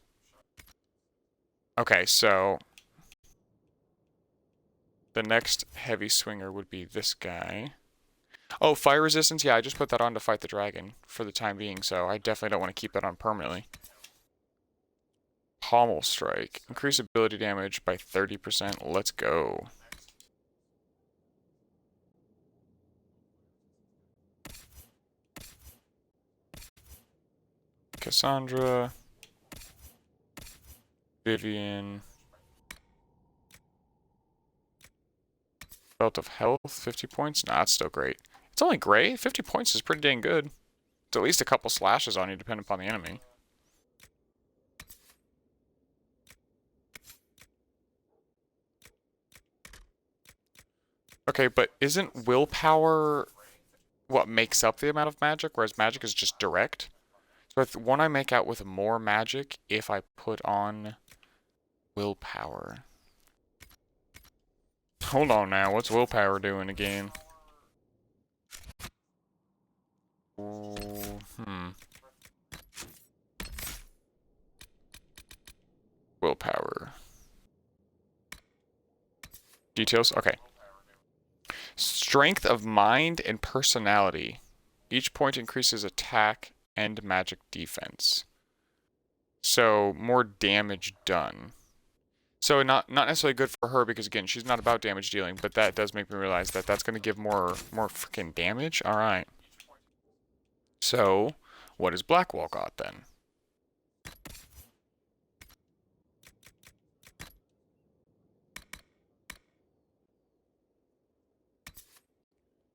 Okay, so the next heavy swinger would be this guy. Oh, fire resistance? Yeah, I just put that on to fight the dragon for the time being, so I definitely don't want to keep that on permanently. Pommel strike. Increase ability damage by 30%. Let's go. Cassandra. Vivian. Belt of health, 50 points? Nah, that's still great. It's only gray. 50 points is pretty dang good. It's at least a couple slashes on you, depending upon the enemy. Okay, but isn't willpower what makes up the amount of magic, whereas magic is just direct? So with one I make out with more magic if I put on willpower. Hold on now, what's willpower doing again? Ooh, Willpower. Details? Okay. Strength of mind and personality. Each point increases attack and magic defense. So, more damage done. So, not necessarily good for her because, again, she's not about damage dealing, but that does make me realize that that's going to give more freaking damage. Alright. So, what does Blackwall got then?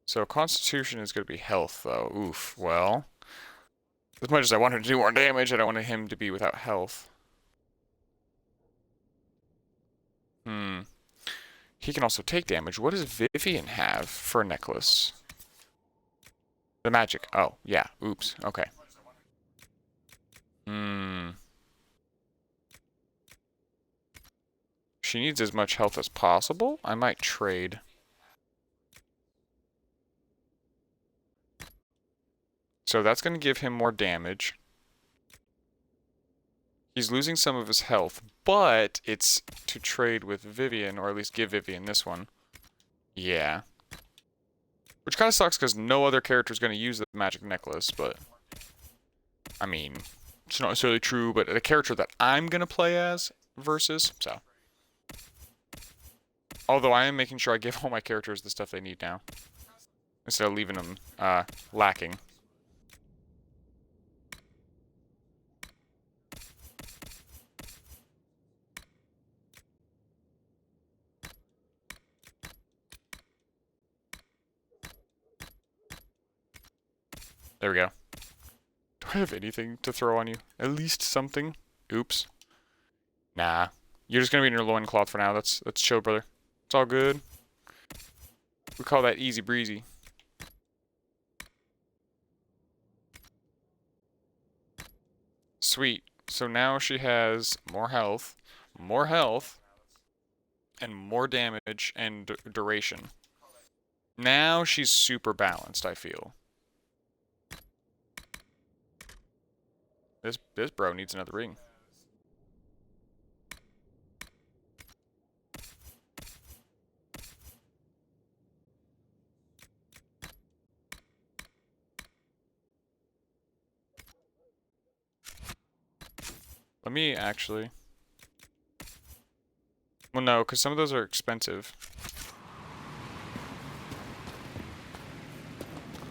So, Constitution is going to be health, though. Oof. Well, as much as I want him to do more damage, I don't want him to be without health. He can also take damage. What does Vivian have for a necklace? The magic. Oh, yeah. Oops. Okay. She needs as much health as possible. I might trade. So that's going to give him more damage. He's losing some of his health, but it's to trade with Vivian, or at least give Vivian this one. Yeah. Which kind of sucks because no other character is going to use the magic necklace, but... I mean, it's not necessarily true, but the character that I'm going to play as versus, so... Although I am making sure I give all my characters the stuff they need now. Instead of leaving them lacking. There we go. Do I have anything to throw on you? At least something? Oops. Nah. You're just gonna be in your loincloth for now. That's chill, brother. It's all good. We call that easy breezy. Sweet. So now she has more health, and more damage and duration. Now she's super balanced, I feel. This bro needs another ring. Let me actually... Well, no, because some of those are expensive.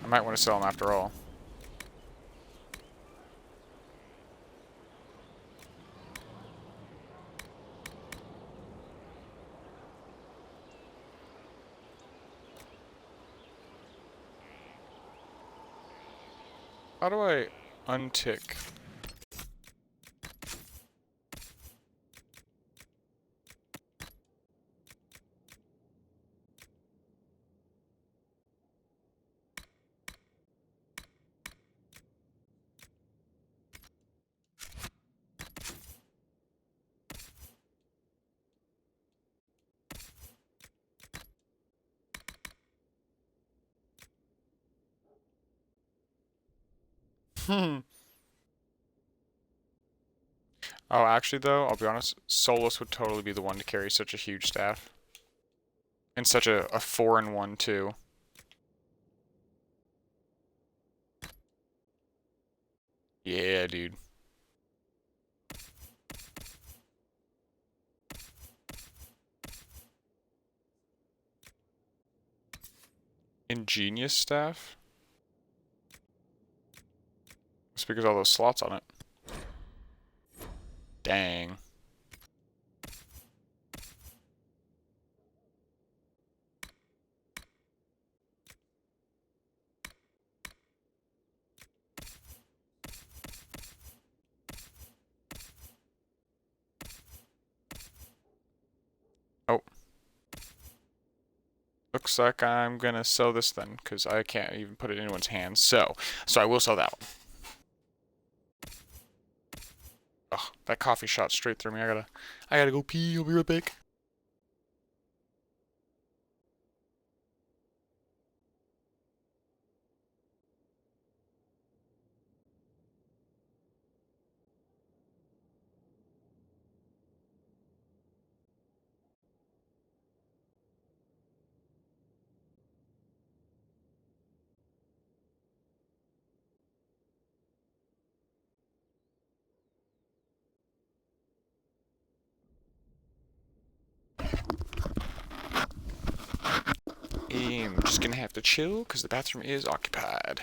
I might want to sell them after all. How do I untick? Oh, actually, though, I'll be honest, Solus would totally be the one to carry such a huge staff. And such a 4-in-1, too. Yeah, dude. Ingenious staff? It's because all those slots on it. Dang. Oh. Looks like I'm gonna sell this then, because I can't even put it in anyone's hands. So I will sell that one. Ugh, that coffee shot straight through me. I gotta go pee. I'll be right back. I'm just gonna have to chill because the bathroom is occupied.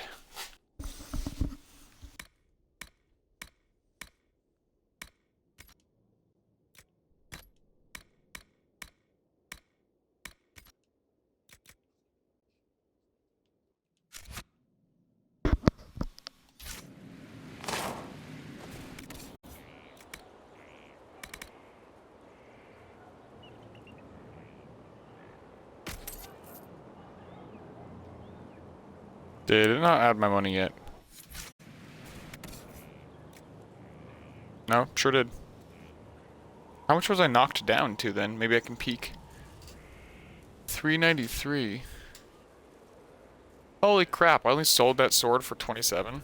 Did not add my money yet. No, sure did. How much was I knocked down to then? Maybe I can peek. 393. Holy crap, I only sold that sword for 27.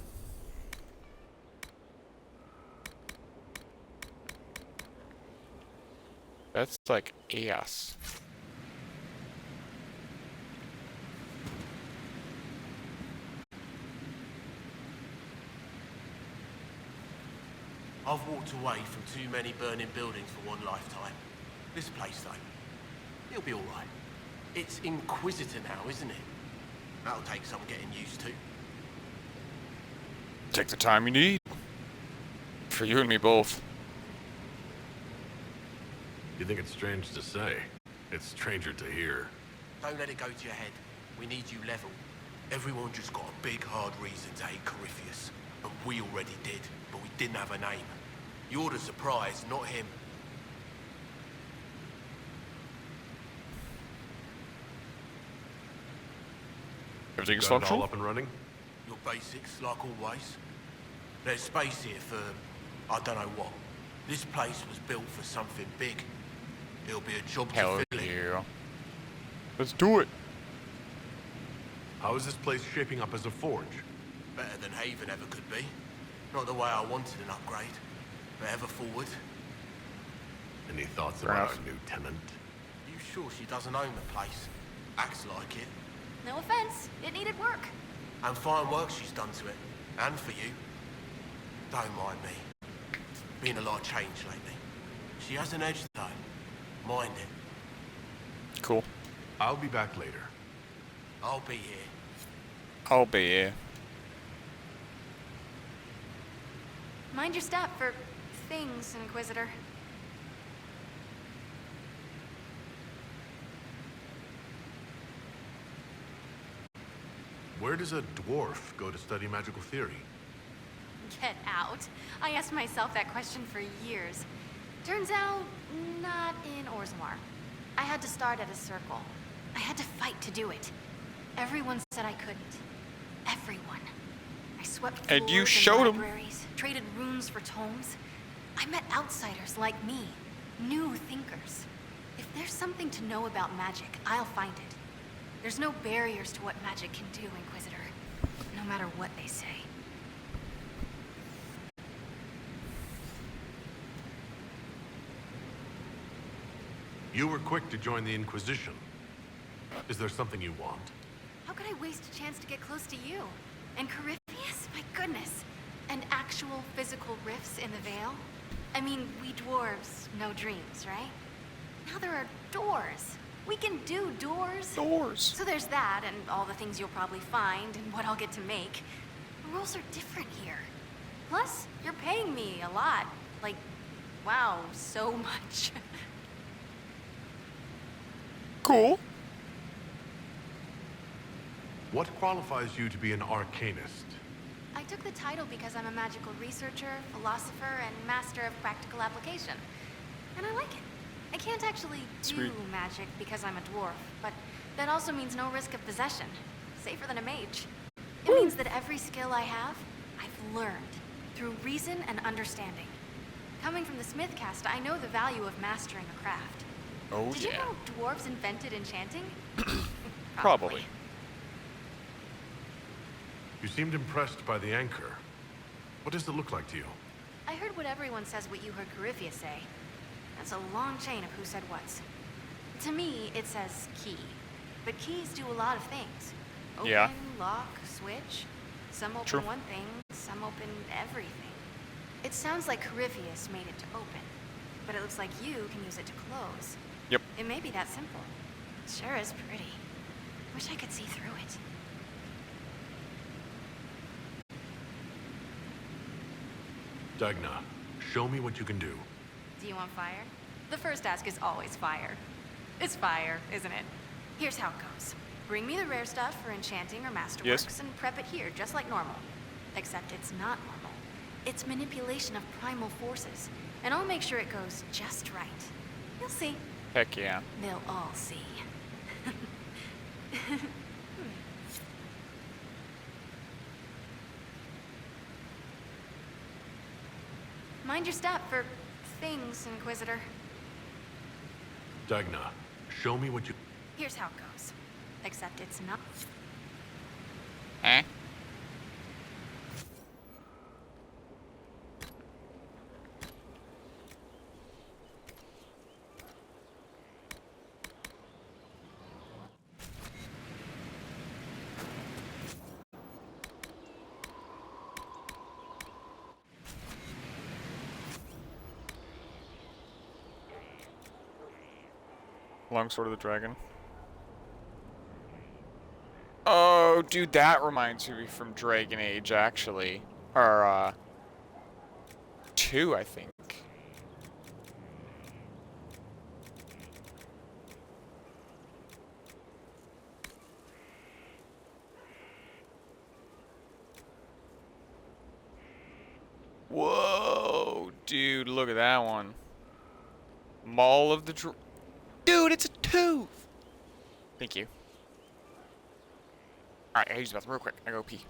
That's like ass. I've walked away from too many burning buildings for one lifetime. This place, though, it'll be all right. It's Inquisitor now, isn't it? That'll take some getting used to. Take the time you need. For you and me both. You think it's strange to say? It's stranger to hear. Don't let it go to your head. We need you level. Everyone just got a big, hard reason to hate Corypheus. And we already did, but we didn't have a name. You're the surprise, not him. Everything's Got it all functional? up and running? Your basics, like always. There's space here for, I don't know what. This place was built for something big. It'll be a job to fill it. Yeah. Let's do it. How is this place shaping up as a forge? Better than Haven ever could be. Not the way I wanted an upgrade, but ever forward. Any thoughts Fair about enough. our new tenant? You sure she doesn't own the place? Acts like it. No offense, it needed work. And fine work she's done to it. And for you. Don't mind me. Been a lot of change lately. She has an edge though. Mind it. Cool. I'll be back later. I'll be here. I'll be here. Mind your step for things, Inquisitor. Where does a dwarf go to study magical theory? Get out. I asked myself that question for years. Turns out, not in Orzammar. I had to start at a circle. I had to fight to do it. Everyone said I couldn't. Everyone. I swept floors And you in showed 'em. libraries, traded runes for tomes. I met outsiders like me, new thinkers. If there's something to know about magic, I'll find it. There's no barriers to what magic can do, Inquisitor. No matter what they say. You were quick to join the Inquisition. Is there something you want? How could I waste a chance to get close to you? And Corypheus? My goodness. And actual physical rifts in the Veil? I mean, we dwarves know dreams, right? Now there are doors. We can do doors. Doors. So there's that, and all the things you'll probably find, and what I'll get to make. The rules are different here. Plus, you're paying me a lot. Like, wow, so much. Cool. What qualifies you to be an arcanist? I took the title because I'm a magical researcher, philosopher, and master of practical application. And I like it. I can't actually do Sweet. magic because I'm a dwarf, but that also means no risk of possession. Safer than a mage. It means that every skill I have, I've learned through reason and understanding. Coming from the Smith caste, I know the value of mastering a craft. Oh, Did yeah. you know dwarves invented enchanting? Probably. You seemed impressed by the anchor. What does it look like to you? I heard what everyone says what you heard Corypheus say. That's a long chain of who said what's. To me, it says key. But keys do a lot of things. Open, Yeah. lock, switch. Some open True. one thing, some open everything. It sounds like Corypheus made it to open. But it looks like you can use it to close. Yep. It may be that simple. It sure is pretty. Wish I could see through it. Dagna, show me what you can do. Do you want fire? The first ask is always fire. It's fire, isn't it? Here's how it goes. Bring me the rare stuff for enchanting or masterworks Yes. and prep it here, just like normal. Except it's not normal. It's manipulation of primal forces. And I'll make sure it goes just right. You'll see. Heck yeah. They'll all see. Mind your step for things, Inquisitor. Dagna, show me what you... Here's how it goes. Except it's not. Eh? Longsword of the Dragon. Oh, dude, that reminds me from Dragon Age, actually. Or, 2, I think. Whoa, dude, look at that one. Maul of the Dude, it's a tooth! Thank you. Alright, I use the bathroom real quick. I go pee.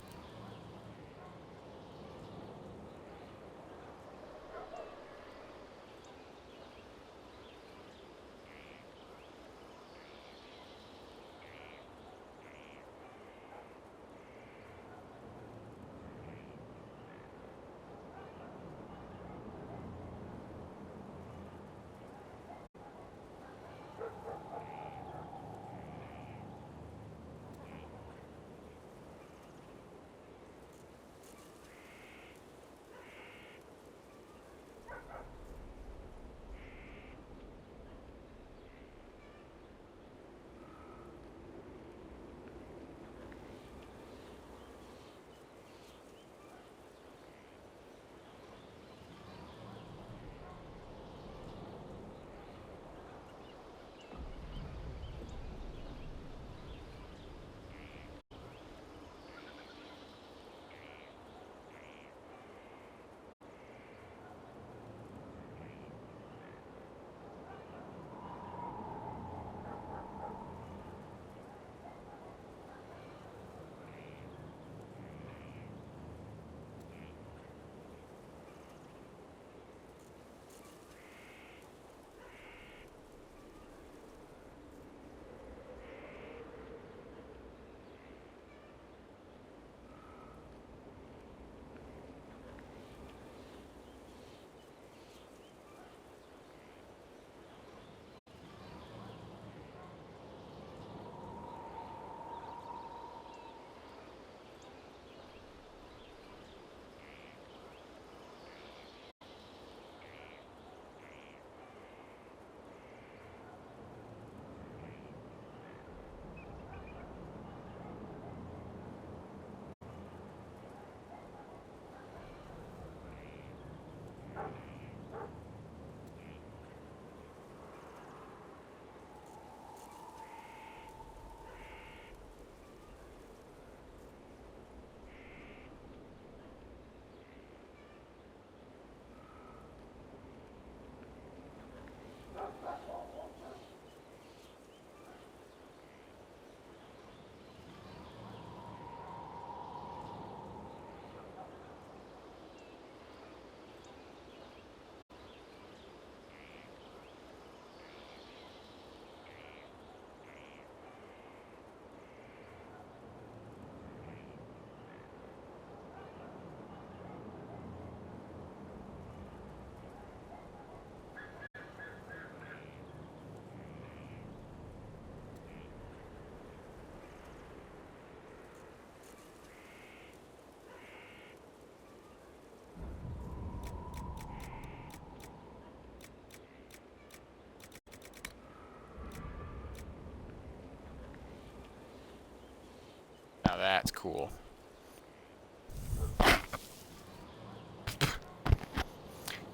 Now that's cool.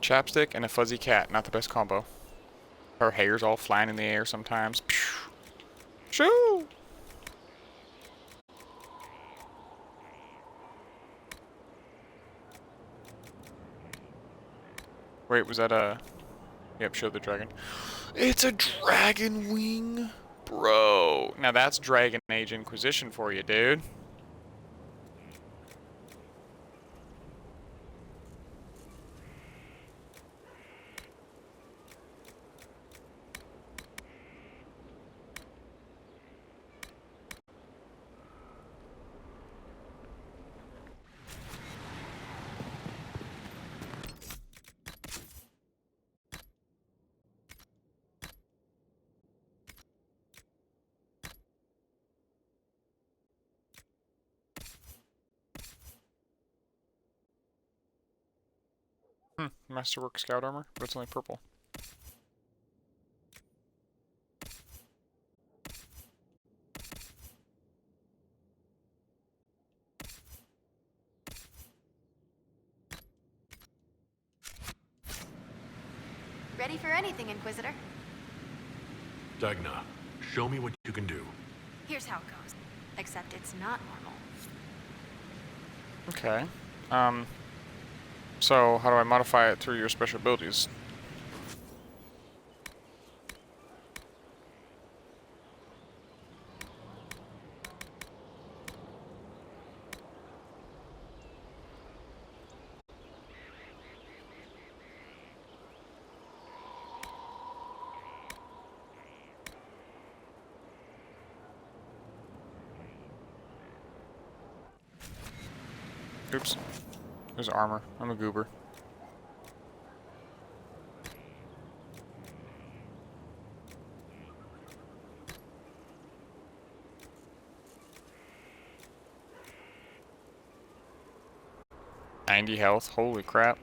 Chapstick and a fuzzy cat, not the best combo. Her hair's all flying in the air sometimes. Shoo! Wait, was that a... Yep, show the dragon. It's a dragon wing! Bro, now that's Dragon Age Inquisition for you, dude. Masterwork scout armor, but it's only purple. Ready for anything, Inquisitor. Dagna, show me what you can do. Here's how it goes. Except it's not normal. Okay. So how do I modify it through your special abilities? Oops. There's armor. I'm a goober. $90 health. Holy crap.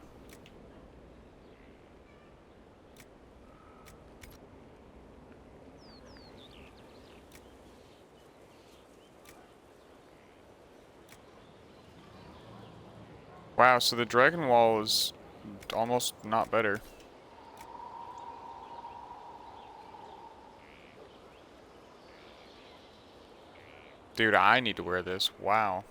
Wow, so the dragon wall is almost not better. Dude, I need to wear this. Wow.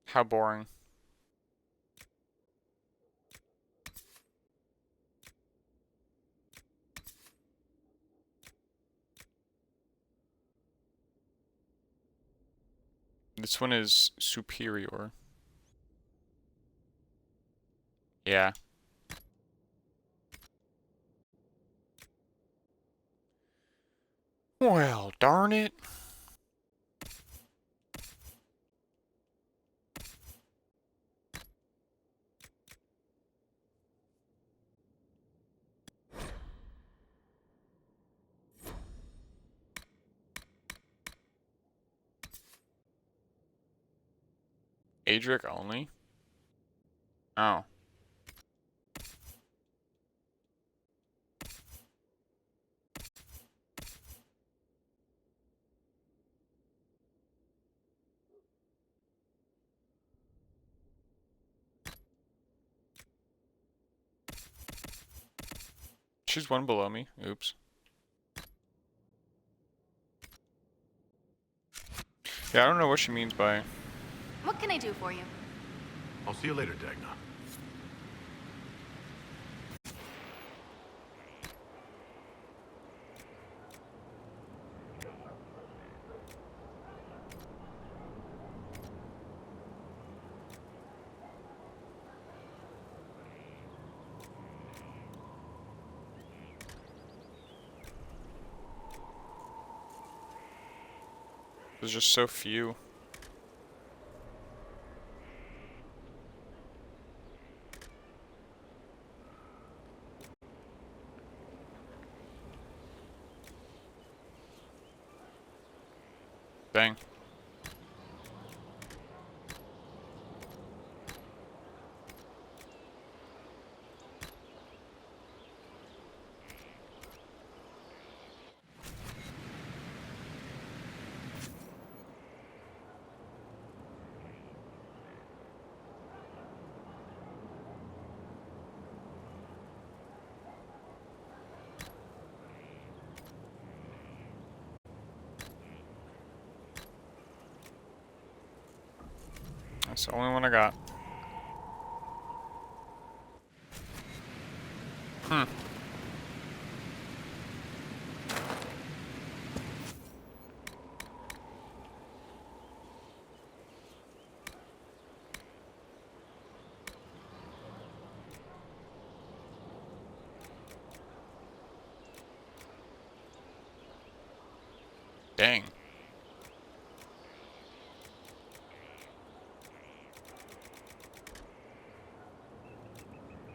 How boring. This one is superior. Yeah. Well, darn it. Adric only? Oh. She's one below me. Oops. Yeah, I don't know what she means by... What can I do for you? I'll see you later, Dagna. There's just so few. Dang. That's the only one I got. Dang.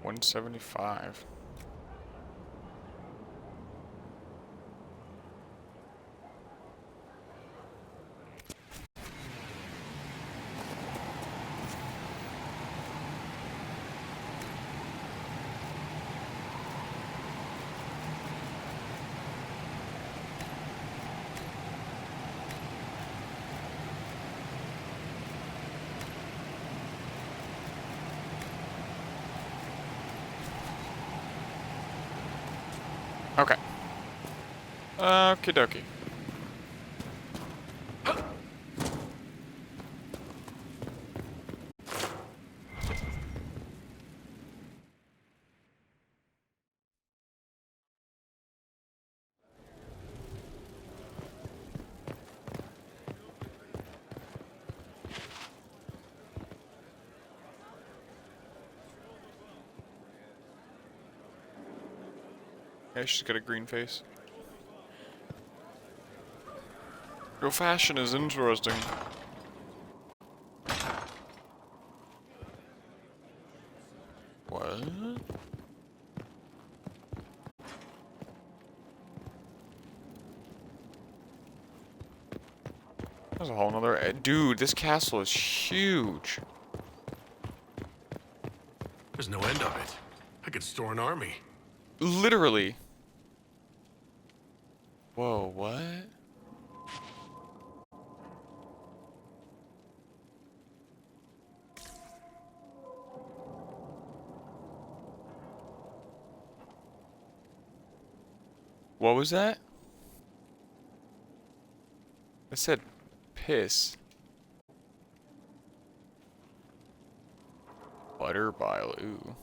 175. Okay. Okie dokie. Yeah, she's got a green face. Your fashion is interesting. What? There's a whole nother... Dude, this castle is huge. There's no end of it. I could store an army. Literally. Whoa, what? What was that? It said piss. Butter bile, ooh.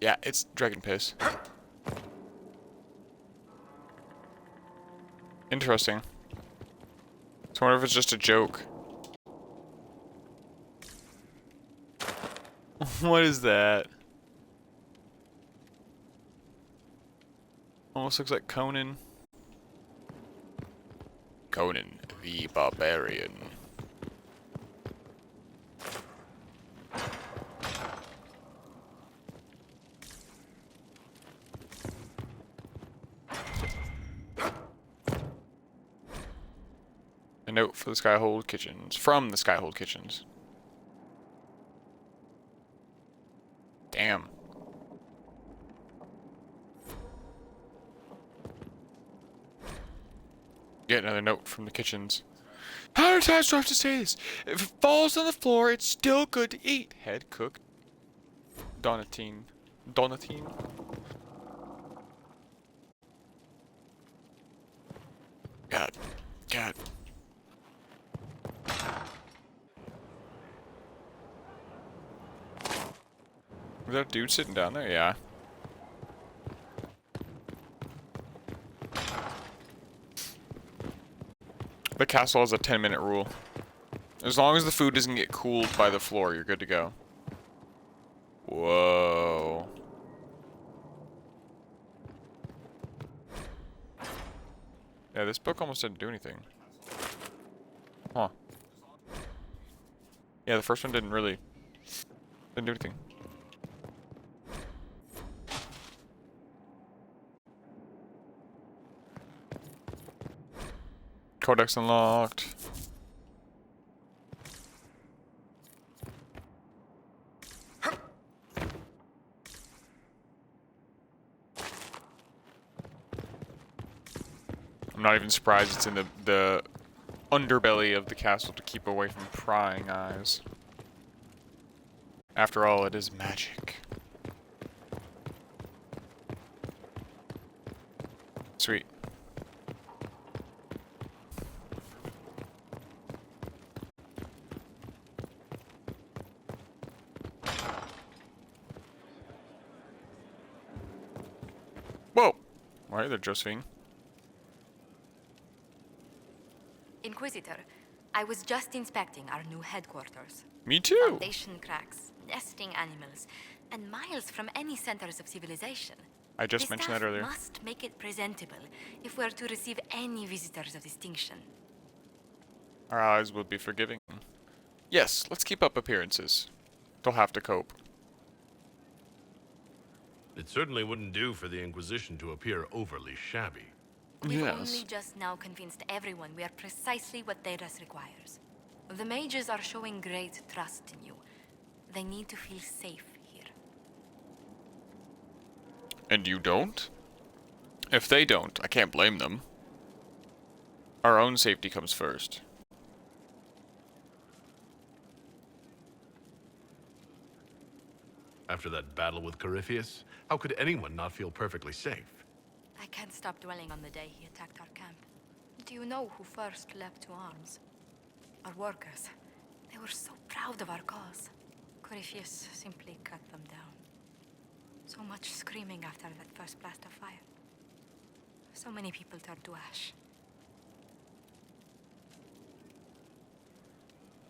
Yeah, it's dragon piss. Interesting. So I wonder if it's just a joke. What is that? Almost looks like Conan. Conan the Barbarian. A note for the Skyhold Kitchens. From the Skyhold Kitchens. Damn. Get another note from the kitchens. How many times do I have to say this? If it falls on the floor, it's still good to eat. Head cook. Donatine. Donatine? God. God. Was that dude sitting down there? Yeah. The castle has a 10-minute rule. As long as the food doesn't get cooled by the floor, you're good to go. Whoa. Yeah, this book almost didn't do anything. Huh. Yeah, the first one didn't do anything. Codex unlocked. I'm not even surprised it's in the underbelly of the castle to keep away from prying eyes. After all, it is magic. Sweet. Whoa! Why are there, Josephine? Inquisitor, I was just inspecting our new headquarters. Me too. Foundation cracks, nesting animals, and miles from any centers of civilization. I just mentioned that earlier. The staff must make it presentable if we're to receive any visitors of distinction. Our eyes will be forgiving. Yes, let's keep up appearances. They'll have to cope. It certainly wouldn't do for the Inquisition to appear overly shabby. We've only just now convinced everyone we are precisely what Thedas requires. The mages are showing great trust in you. They need to feel safe here. And you don't? If they don't, I can't blame them. Our own safety comes first. After that battle with Corypheus, how could anyone not feel perfectly safe? I can't stop dwelling on the day he attacked our camp. Do you know who first leapt to arms? Our workers. They were so proud of our cause. Corypheus simply cut them down. So much screaming after that first blast of fire. So many people turned to ash.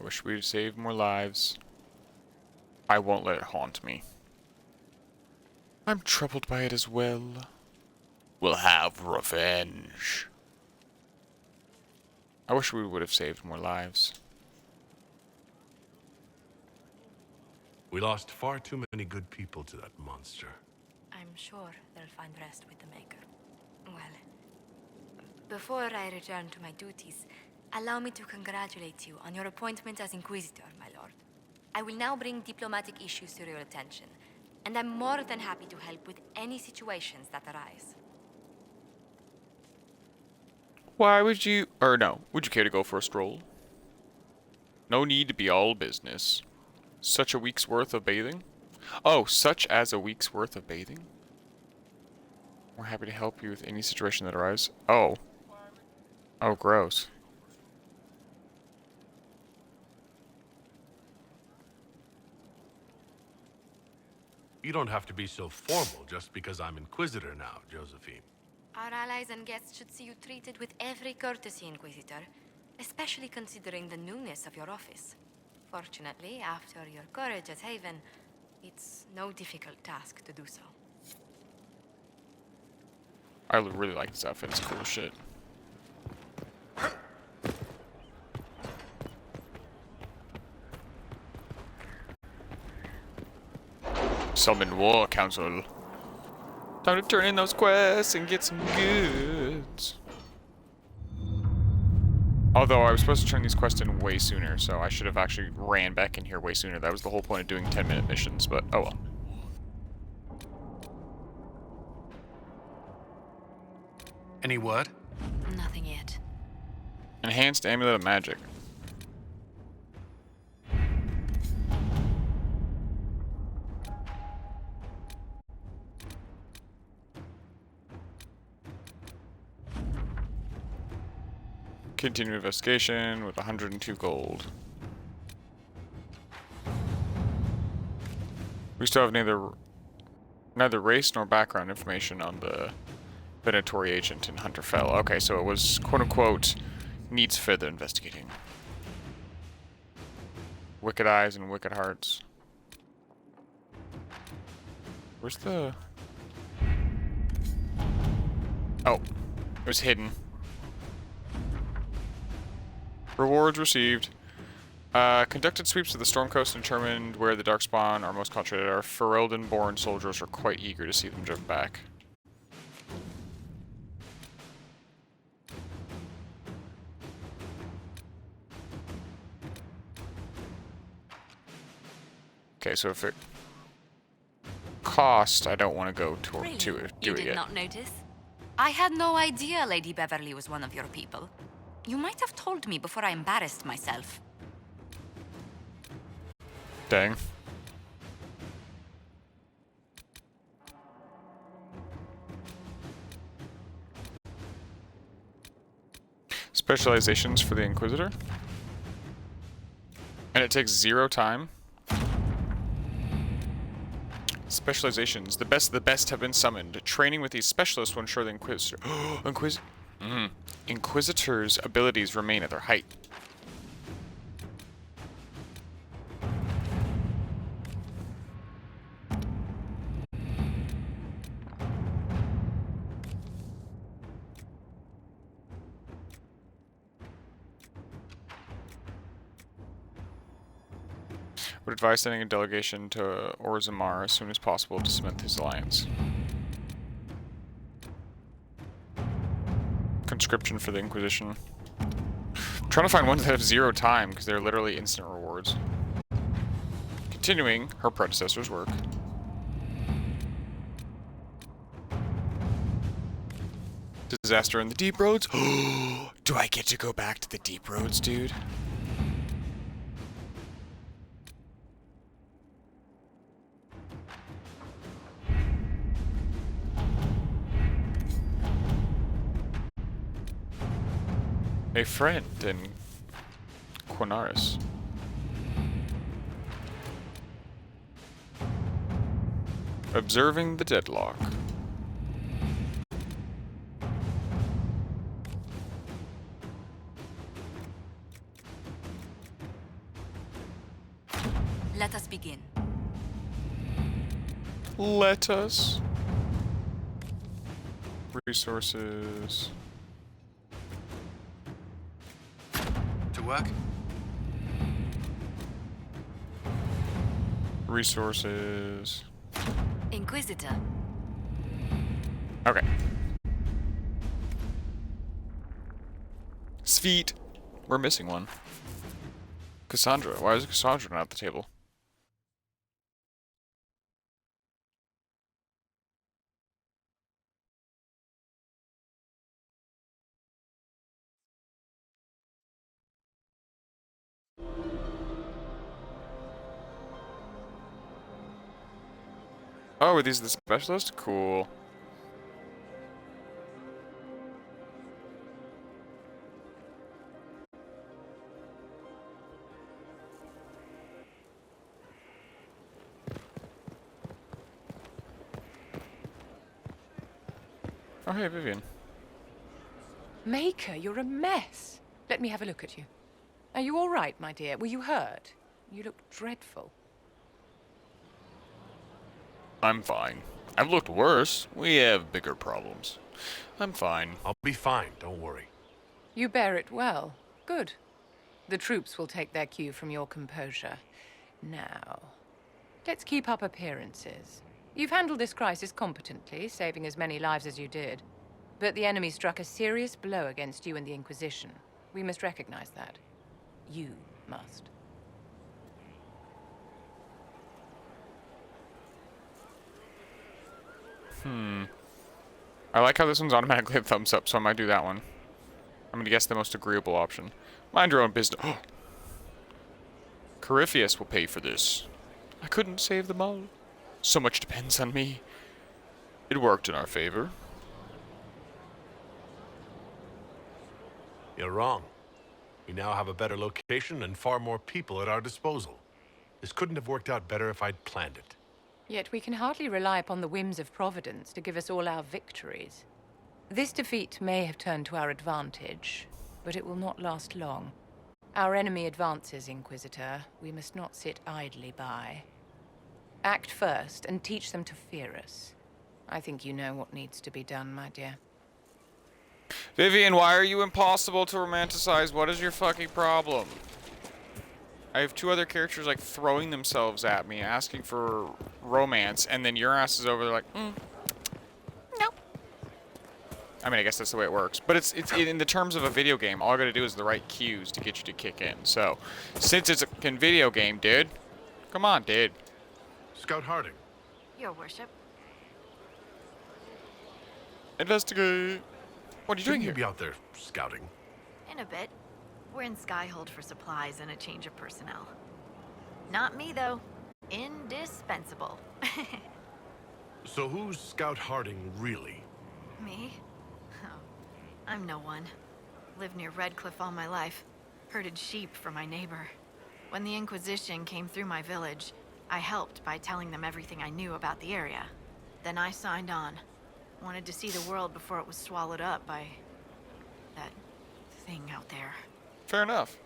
I wish we'd saved more lives. I won't let it haunt me. I'm troubled by it as well. We'll have revenge. I wish we would have saved more lives. We lost far too many good people to that monster. I'm sure they'll find rest with the Maker. Well, before I return to my duties, allow me to congratulate you on your appointment as Inquisitor, my lord. I will now bring diplomatic issues to your attention, and I'm more than happy to help with any situations that arise. Why would you... or no, would you care to go for a stroll? No need to be all business. Such a week's worth of bathing? Oh, such as a week's worth of bathing? We're happy to help you with any situation that arises. Oh. Oh, gross. You don't have to be so formal just because I'm Inquisitor now, Josephine. Our allies and guests should see you treated with every courtesy, Inquisitor, especially considering the newness of your office. Fortunately, after your courage at Haven, it's no difficult task to do so. I really like this outfit. It's cool as shit. Summon War Council. Time to turn in those quests and get some goods. Although I was supposed to turn these quests in way sooner, so I should have actually ran back in here way sooner. That was the whole point of doing 10-minute missions, but oh well. Any word? Nothing yet. Enhanced Amulet of Magic. Continue investigation with 102 gold. We still have neither race nor background information on the Venatori agent in Hunterfell. Okay, so it was quote-unquote needs further investigating. Wicked eyes and wicked hearts. Where's the... Oh, it was hidden. Rewards received. Conducted sweeps of the Storm Coast and determined where the Darkspawn are most concentrated. Our Ferelden-born soldiers are quite eager to see them driven back. Okay, so if it cost, I don't want to go to it. Do You it did yet. not notice? I had no idea Lady Beverly was one of your people. You might have told me before I embarrassed myself. Dang. Specializations for the Inquisitor. And it takes 0 time. Specializations. The best of the best have been summoned. Training with these specialists will ensure the Inquisitor... Inquisitor's abilities remain at their height. Would advise sending a delegation to Orzammar as soon as possible to cement his alliance. Conscription for the Inquisition. I'm trying to find ones that have 0 time, because they're literally instant rewards. Continuing her predecessor's work. Disaster in the Deep Roads. Do I get to go back to the Deep Roads, dude? A friend in Quinaris. Observing the deadlock. Let us begin. Let us. Resources. To work? Resources. Inquisitor. Okay. Sfeet. We're missing one. Cassandra. Why is Cassandra not at the table? Oh, are these the specialists? Cool. Oh, hey, Vivian. Maker, you're a mess. Let me have a look at you. Are you all right, my dear? Were you hurt? You look dreadful. I'm fine. I've looked worse. We have bigger problems. I'm fine. I'll be fine, don't worry. You bear it well. Good. The troops will take their cue from your composure. Now, let's keep up appearances. You've handled this crisis competently, saving as many lives as you did. But the enemy struck a serious blow against you and the Inquisition. We must recognize that. You must. I like how this one's automatically a thumbs up, so I might do that one. I'm gonna guess the most agreeable option. Mind your own business. Oh. Corypheus will pay for this. I couldn't save them all. So much depends on me. It worked in our favor. You're wrong. We now have a better location and far more people at our disposal. This couldn't have worked out better if I'd planned it. Yet we can hardly rely upon the whims of Providence to give us all our victories. This defeat may have turned to our advantage, but it will not last long. Our enemy advances, Inquisitor. We must not sit idly by. Act first and teach them to fear us. I think you know what needs to be done, my dear. Vivian, why are you impossible to romanticize? What is your fucking problem? I have 2 other characters like throwing themselves at me, asking for romance, and then your ass is over there like, nope. I mean, I guess that's the way it works. But it's in the terms of a video game, all I gotta do is the right cues to get you to kick in. So, since it's a fucking video game, dude, come on, dude. Scout Harding. Your worship. Investigate. What are you doing here? Shouldn't you be out there scouting? In a bit. We're in Skyhold for supplies and a change of personnel. Not me, though. Indispensable. So who's Scout Harding, really? Me? Oh, I'm no one. Lived near Redcliffe all my life. Herded sheep for my neighbor. When the Inquisition came through my village, I helped by telling them everything I knew about the area. Then I signed on. Wanted to see the world before it was swallowed up by that thing out there. Fair enough.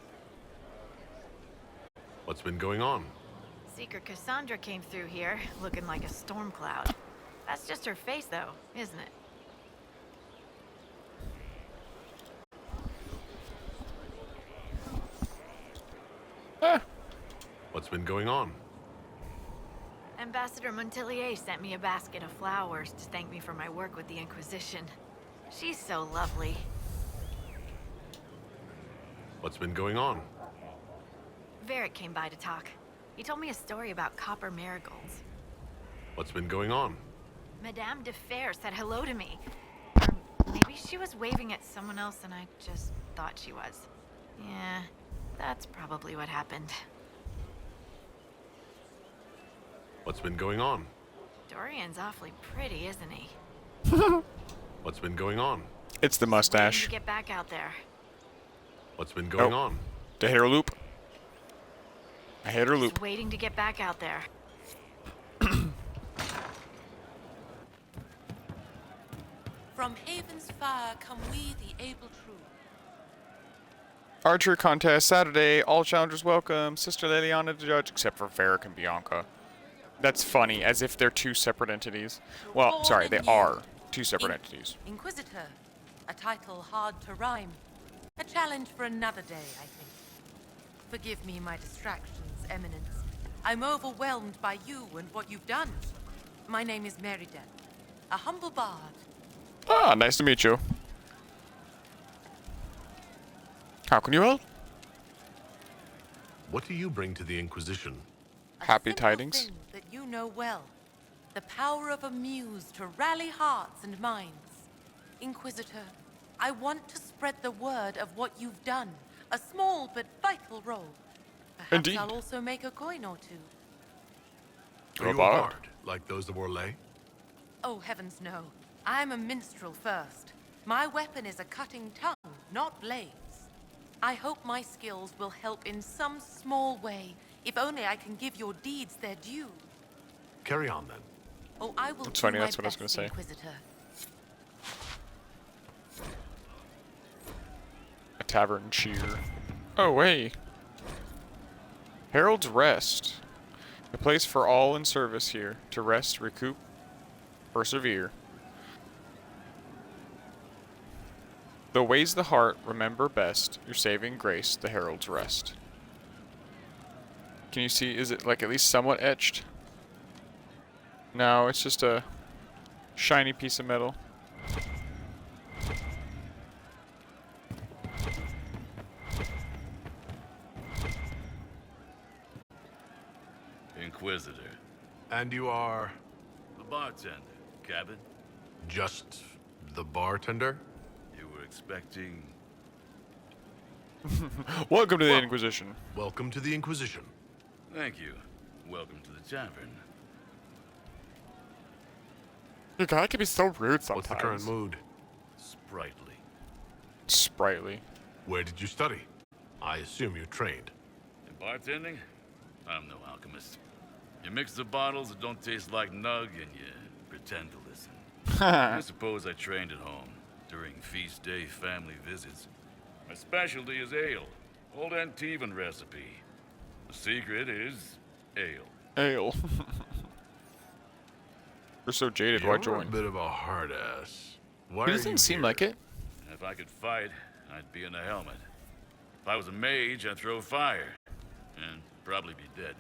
What's been going on? Seeker Cassandra came through here, looking like a storm cloud. That's just her face, though, isn't it? What's been going on? Ambassador Montelier sent me a basket of flowers to thank me for my work with the Inquisition. She's so lovely. What's been going on? Varric came by to talk. He told me a story about copper marigolds. What's been going on? Madame de Fer said hello to me. Or maybe she was waving at someone else and I just thought she was. Yeah, that's probably what happened. What's been going on? Dorian's awfully pretty, isn't he? What's been going on? It's the Waiting mustache. to get back out there. What's been going Oh. on? The hair loop. A hair loop. Just waiting to get back out there. From Haven's fire come we, the able true. Archery contest Saturday. All challengers welcome. Sister Liliana to judge, except for Varric and Bianca. That's funny, as if they're two separate entities. Well, sorry, they are two separate entities. Inquisitor. A title hard to rhyme. A challenge for another day, I think. Forgive me my distractions, Eminence. I'm overwhelmed by you and what you've done. My name is Meriden, a humble bard. Ah, nice to meet you. How can you help? What do you bring to the Inquisition? Happy tidings. Thing that you know well. The power of a muse to rally hearts and minds. Inquisitor, I want to spread the word of what you've done. A small but vital role. Perhaps Indeed. I'll also make a coin or two. Are you a bard, like those of Orlais? Oh, heavens no. I'm a minstrel first. My weapon is a cutting tongue, not blades. I hope my skills will help in some small way, if only I can give your deeds their due. Carry on, then. Oh, I will That's do funny, my that's what I was best, gonna say. Inquisitor. A tavern cheer. Oh, hey. Herald's Rest. A place for all in service here. To rest, recoup, persevere. The ways the heart remember best, your saving grace, the Herald's Rest. Can you see, is it like at least somewhat etched? No, it's just a shiny piece of metal. Inquisitor. And you are? The bartender, Cabin. Just the bartender? You were expecting... Welcome to the Inquisition. Welcome to the Inquisition. Thank you. Welcome to the tavern. Your guy can be so rude sometimes. What's the current mood? Sprightly. Sprightly. Where did you study? I assume you trained. In bartending? I'm no alchemist. You mix the bottles that don't taste like nug and you pretend to listen. I suppose I trained at home during feast day family visits. My specialty is ale. Old Antivan recipe. The secret is ale. Ale. You're so jaded, why You're join? a bit of a hard ass. Why He are doesn't you seem here? like it. If I could fight, I'd be in a helmet. If I was a mage, I'd throw fire. And probably be dead.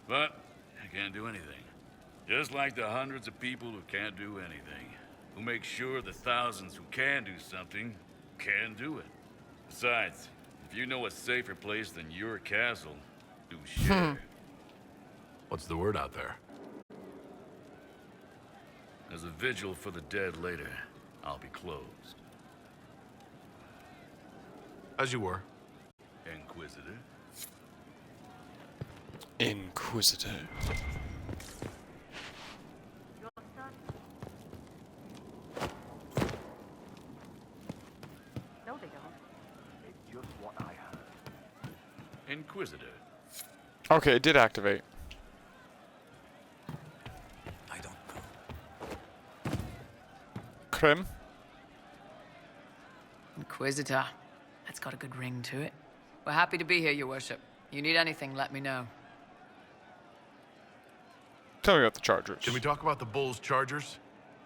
But I can't do anything. Just like the hundreds of people who can't do anything. Who make sure the thousands who can do something can do it. Besides, if you know a safer place than your castle, do share. What's the word out there? There's a vigil for the dead later. I'll be closed. As you were. Inquisitor. Inquisitor. No, they don't. It's just what I heard. Inquisitor. Okay, it did activate. I don't know. Krim? Inquisitor. That's got a good ring to it. We're happy to be here, your worship. You need anything, let me know. Tell me about the Chargers. Can we talk about the Bulls Chargers?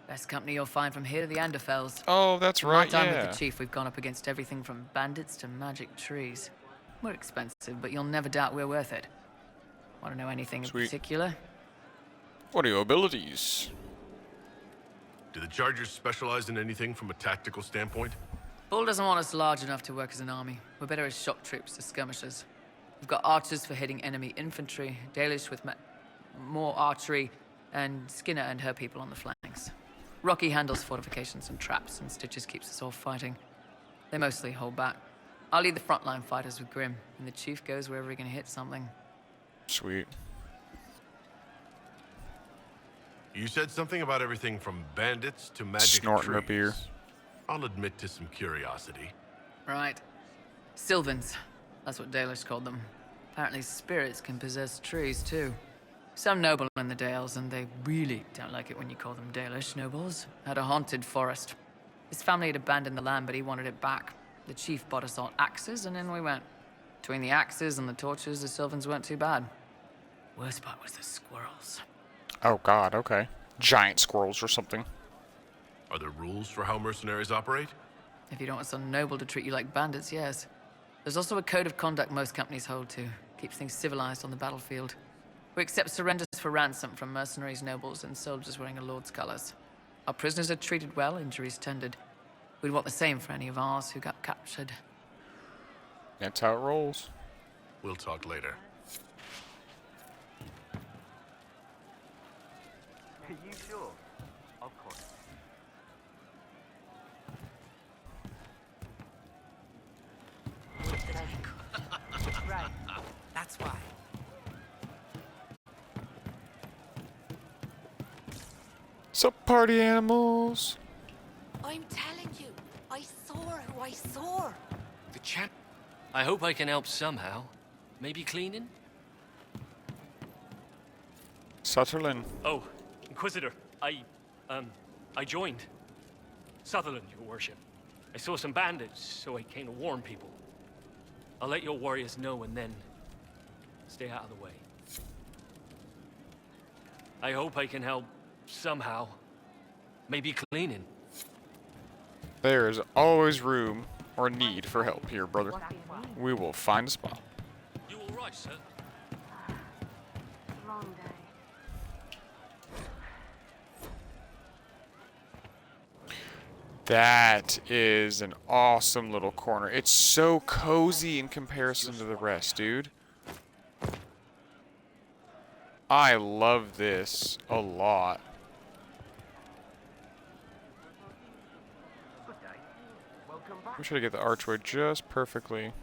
Best company you'll find from here to the Anderfells. Oh, that's In right, my time yeah. with the chief, we've gone up against everything from bandits to magic trees. We're expensive, but you'll never doubt we're worth it. Want to know anything Sweet. in particular? What are your abilities? Do the Chargers specialize in anything from a tactical standpoint? Bull doesn't want us large enough to work as an army. We're better as shock troops, as skirmishers. We've got archers for hitting enemy infantry, Dalish with more archery, and Skinner and her people on the flanks. Rocky handles fortifications and traps, and Stitches keeps us all fighting. They mostly hold back. I'll lead the frontline fighters with Grim, and the Chief goes wherever he can hit something. Sweet. You said something about everything from bandits to magic Snorting trees. her beer. I'll admit to some curiosity. Right. Sylvans. That's what Dalish called them. Apparently spirits can possess trees, too. Some noble in the Dales, and they really don't like it when you call them Dalish nobles, had a haunted forest. His family had abandoned the land, but he wanted it back. The chief bought us all axes, and in we went. Between the axes and the torches, the Sylvans weren't too bad. Worst part was the squirrels. Oh god, okay. Giant squirrels or something. Are there rules for how mercenaries operate? If you don't want some noble to treat you like bandits, yes. There's also a code of conduct most companies hold to. Keeps things civilized on the battlefield. We accept surrenders for ransom from mercenaries, nobles, and soldiers wearing a lord's colors. Our prisoners are treated well, injuries tended. We'd want the same for any of ours who got captured. That's how it rolls. We'll talk later. Are you sure? Of course. Right. That's why. Sup, party animals? I'm telling you, I saw who I saw. The chap. I hope I can help somehow. Maybe cleaning? Sutherland. Oh, Inquisitor, I joined. Sutherland, your worship. I saw some bandits, so I came to warn people. I'll let your warriors know and then stay out of the way. I hope I can help somehow. Maybe cleaning. There is always room or need for help here, brother. We will find a spot. You all right, sir? Long day. That is an awesome little corner. It's so cozy in comparison to the rest, dude. I love this a lot. I'm sure to get the archway just perfectly.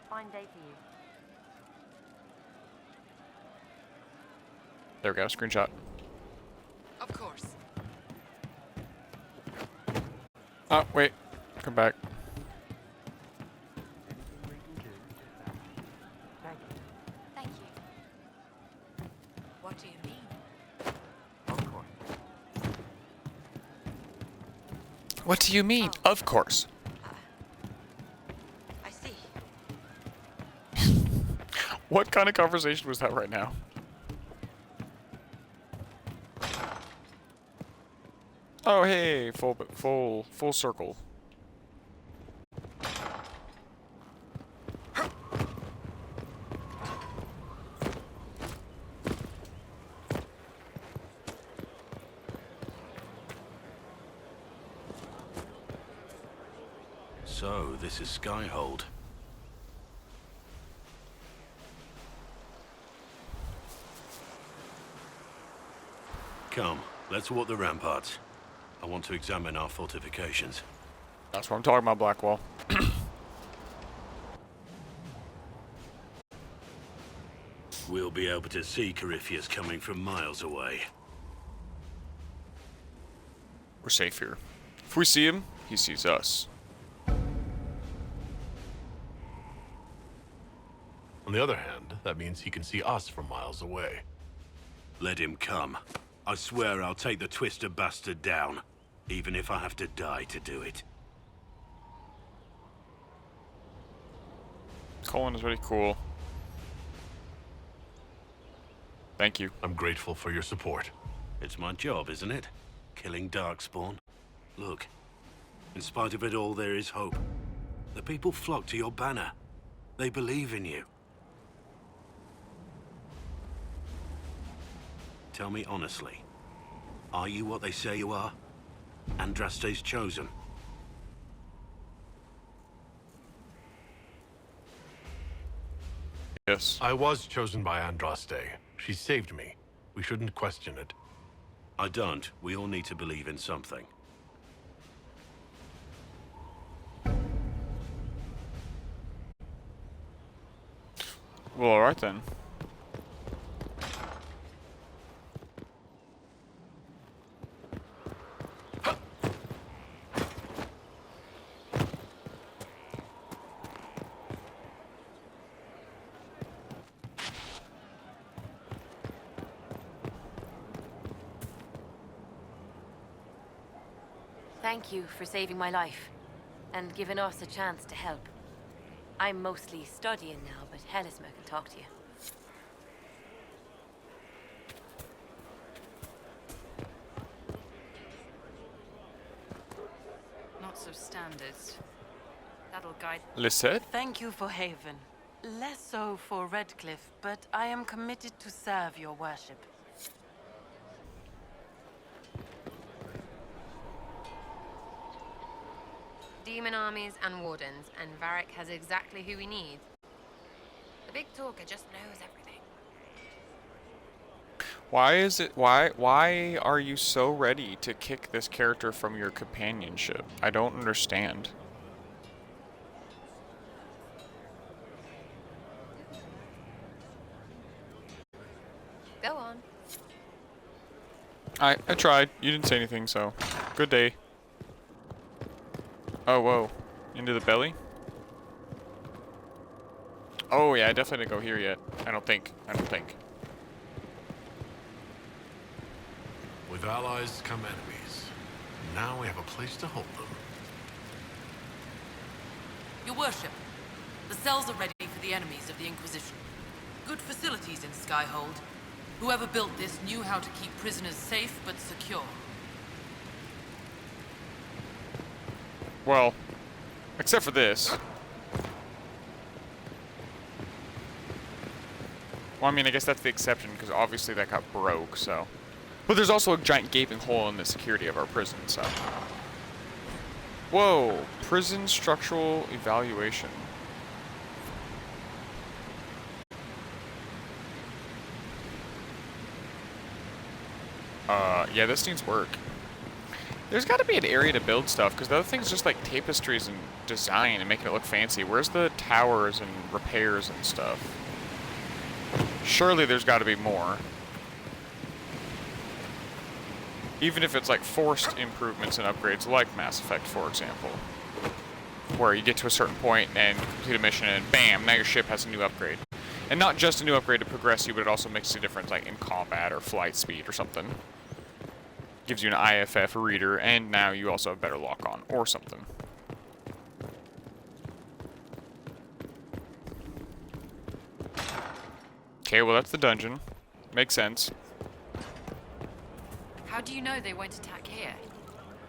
Fine day for you. There we go, screenshot. Of course. Oh, wait. Come back. Thank you. What do you mean? What do you mean? Of course. I see. What kind of conversation was that right now? Oh, hey, full circle. So, this is Skyhold. Come, let's walk the ramparts. I want to examine our fortifications. That's what I'm talking about, Blackwall. We'll be able to see Corypheus coming from miles away. We're safe here. If we see him, he sees us. On the other hand, that means he can see us from miles away. Let him come. I swear I'll take the Twister bastard down, even if I have to die to do it. Colin is really cool. Thank you. I'm grateful for your support. It's my job, isn't it? Killing Darkspawn. Look, in spite of it all, there is hope. The people flock to your banner. They believe in you. tell me honestly. Are you what they say you are? Andraste's chosen? Yes. I was chosen by Andraste. She saved me. We shouldn't question it. I don't. We all need to believe in something. Well, alright then. Thank you for saving my life, and giving us a chance to help. I'm mostly studying now, but Helisma can talk to you. Not so standard. That'll guide... Lisette? Thank you for Haven. Less so for Redcliffe, but I am committed to serve your worship. Demon armies and wardens, and Varric has exactly who we need. The big talker just knows everything. Why are you so ready to kick this character from your companionship? I don't understand. Go on. I tried. You didn't say anything, so good day. Oh, whoa. Into the belly? Oh, yeah, I definitely didn't go here yet. I don't think. With allies come enemies. Now we have a place to hold them. Your worship, the cells are ready for the enemies of the Inquisition. Good facilities in Skyhold. Whoever built this knew how to keep prisoners safe but secure. Well, except for this. Well, I mean, I guess that's the exception, because obviously that got broke, so. But there's also a giant gaping hole in the security of our prison, so. Whoa, prison structural evaluation. Yeah, this needs work. There's got to be an area to build stuff, because the other thing's just like tapestries and design and making it look fancy. Where's the towers and repairs and stuff? Surely there's got to be more. Even if it's like forced improvements and upgrades, like Mass Effect, for example. Where you get to a certain point and complete a mission and bam, now your ship has a new upgrade. And not just a new upgrade to progress you, but it also makes a difference like in combat or flight speed or something. Gives you an IFF reader, and now you also have better lock-on, or something. Okay, well that's the dungeon. Makes sense. How do you know they won't attack here?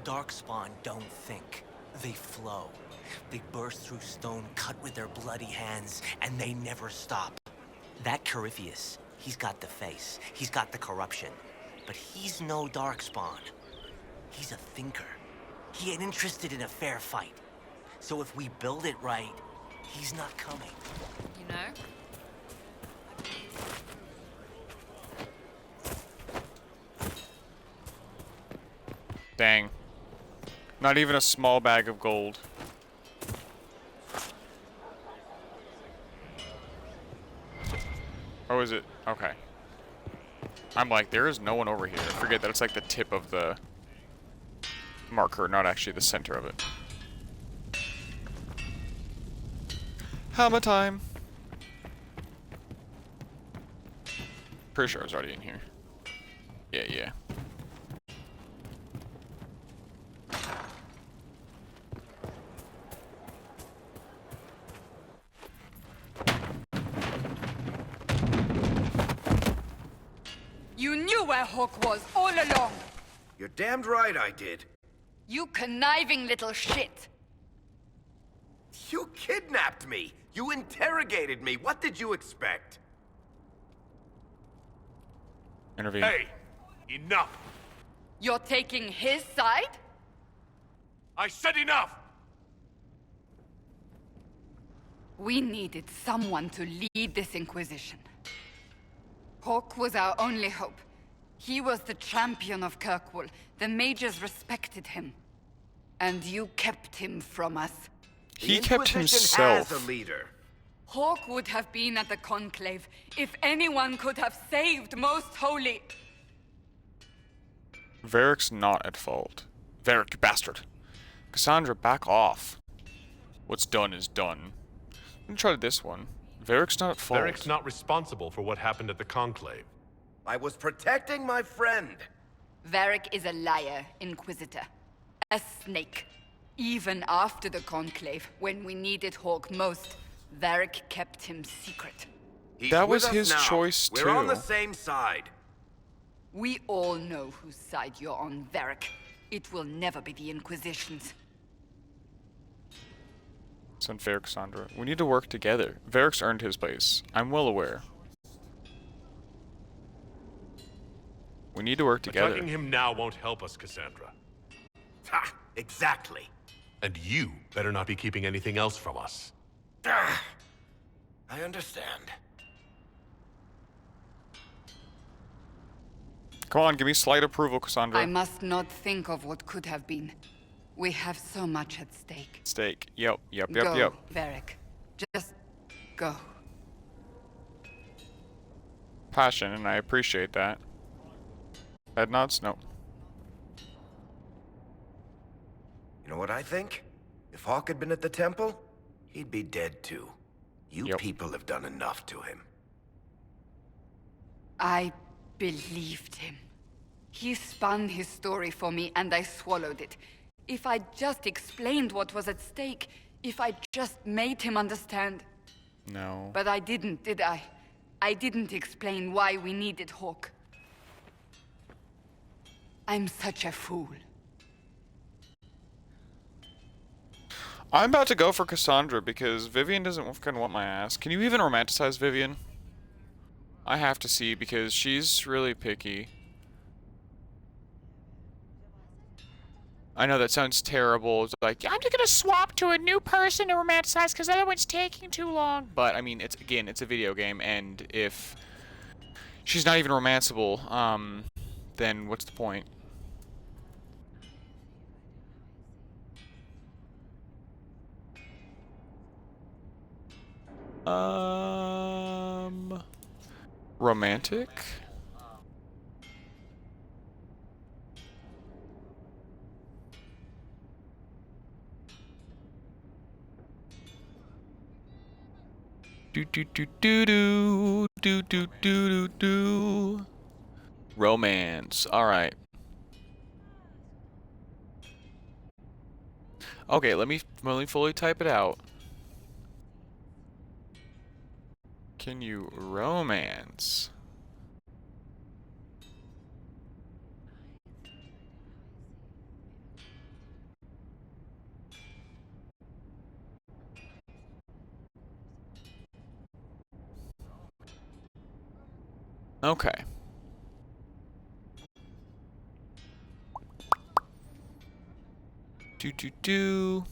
Darkspawn don't think. They flow. They burst through stone cut with their bloody hands, and they never stop. That Corypheus, he's got the face. He's got the corruption. But he's no Darkspawn. He's a thinker. He ain't interested in a fair fight. So if we build it right, he's not coming. You know? Dang. Not even a small bag of gold. Oh, is it? Okay. I'm like, there is no one over here. I forget that it's like the tip of the marker, not actually the center of it. Hammer time! Pretty sure I was already in here. Yeah. You knew where Hawk was all along! You're damned right I did. You conniving little shit! You kidnapped me! You interrogated me! What did you expect? Intervene. Hey, Enough! You're taking his side? I said enough! We needed someone to lead this Inquisition. Hawke was our only hope. He was the champion of Kirkwall. The mages respected him. And you kept him from us. He kept himself. Has a leader. Hawke would have been at the Conclave if anyone could have saved Most Holy. Varric's not at fault. Varric, you bastard. Cassandra, back off. What's done is done. I'm gonna try this one. Varric's not at fault. Varric's not responsible for what happened at the Conclave. I was protecting my friend. Varric is a liar, Inquisitor. A snake. Even after the Conclave, when we needed Hawke most, Varric kept him secret. That was his choice, too. We're on the same side. We all know whose side you're on, Varric. It will never be the Inquisition's. It's unfair, Cassandra. We need to work together. Varric's earned his place. I'm well aware. We need to work together. Attacking him now won't help us, Cassandra. Ha! Exactly. And you better not be keeping anything else from us. I understand. Come on, give me slight approval, Cassandra. I must not think of what could have been. We have so much at stake. Stake. Yep. Go, Varric. Just go. Passion, and I appreciate that. Head nods? No. You know what I think? If Hawke had been at the temple, he'd be dead too. You people have done enough to him. I believed him. He spun his story for me, and I swallowed it. If I just explained what was at stake, if I just made him understand. No. But I didn't, did I? I didn't explain why we needed Hawke. I'm such a fool. I'm about to go for Cassandra because Vivian doesn't fucking want my ass. Can you even romanticize Vivian? I have to see because she's really picky. I know that sounds terrible. It's like, I'm just gonna swap to a new person to romanticize because the other one's taking too long. But I mean, it's a video game, and if she's not even romanceable, then what's the point? Romantic? Do. Romance. Alright. Okay, let me fully type it out. Can you romance? Okay. Do.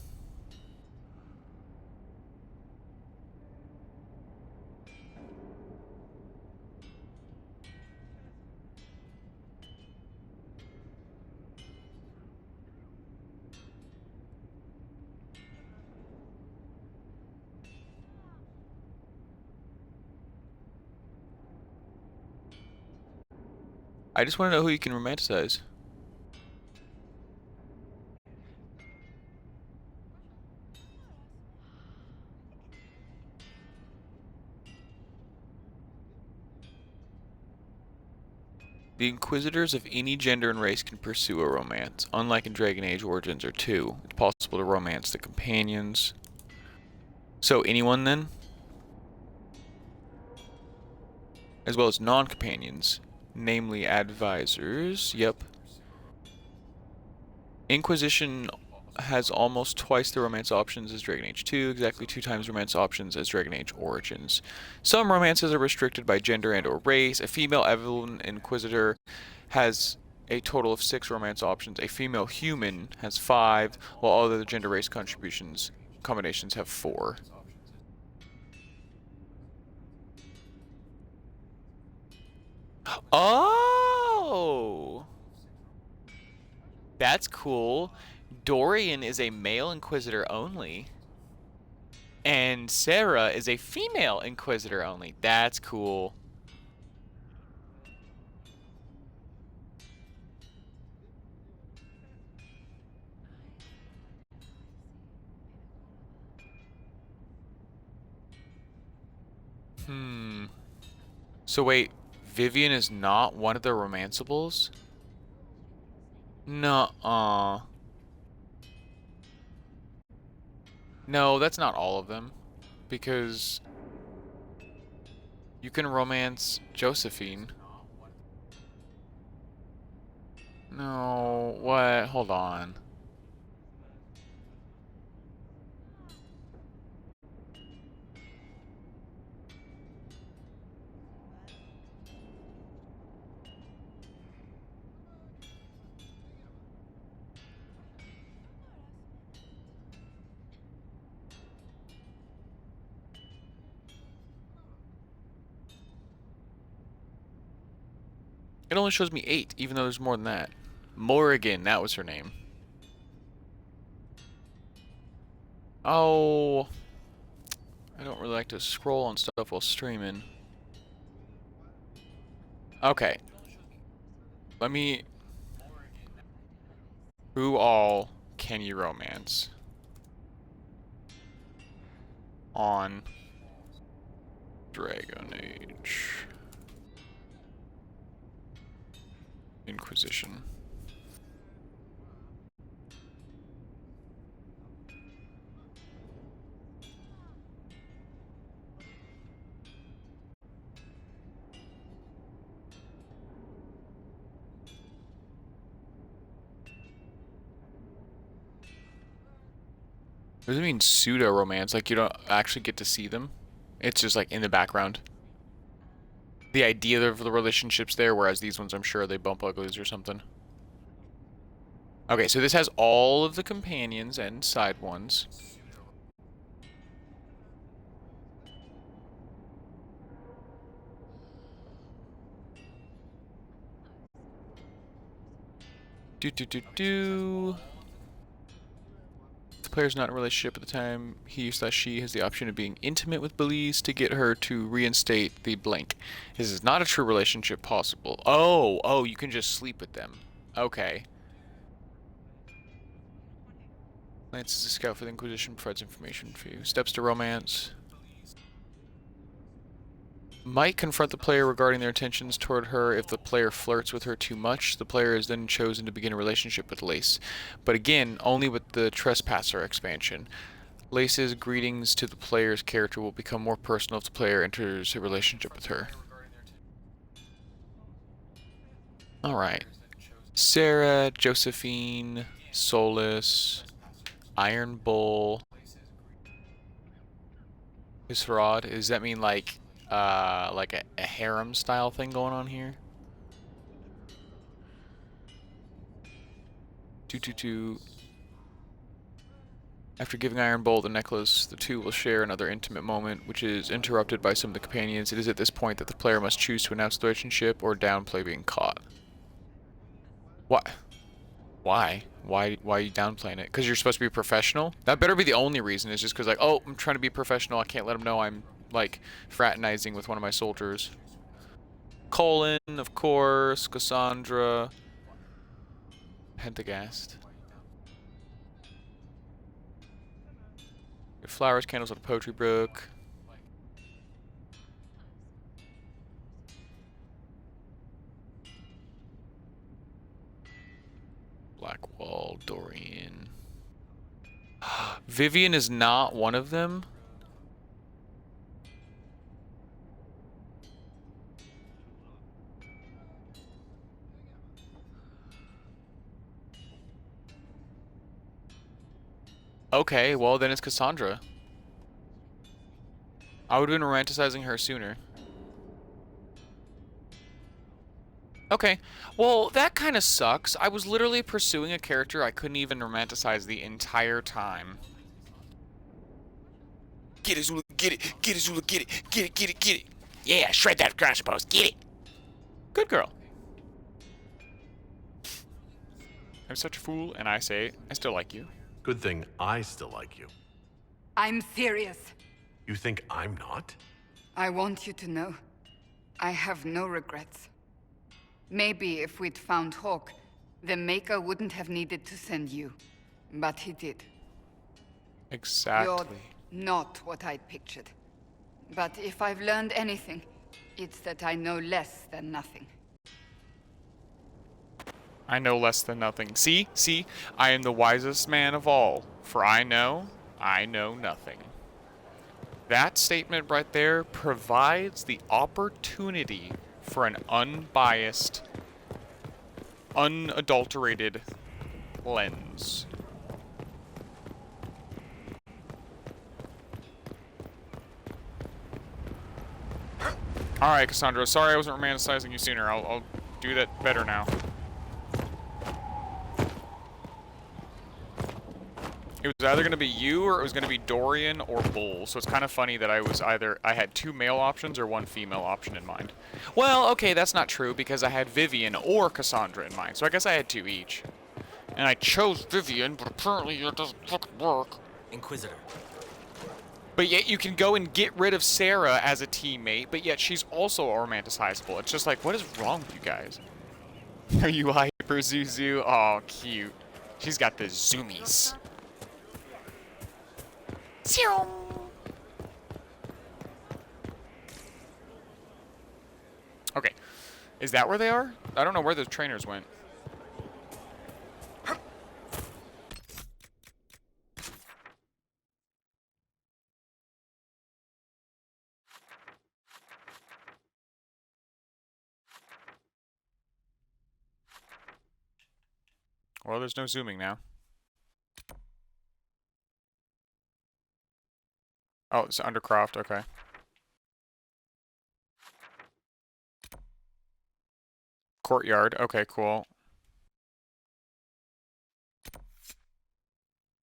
I just want to know who you can romanticize. The Inquisitors of any gender and race can pursue a romance. Unlike in Dragon Age Origins or 2, it's possible to romance the companions. So anyone then? As well as non-companions, namely advisors. Yep. Inquisition has almost twice the romance options as Dragon Age 2, exactly 2 times romance options as Dragon Age Origins. Some romances are restricted by gender and or race. A female Evelyn Inquisitor has a total of 6 romance options. A female human has 5, while all other gender race combinations have 4. Oh! That's cool. Dorian is a male Inquisitor only. And Sarah is a female Inquisitor only. That's cool. So wait, Vivian is not one of the romanceables? Nuh-uh. No, that's not all of them. Because you can romance Josephine. No, what? Hold on. It only shows me 8, even though there's more than that. Morrigan, that was her name. Oh, I don't really like to scroll on stuff while streaming. Okay. Let me... Who all can you romance? On Dragon Age Inquisition. What does it mean pseudo-romance? Like you don't actually get to see them? It's just like in the background. The idea of the relationship's there, whereas these ones I'm sure they bump uglies or something. Okay, so this has all of the companions and side ones. Do. The player's not in a relationship at the time he/she has the option of being intimate with Belize to get her to reinstate the blank. This is not a true relationship possible. Oh, you can just sleep with them. Okay. Lance is a scout for the Inquisition, provides information for you. Steps to romance. Might confront the player regarding their intentions toward her. If the player flirts with her too much, the player is then chosen to begin a relationship with Lace. But again, only with the Trespasser expansion. Lace's greetings to the player's character will become more personal if the player enters a relationship with her. Alright. Sarah, Josephine, Solus, Iron Bull, Isrod. Does that mean like a harem style thing going on here? 222. After giving Iron Bull the necklace, the two will share another intimate moment, which is interrupted by some of the companions. It is at this point that the player must choose to announce the relationship or downplay being caught. What? Why? Why are you downplaying it? Because you're supposed to be professional? That better be the only reason, is just because like, oh, I'm trying to be professional, I can't let them know I'm, like, fraternizing with one of my soldiers. Colin, of course, Cassandra, Pentagast. Flowers, candles at a poetry book. Blackwall, Dorian. Vivian is not one of them. Okay, well then it's Cassandra. I would have been romanticizing her sooner. Okay, well that kind of sucks. I was literally pursuing a character I couldn't even romanticize the entire time. Get it, Zula, get it. Get it, Zula, get it. Get it, get it, get it. Yeah, shred that crash post. Get it. Good girl. I'm such a fool, and I say I still like you. Good thing I still like you. I'm serious. You think I'm not? I want you to know, I have no regrets. Maybe if we'd found Hawk, the Maker wouldn't have needed to send you. But he did. Exactly. You're not what I'd pictured. But if I've learned anything, it's that I know less than nothing. I know less than nothing. See? See? I am the wisest man of all. For I know nothing. That statement right there provides the opportunity for an unbiased, unadulterated lens. Alright, Cassandra. Sorry I wasn't romanticizing you sooner. I'll do that better now. It was either going to be you or it was going to be Dorian or Bull. So it's kind of funny that I had 2 male options or 1 female option in mind. Well, okay, that's not true because I had Vivian or Cassandra in mind. So I guess I had 2 each. And I chose Vivian, but apparently it doesn't fucking work. Inquisitor. But yet you can go and get rid of Sarah as a teammate, but yet she's also romanticizable. It's just like, what is wrong with you guys? Are you hyper, Zuzu? Oh, cute. She's got the zoomies. Okay. Is that where they are? I don't know where those trainers went. Well, there's no zooming now. Oh, it's Undercroft, okay. Courtyard, okay, cool.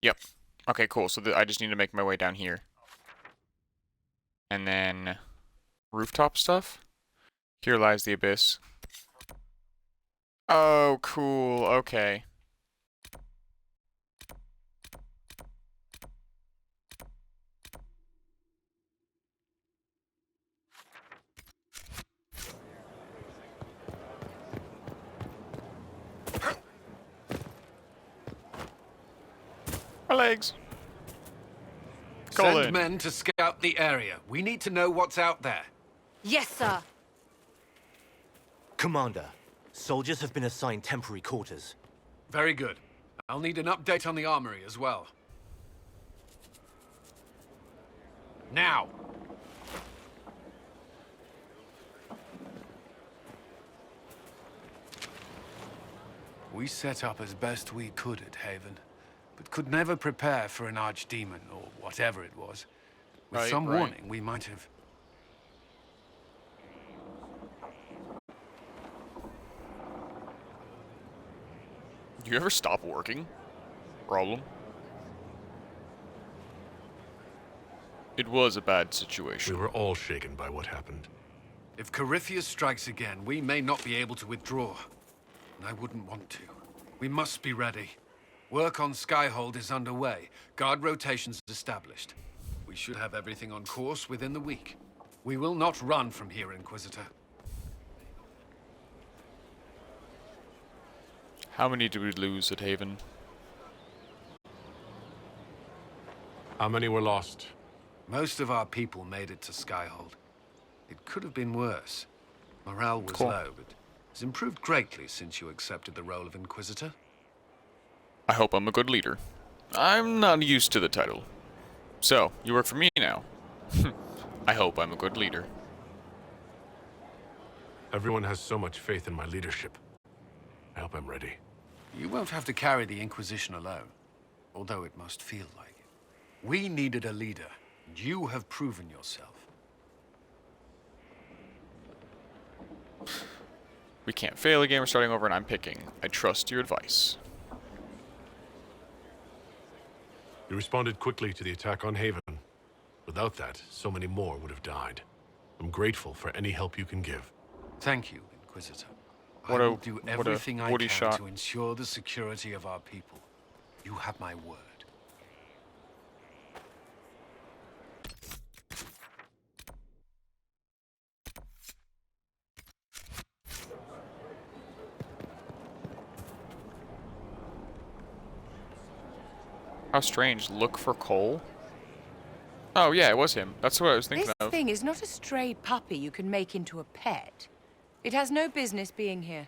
Yep. Okay, cool. So I just need to make my way down here. And then rooftop stuff. Here lies the abyss. Oh, cool. Okay. My legs. Send men to scout the area. We need to know what's out there. Yes, sir. Commander, soldiers have been assigned temporary quarters. Very good. I'll need an update on the armory as well. Now! We set up as best we could at Haven, but could never prepare for an archdemon, or whatever it was. With some warning, we might have... You ever stop working? Problem? It was a bad situation. We were all shaken by what happened. If Corypheus strikes again, we may not be able to withdraw. And I wouldn't want to. We must be ready. Work on Skyhold is underway. Guard rotations established. We should have everything on course within the week. We will not run from here, Inquisitor. How many did we lose at Haven? How many were lost? Most of our people made it to Skyhold. It could have been worse. Morale was low, but has improved greatly since you accepted the role of Inquisitor. I hope I'm a good leader. I'm not used to the title. So, you work for me now. I hope I'm a good leader. Everyone has so much faith in my leadership. I hope I'm ready. You won't have to carry the Inquisition alone, although it must feel like it. We needed a leader, and you have proven yourself. We can't fail again. We're starting over, and I'm picking. I trust your advice. You responded quickly to the attack on Haven. Without that, so many more would have died. I'm grateful for any help you can give. Thank you, Inquisitor. What I a- will do what a everything I woody can shot. to ensure the security of our people. You have my word. How strange. Look for Cole? Oh, yeah, it was him. That's what I was thinking This of. thing is not a stray puppy you can make into a pet. It has no business being here.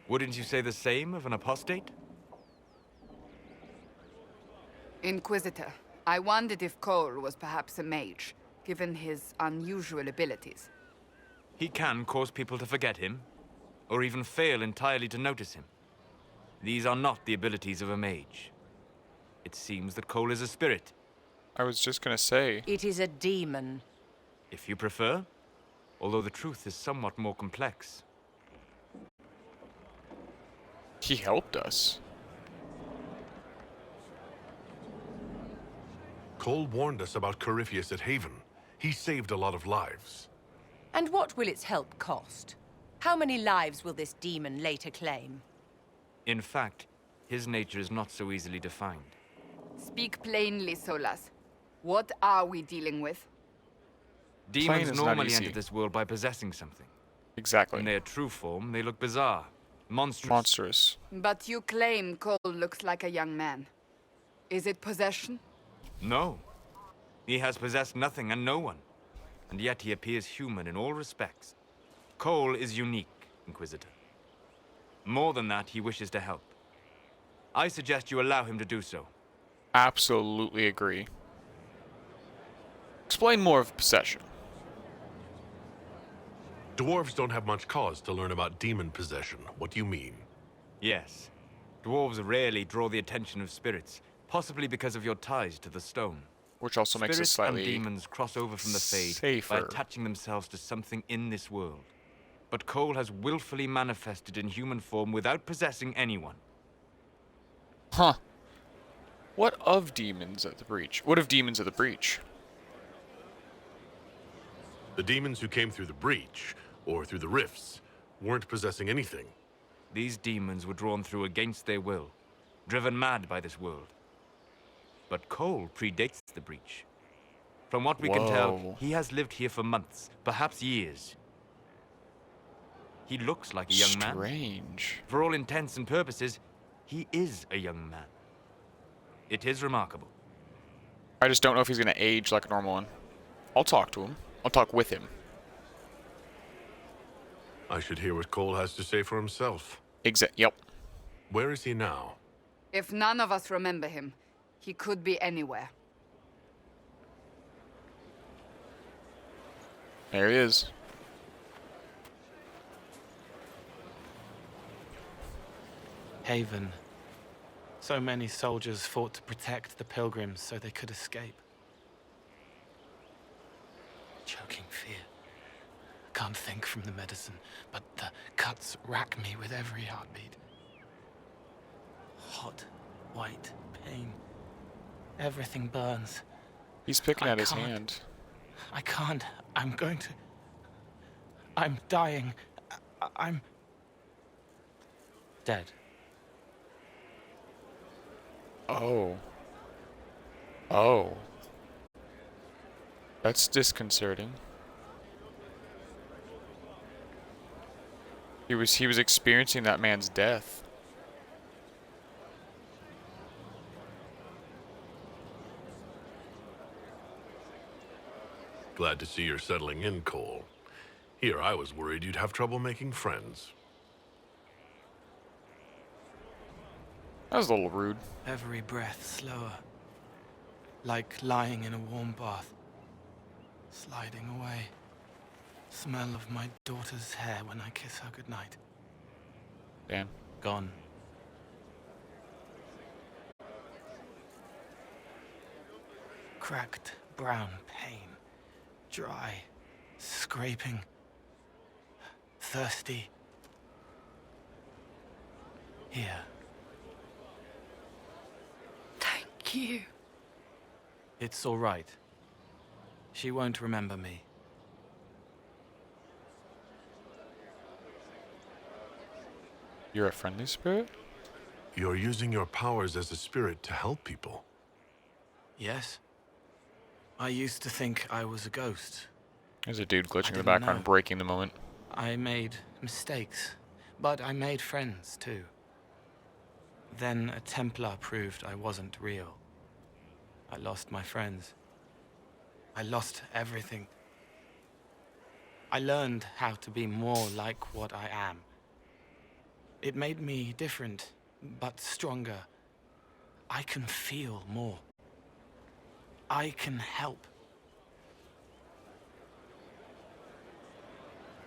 Wouldn't you say the same of an apostate? Inquisitor, I wondered if Cole was perhaps a mage, given his unusual abilities. He can cause people to forget him, or even fail entirely to notice him. These are not the abilities of a mage. It seems that Cole is a spirit. I was just gonna say. It is a demon. If you prefer, although the truth is somewhat more complex. He helped us. Cole warned us about Corypheus at Haven. He saved a lot of lives. And what will its help cost? How many lives will this demon later claim? In fact, his nature is not so easily defined. Speak plainly, Solas. What are we dealing with? Demons is not normally easy. enter this world by possessing something. Exactly. In their true form, they look bizarre, monstrous. Monstrous. But you claim Cole looks like a young man. Is it possession? No. He has possessed nothing and no one. And yet he appears human in all respects. Cole is unique, Inquisitor. More than that, he wishes to help. I suggest you allow him to do so. Absolutely agree. Explain more of possession. Dwarves don't have much cause to learn about demon possession. What do you mean? Yes. Dwarves rarely draw the attention of spirits, possibly because of your ties to the stone. Which also makes it Spirits slightly and demons cross over from the Fade safer. by attaching themselves to something in this world. But Cole has willfully manifested in human form without possessing anyone. Huh. What of demons at the breach? What of demons at the breach? The demons who came through the breach, or through the rifts, weren't possessing anything. These demons were drawn through against their will, driven mad by this world. But Cole predates the breach. From what we can tell, Whoa. he has lived here for months, perhaps years. He looks like a young man. Strange. For all intents and purposes, he is a young man. It is remarkable. I just don't know if he's gonna age like a normal one. I'll talk to him. I'll talk with him. I should hear what Cole has to say for himself. Yep. Where is he now? If none of us remember him, he could be anywhere. There he is. Haven. So many soldiers fought to protect the pilgrims so they could escape. Choking fear. Can't think from the medicine, but the cuts rack me with every heartbeat. Hot, white pain. Everything burns. He's picking I at his can't. hand. I can't. I'm going to... I'm dying. I'm... dead. Oh. Oh. That's disconcerting. He was experiencing that man's death. Glad to see you're settling in, Cole. Here, I was worried you'd have trouble making friends. That was a little rude. Every breath slower. Like lying in a warm bath. Sliding away. Smell of my daughter's hair when I kiss her goodnight. Damn. Gone. cracked brown pain. Dry, scraping, thirsty. Here. Thank you. It's all right. She won't remember me. You're a friendly spirit? You're using your powers as a spirit to help people. Yes. I used to think I was a ghost. There's a dude glitching in the didn't background, know. breaking the moment. I made mistakes, but I made friends too. Then a Templar proved I wasn't real. I lost my friends. I lost everything. I learned how to be more like what I am. It made me different, but stronger. I can feel more. I can help.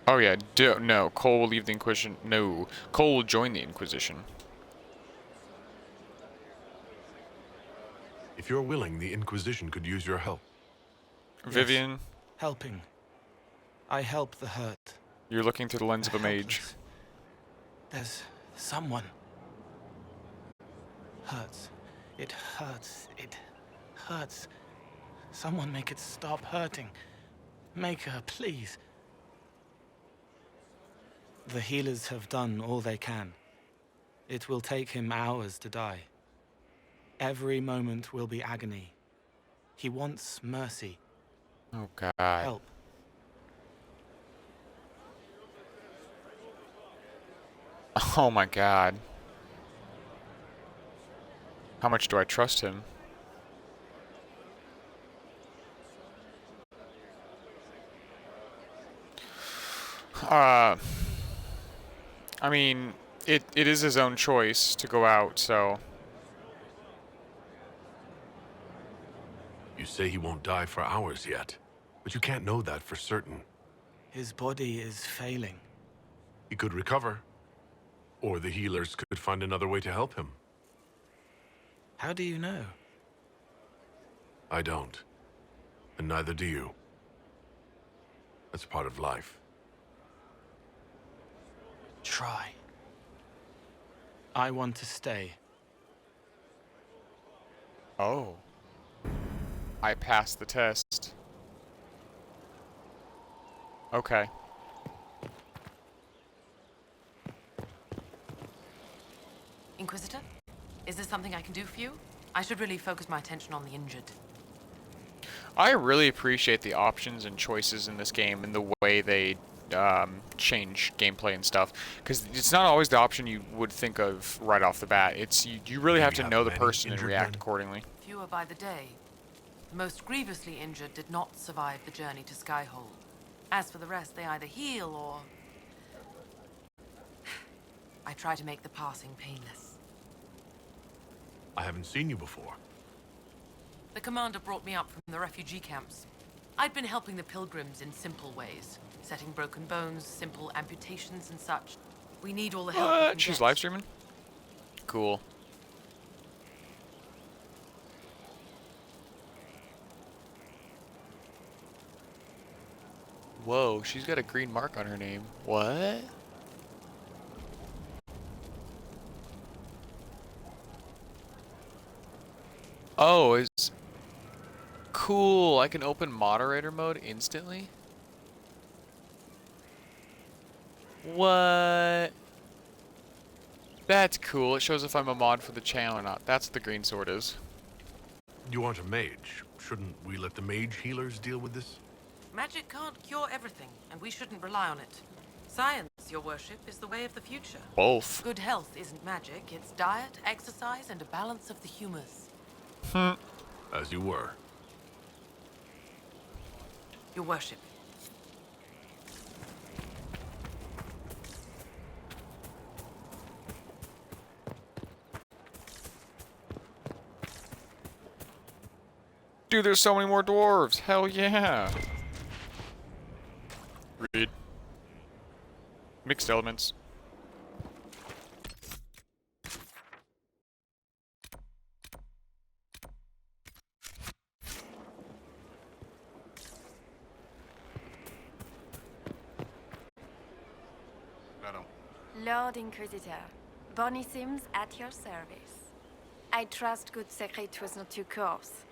Oh yeah, no. Cole will leave the Inquisition. No. Cole will join the Inquisition. If you're willing, the Inquisition could use your help. Vivian. Yes, helping. I help the hurt. You're looking through the lens of a mage. There's someone. Hurts. It hurts. It hurts. Someone make it stop hurting. Make her, please. The healers have done all they can. It will take him hours to die. Every moment will be agony. He wants mercy. Oh God. Help. Oh my God. How much do I trust him? I mean, it is his own choice to go out, so. You say he won't die for hours yet, but you can't know that for certain. His body is failing. He could recover, or the healers could find another way to help him. How do you know? I don't, and neither do you. That's part of life. Try. I want to stay. Oh. I passed the test. Okay. Inquisitor? Is there something I can do for you? I should really focus my attention on the injured. I really appreciate the options and choices in this game and the way they change gameplay and stuff, because it's not always the option you would think of right off the bat. It's you really have to know the person and react accordingly. Fewer by the day. The most grievously injured did not survive the journey to Skyhold. As for the rest, they either heal or... I try to make the passing painless. I haven't seen you before. The commander brought me up from the refugee camps. I'd been helping the pilgrims in simple ways. Setting broken bones, simple amputations and such. We need all the help we can She's get. live streaming? Cool. Whoa, she's got a green mark on her name. What? Oh, it's cool. I can open moderator mode instantly? What? That's cool. It shows if I'm a mod for the channel or not. That's what the green sword is. You aren't a mage. Shouldn't we let the mage healers deal with this? Magic can't cure everything, and we shouldn't rely on it. Science, your worship, is the way of the future. Both. Good health isn't magic, it's diet, exercise, and a balance of the humors. As you were. Your worship. Dude, there's so many more dwarves. Hell yeah. Read. Mixed elements. Lord Inquisitor, Bonnie Sims at your service. I trust good secret was not too coarse.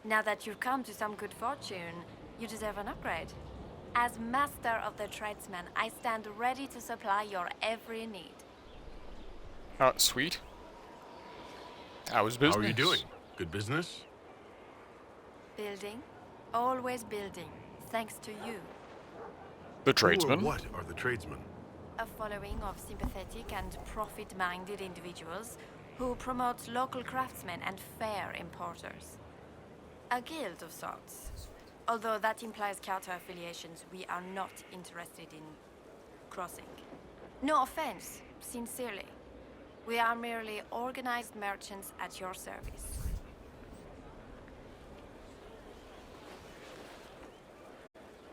Now that you've come to some good fortune, you deserve an upgrade. As master of the tradesman, I stand ready to supply your every need. Oh, sweet. How was business? How are you doing? Good business? Building? Always building. Thanks to you. The tradesman? Who or what are the tradesmen? A following of sympathetic and profit-minded individuals who promote local craftsmen and fair importers. A guild of sorts. Although that implies counter-affiliations we are not interested in crossing. No offense, sincerely. We are merely organized merchants at your service.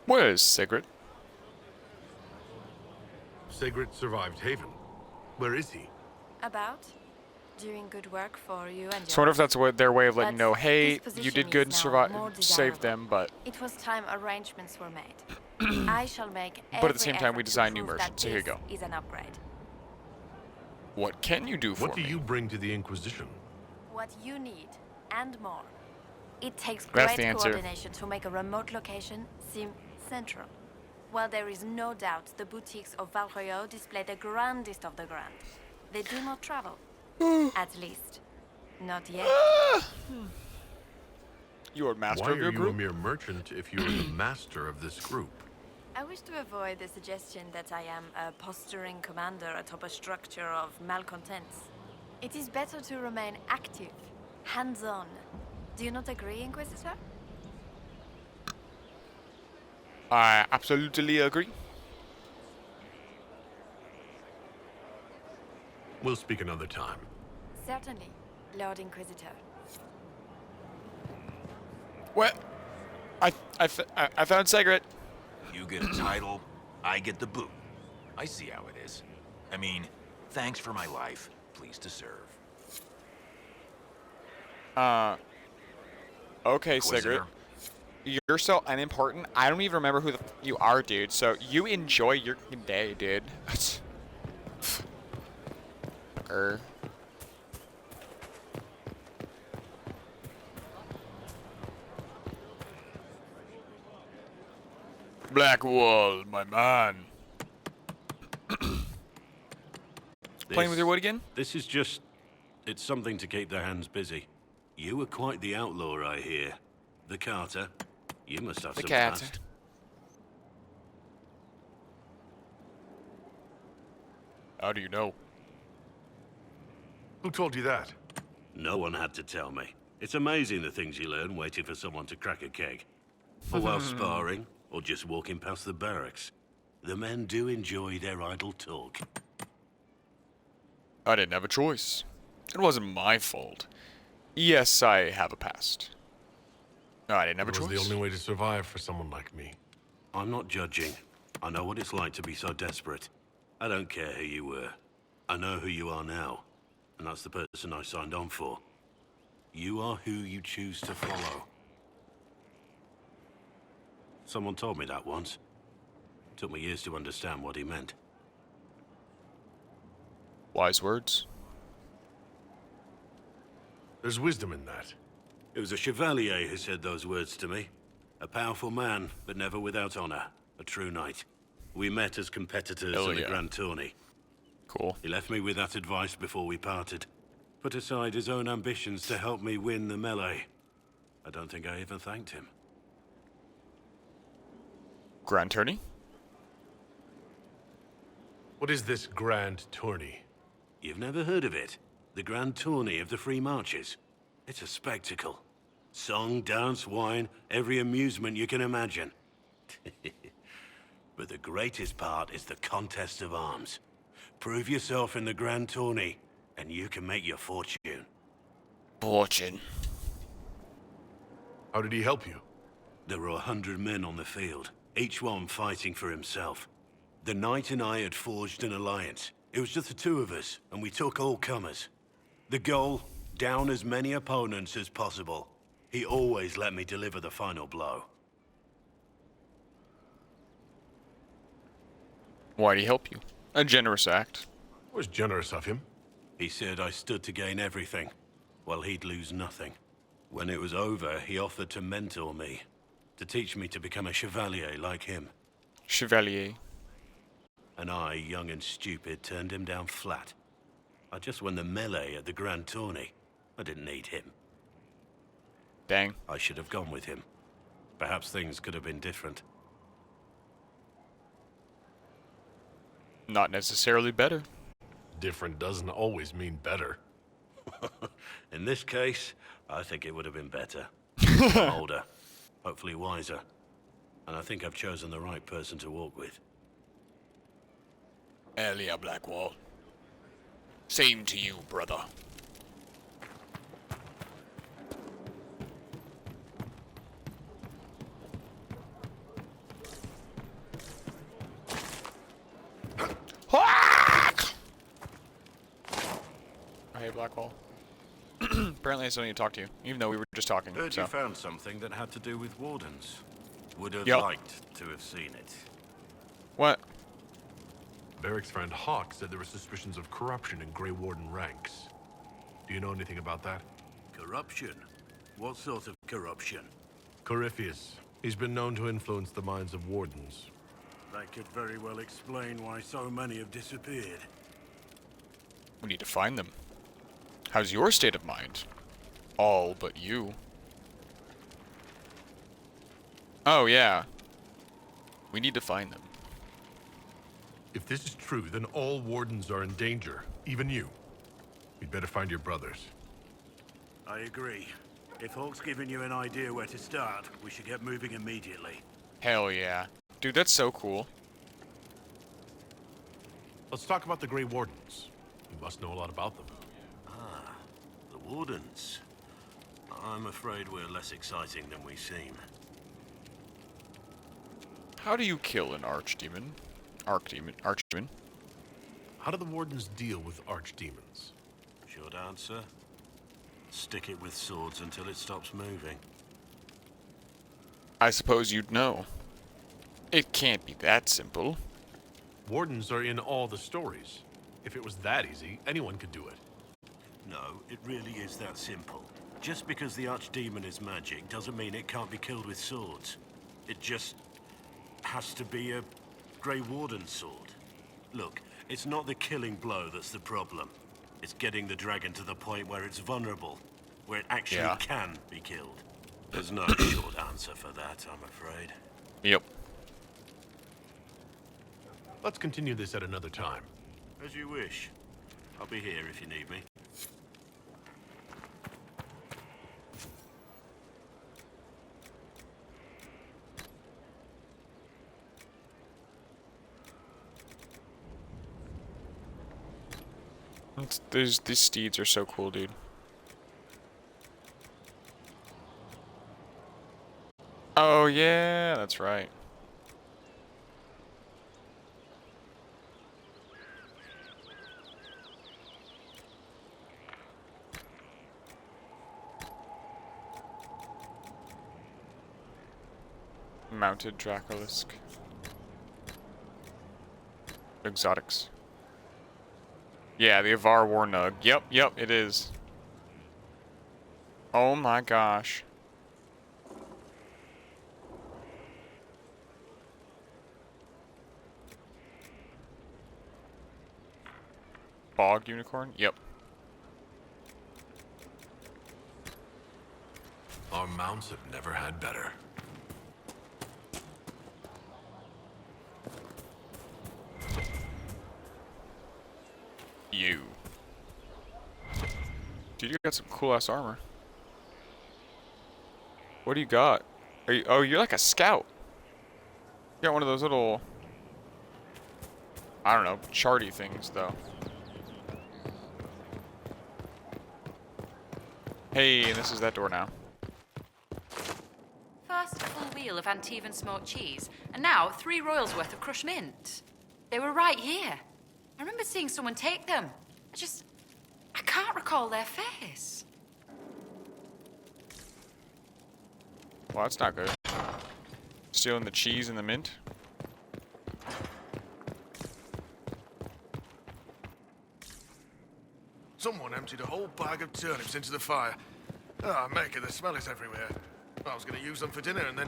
Where is Sigrid? Sigrid survived Haven. Where is he? About? Doing good work for you and So I wonder if that's their way of letting you But know, hey, this you did position good and is now survived, more saved desirable. them, but It was time arrangements were made. I shall make but at the same every time we effort to design new prove that merchants. So here you this go. is an upgrade. What can you do for What do me? you bring to the Inquisition? What you need, and more. It takes That's great the answer. coordination to make a remote location seem central. While there is no doubt the boutiques of Valroyo display the grandest of the grand, they do not travel. At least, not yet. You are master Why of your are you a group? mere merchant if you're the master of this group? I wish to avoid the suggestion that I am a posturing commander atop a structure of malcontents. It is better to remain active, hands-on. Do you not agree, Inquisitor? I absolutely agree. We'll speak another time. Certainly, Lord Inquisitor. What? I found Sigrid. You get a title, I get the boot. I see how it is. I mean, thanks for my life. Pleased to serve. Okay, Sigrid. Inquisitor. You're so unimportant. I don't even remember who the f you are, dude. So you enjoy your day, dude. Fucker. Blackwall, my man. Playing with your wood again? This is just... it's something to keep their hands busy. You were quite the outlaw, I hear. The Carter. You must have some past. How do you know? Who told you that? No one had to tell me. It's amazing the things you learn waiting for someone to crack a keg. Or while sparring, or just walking past the barracks. The men do enjoy their idle talk. I didn't have a choice. It wasn't my fault. Yes, I have a past. No, I didn't have a It was choice. the only way to survive for someone like me. I'm not judging. I know what it's like to be so desperate. I don't care who you were. I know who you are now. And that's the person I signed on for. You are who you choose to follow. Someone told me that once. Took me years to understand what he meant. Wise words. There's wisdom in that. It was a chevalier who said those words to me. A powerful man, but never without honor. A true knight. We met as competitors Hell in yeah. a grand tourney. Cool. He left me with that advice before we parted. Put aside his own ambitions to help me win the melee. I don't think I even thanked him. Grand tourney? What is this grand tourney? You've never heard of it? The grand tourney of the Free Marches. It's a spectacle. Song, dance, wine, every amusement you can imagine. But the greatest part is the contest of arms. Prove yourself in the grand tourney, and you can make your fortune. Fortune. How did he help you? There were 100 men on the field, each one fighting for himself. The knight and I had forged an alliance. It was just the two of us, and we took all comers. The goal, down as many opponents as possible. He always let me deliver the final blow. Why'd he help you? A generous act. Was generous of him. He said I stood to gain everything, while he'd lose nothing. When it was over, he offered to mentor me, to teach me to become a chevalier like him. Chevalier. And I, young and stupid, turned him down flat. I just won the melee at the Grand Tourney. I didn't need him. Dang. I should have gone with him. Perhaps things could have been different. Not necessarily better. Different doesn't always mean better. In this case, I think it would have been better. I'm older, hopefully wiser. And I think I've chosen the right person to walk with. Elia Blackwall. Same to you, brother. Hey, Blackwall. Apparently I still need to talk to you, even though we were just talking. Heard so. you found something that had to do with wardens. Would have Yep. liked to have seen it. What? Barrick's friend Hawk said there were suspicions of corruption in Grey Warden ranks. Do you know anything about that? Corruption? What sort of corruption? Corypheus. He's been known to influence the minds of wardens. That could very well explain why so many have disappeared. We need to find them. How's your state of mind? All but you. Oh, yeah. We need to find them. If this is true, then all wardens are in danger. Even you. We'd better find your brothers. I agree. If Hawk's given you an idea where to start, we should get moving immediately. Hell yeah. Dude, that's so cool. Let's talk about the Grey Wardens. You must know a lot about them. Ah, the Wardens. I'm afraid we're less exciting than we seem. How do you kill an archdemon? Archdemon? How do the Wardens deal with archdemons? Short answer. Stick it with swords until it stops moving. I suppose you'd know. It can't be that simple. Wardens are in all the stories. If it was that easy, anyone could do it. No, it really is that simple. Just because the archdemon is magic doesn't mean it can't be killed with swords. It just has to be a Grey Warden sword. Look, it's not the killing blow that's the problem. It's getting the dragon to the point where it's vulnerable, where it actually can be killed. There's no short answer for that, I'm afraid. Yep. Let's continue this at another time. As you wish. I'll be here if you need me. These steeds are so cool, dude. Oh yeah, that's right. Mounted Dracolisk. Exotics. Yeah, the Avar Warnug. Yep, it is. Oh my gosh. Bog Unicorn? Yep. Our mounts have never had better. You. Dude, you got some cool ass armor. What do you got? Are you, oh, you're like a scout. You got one of those little, I don't know, charty things though. Hey, and this is that door now. First, a full wheel of Antivan smoked cheese, and now 3 royals worth of crushed mint. They were right here. I remember seeing someone take them. I can't recall their face. Well, that's not good. Stealing the cheese and the mint. Someone emptied a whole bag of turnips into the fire. Ah, Maker, the smell is everywhere. I was going to use them for dinner and then...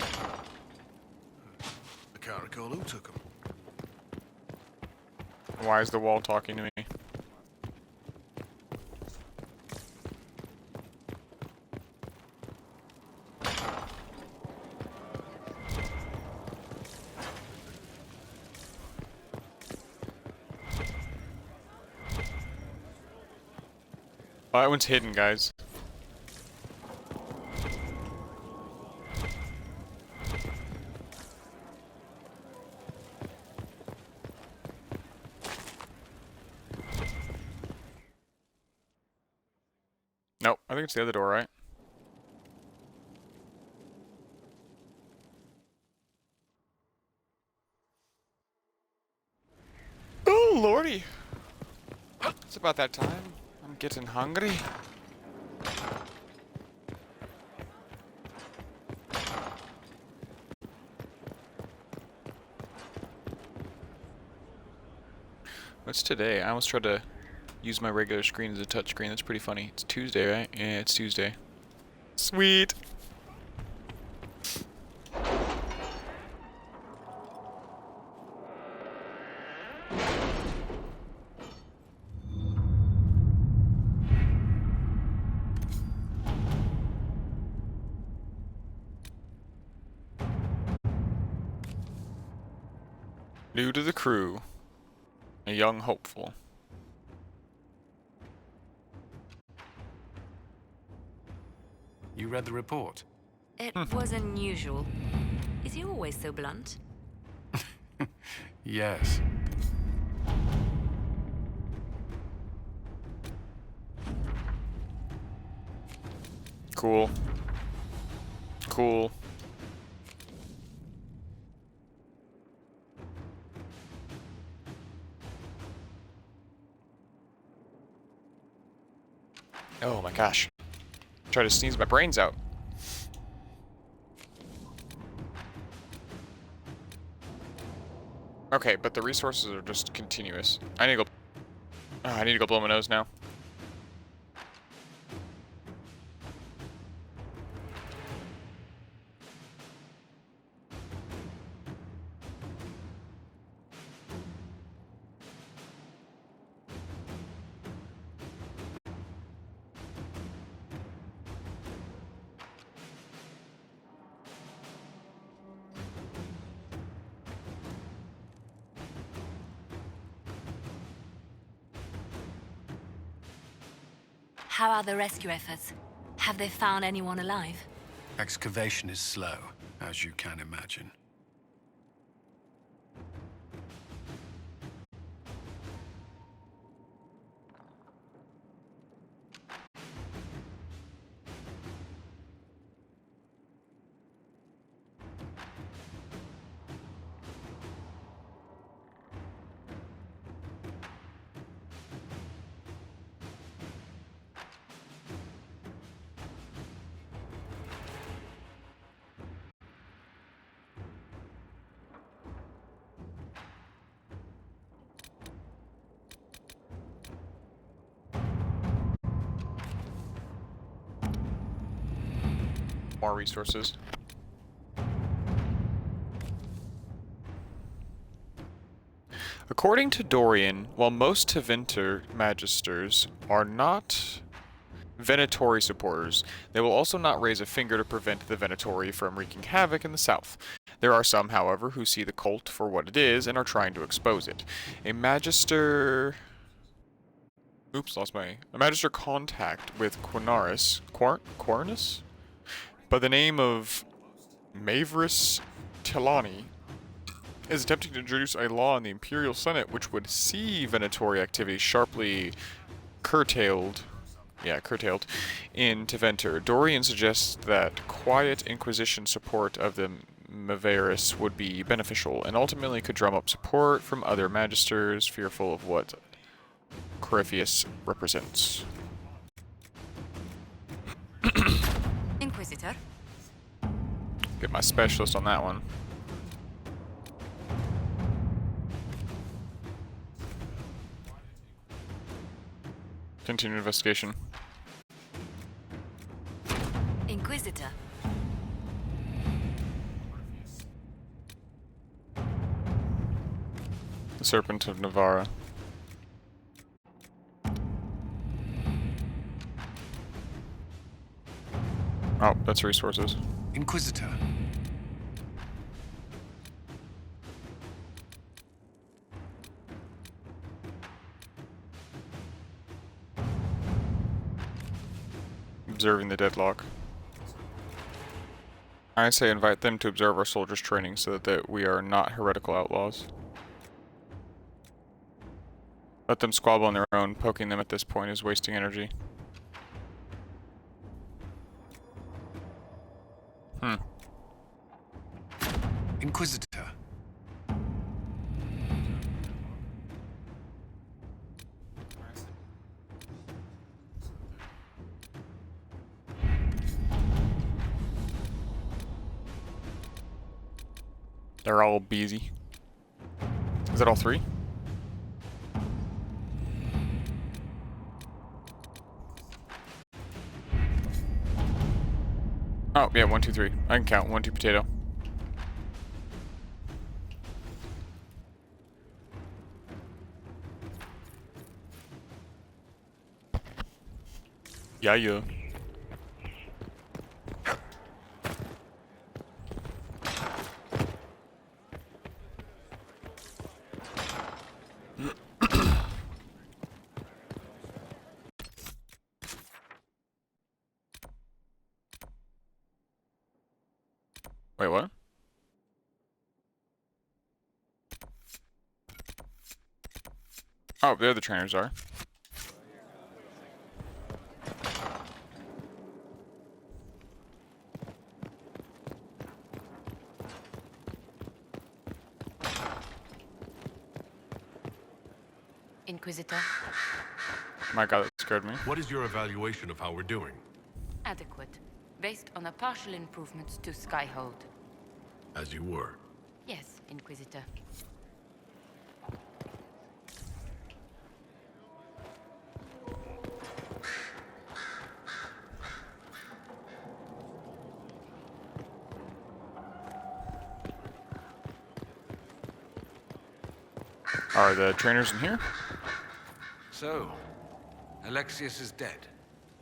I can't recall who took them. Why is the wall talking to me? Oh, that one's hidden, guys. Nope, I think it's the other door, right? Oh, lordy. It's about that time. I'm getting hungry. What's today? I almost tried to use my regular screen as a touch screen. That's pretty funny. It's Tuesday, right? Yeah, it's Tuesday. Sweet! New to the crew. A young hopeful. You read the report? It was unusual. Is he always so blunt? Yes. Cool. Cool. Oh my gosh. Try to sneeze my brains out. Okay, but the resources are just continuous. I need to go. I need to go blow my nose now. How are the rescue efforts? Have they found anyone alive? Excavation is slow, as you can imagine. More resources. According to Dorian, while most Tevinter Magisters are not Venatori supporters, they will also not raise a finger to prevent the Venatori from wreaking havoc in the south. There are some, however, who see the cult for what it is and are trying to expose it. A Magister... Oops, lost my... A Magister contact with Quinaris... Quarnus? By the name of Maverus Telani is attempting to introduce a law in the Imperial Senate which would see Venatori activity sharply curtailed in Tevinter. Dorian suggests that quiet Inquisition support of the Maverus would be beneficial and ultimately could drum up support from other Magisters fearful of what Corypheus represents. Inquisitor? Get my specialist on that one. Continue investigation. Inquisitor. The Serpent of Navarra. Oh, that's resources. Inquisitor. Observing the deadlock. I say invite them to observe our soldiers' training so that we are not heretical outlaws. Let them squabble on their own. Poking them at this point is wasting energy. Inquisitor. They're all busy. Is that all three? Oh, yeah, 1, 2, 3. I can count. 1, 2, potato. Yeah. Wait, what? Oh, there the trainers are. Inquisitor. My god, that scared me. What is your evaluation of how we're doing? Adequate. Based on the partial improvements to Skyhold. As you were. Yes, Inquisitor. Are the trainers in here? So, Alexius is dead.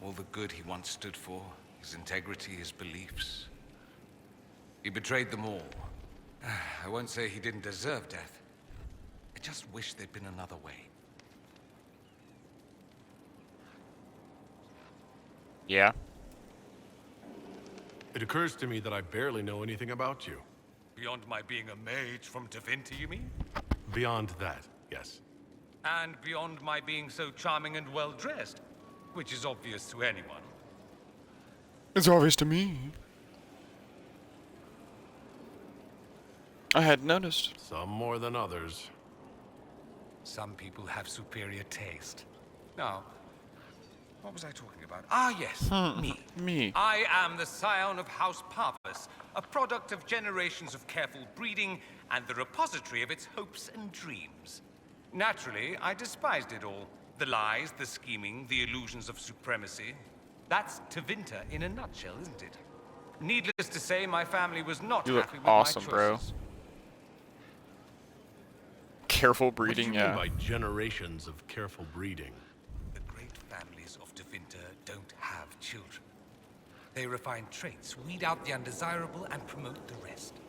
All the good he once stood for, his integrity, his beliefs. He betrayed them all. I won't say he didn't deserve death. I just wish there'd been another way. Yeah. It occurs to me that I barely know anything about you. Beyond my being a mage from Tevinter, you mean? Beyond that, yes. And beyond my being so charming and well-dressed, which is obvious to anyone. It's obvious to me. I hadn't noticed. Some more than others. Some people have superior taste. Now, what was I talking about? Ah, yes, me. Me. I am the scion of House Parvus, a product of generations of careful breeding and the repository of its hopes and dreams. Naturally, I despised it all. The lies, the scheming, the illusions of supremacy. That's Tevinter in a nutshell, isn't it? Needless to say, my family was not You look happy with awesome, my bro. choices. Careful breeding, what do you yeah. mean by generations of careful breeding? The great families of Tevinter don't have children. They refine traits, weed out the undesirable, and promote the rest.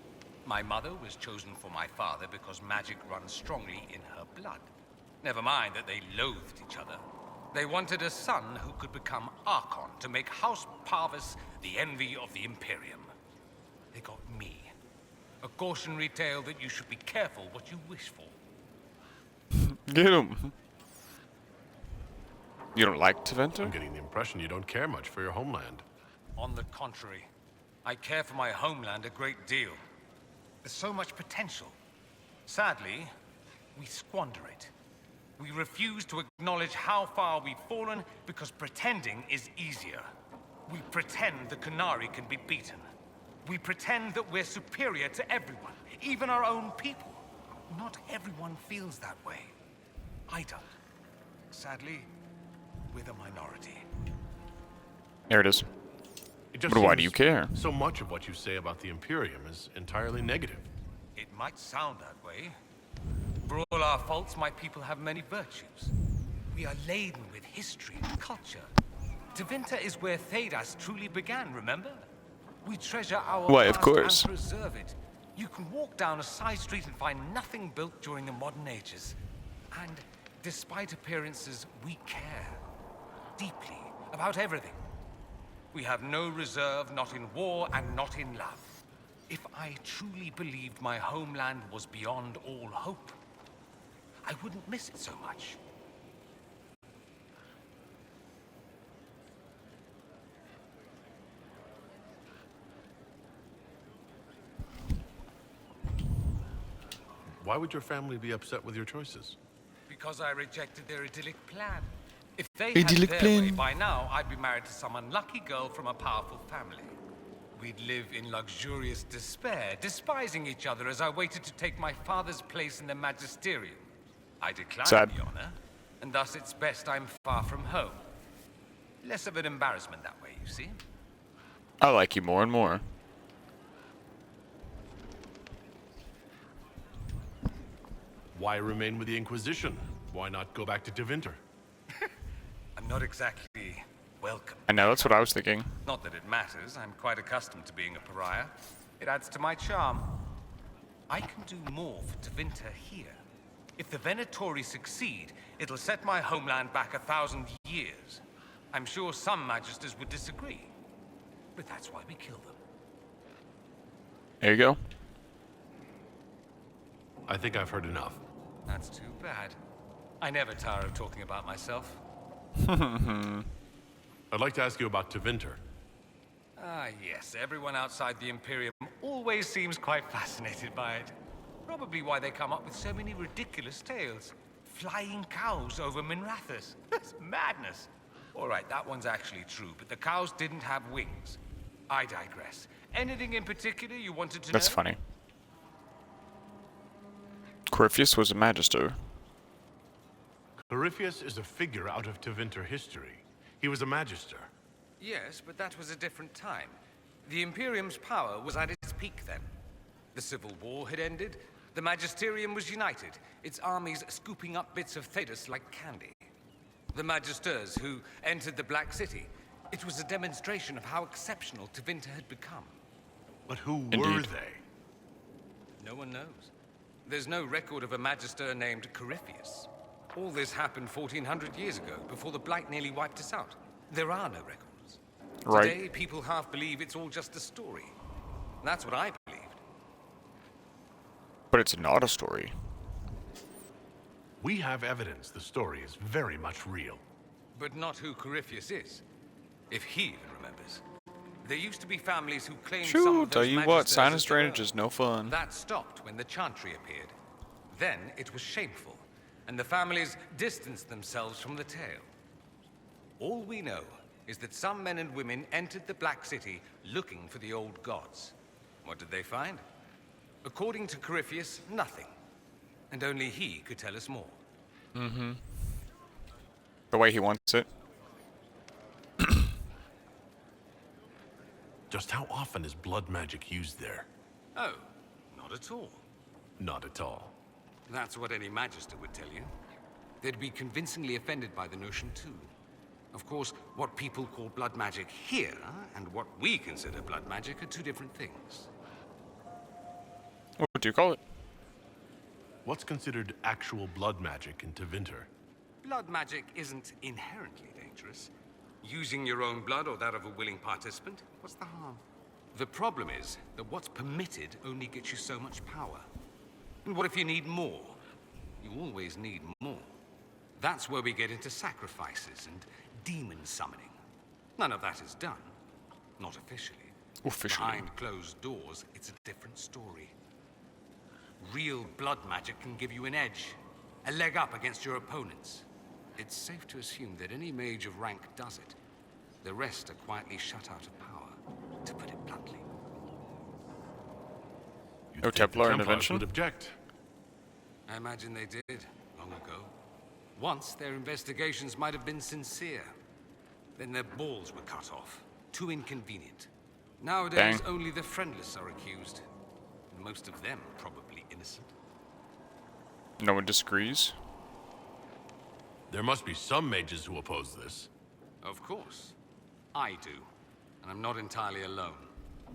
My mother was chosen for my father because magic runs strongly in her blood. Never mind that they loathed each other. They wanted a son who could become Archon to make House Parvus the envy of the Imperium. They got me. A cautionary tale that you should be careful what you wish for. Get him. You don't like Tevinter? I'm getting the impression you don't care much for your homeland. On the contrary, I care for my homeland a great deal. There's so much potential. Sadly, we squander it. We refuse to acknowledge how far we've fallen because pretending is easier. We pretend the Qunari can be beaten. We pretend that we're superior to everyone, even our own people. Not everyone feels that way. I don't. Sadly, with a minority. There it is. It just But why do seems you care? So much of what you say about the Imperium is entirely negative. It might sound that way. For all our faults, my people have many virtues. We are laden with history and culture. Tevinter is where Thedas truly began, remember? We treasure our Why, of past course. and preserve it. You can walk down a side street and find nothing built during the modern ages. And despite appearances, we care deeply about everything. We have no reserve, not in war and not in love. If I truly believed my homeland was beyond all hope, I wouldn't miss it so much. Why would your family be upset with your choices? Because I rejected their idyllic plan. If they Idyllic had their way, plan. by now I'd be married to some unlucky girl from a powerful family. We'd live in luxurious despair, despising each other as I waited to take my father's place in the magisterium. I declined Sad. the honor, and thus it's best I'm far from home. Less of an embarrassment that way, you see? I like you more and more. Why remain with the Inquisition? Why not go back to Tevinter? I'm not exactly welcome. I know, that's what I was thinking. Not that it matters. I'm quite accustomed to being a pariah. It adds to my charm. I can do more for Tevinter here. If the Venatori succeed, it'll set my homeland back 1,000 years. I'm sure some magisters would disagree, but that's why we kill them. There you go. I think I've heard enough. That's too bad. I never tire of talking about myself. I'd like to ask you about Tevinter. Ah, yes. Everyone outside the Imperium always seems quite fascinated by it. Probably why they come up with so many ridiculous tales. Flying cows over Minrathous. That's madness. All right, that one's actually true, but the cows didn't have wings. I digress. Anything in particular you wanted to know? That's funny. Corypheus was a magister. Corypheus is a figure out of Tevinter history. He was a magister. Yes, but that was a different time. The Imperium's power was at its peak then. The Civil War had ended. The Magisterium was united, its armies scooping up bits of Thedas like candy. The Magisters who entered the Black City. It was a demonstration of how exceptional Tevinter had become. But who were Indeed. they? No one knows. There's no record of a Magister named Corypheus. All this happened 1,400 years ago, before the Blight nearly wiped us out. There are no records. Right. Today, people half believe it's all just a story. That's what I believed. But it's not a story. We have evidence the story is very much real. But not who Corypheus is. If he even remembers. There used to be families who claimed some Shoo, of tell those you what, magisters sinus as their drainage own. is no fun. That stopped when the Chantry appeared. Then it was shameful, and the families distanced themselves from the tale. All we know is that some men and women entered the Black City looking for the old gods. What did they find? According to Corypheus, nothing. And only he could tell us more. Mm-hmm. The way he wants it. Just how often is blood magic used there? Oh, not at all. Not at all. That's what any Magister would tell you. They'd be convincingly offended by the notion, too. Of course, what people call blood magic here, and what we consider blood magic, are two different things. What do you call it? What's considered actual blood magic in Tevinter? Blood magic isn't inherently dangerous. Using your own blood or that of a willing participant, what's the harm? The problem is that what's permitted only gets you so much power. And what if you need more? You always need more. That's where we get into sacrifices and demon summoning. None of that is done. Not officially. Officially. Behind closed doors, it's a different story. Real blood magic can give you an edge, a leg up against your opponents. It's safe to assume that any mage of rank does it. The rest are quietly shut out of power, to put it bluntly. No Templar Templars intervention? would object. I imagine they did, long ago. Once, their investigations might have been sincere. Then their balls were cut off. Too inconvenient. Nowadays, only the friendless are accused. And most of them probably innocent. No one disagrees. There must be some mages who oppose this. Of course. I do. And I'm not entirely alone.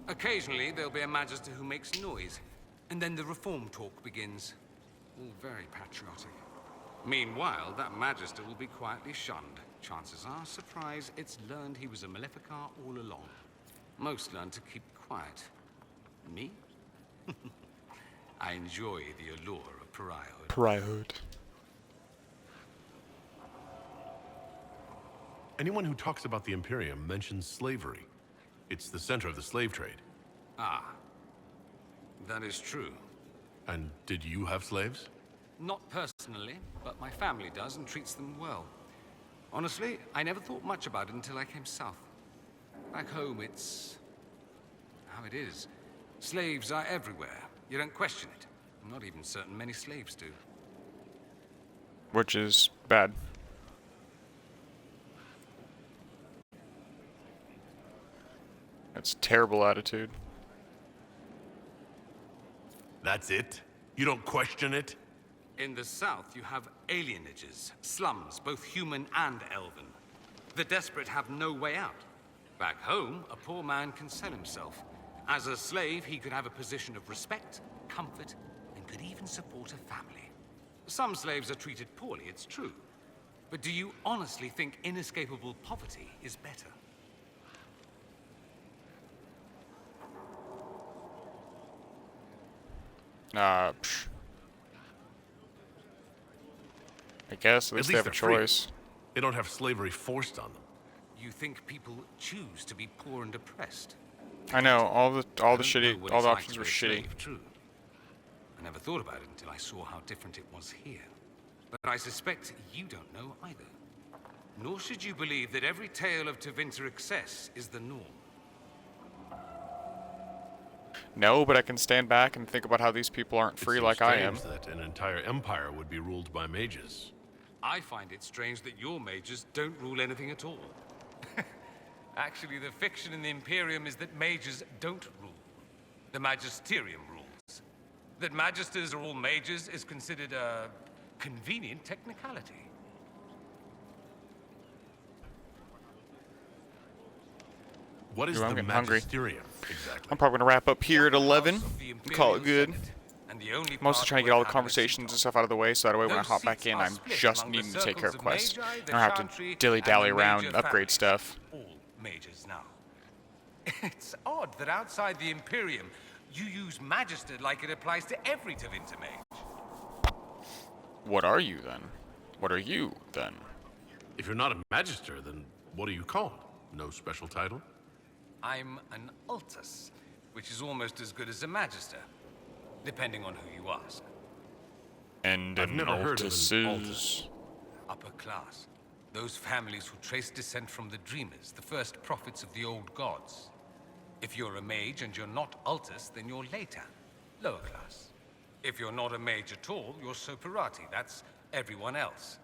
Occasionally, there'll be a magister who makes noise. And then the reform talk begins. All very patriotic. Meanwhile, that magister will be quietly shunned. Chances are, surprise, it's learned he was a Maleficar all along. Most learn to keep quiet. Me? I enjoy the allure of pariahhood. Pariahhood. Anyone who talks about the Imperium mentions slavery. It's the center of the slave trade. Ah. That is true. And did you have slaves? Not personally, but my family does and treats them well. Honestly, I never thought much about it until I came south. Back home, it's how it is. Slaves are everywhere. You don't question it. I'm not even certain many slaves do. Which is bad. That's a terrible attitude. That's it? You don't question it? In the south, you have alienages, slums, both human and elven. The desperate have no way out. Back home, a poor man can sell himself. As a slave, he could have a position of respect, comfort, and could even support a family. Some slaves are treated poorly, it's true. But do you honestly think inescapable poverty is better? I guess at least they have a choice. They don't have slavery forced on them. You think people choose to be poor and oppressed? I know all the options were shitty. True. I never thought about it until I saw how different it was here. But I suspect you don't know either. Nor should you believe that every tale of Tevinter excess is the norm. No, but I can stand back and think about how these people aren't free like I am. That an entire empire would be ruled by mages. I find it strange that your mages don't rule anything at all. Actually, the fiction in the Imperium is that mages don't rule. The Magisterium rules. That magisters are all mages is considered a convenient technicality. What is the Magisterium exactly? I'm probably gonna wrap up here at 11. Call it good. Mostly trying to get all the conversations and stuff out of the way, so that way when I hop back in, I'm just needing to take care of quests. I don't have to dilly-dally around and upgrade stuff. All mages now. It's odd that outside the Imperium, you use Magister like it applies to every Tevinter mage. What are you then? What are you then? If you're not a Magister, then what are you called? No special title? I'm an Altus, which is almost as good as a Magister, depending on who you ask. And I've never heard of an Altus. Upper class. Those families who trace descent from the Dreamers, the first prophets of the old gods. If you're a mage and you're not Altus, then you're Leitan, lower class. If you're not a mage at all, you're Soperati. That's everyone else.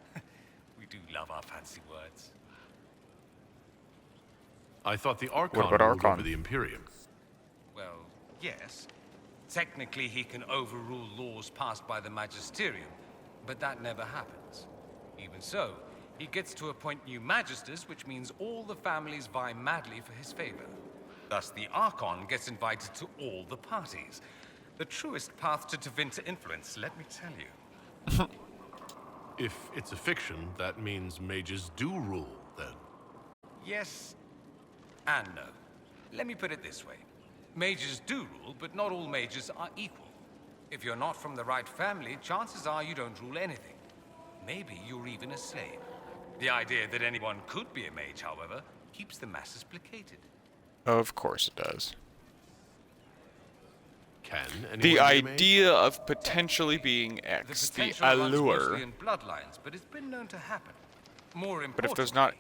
We do love our fancy words. I thought the Archon What about ruled Archon? over the Imperium. Well, yes. Technically, he can overrule laws passed by the Magisterium, but that never happens. Even so, he gets to appoint new Magisters, which means all the families vie madly for his favor. Thus, the Archon gets invited to all the parties. The truest path to Tevinter influence, let me tell you. If it's a fiction, that means mages do rule, then. Yes and no. Let me put it this way. Mages do rule, but not all mages are equal. If you're not from the right family, chances are you don't rule anything. Maybe you're even a slave. The idea that anyone could be a mage, however, keeps the masses placated. Of course it does. Can anyone The be a mage? idea of potentially being X, the potential runs allure. mostly in bloodlines, but it's been known to happen. More importantly, But if there's not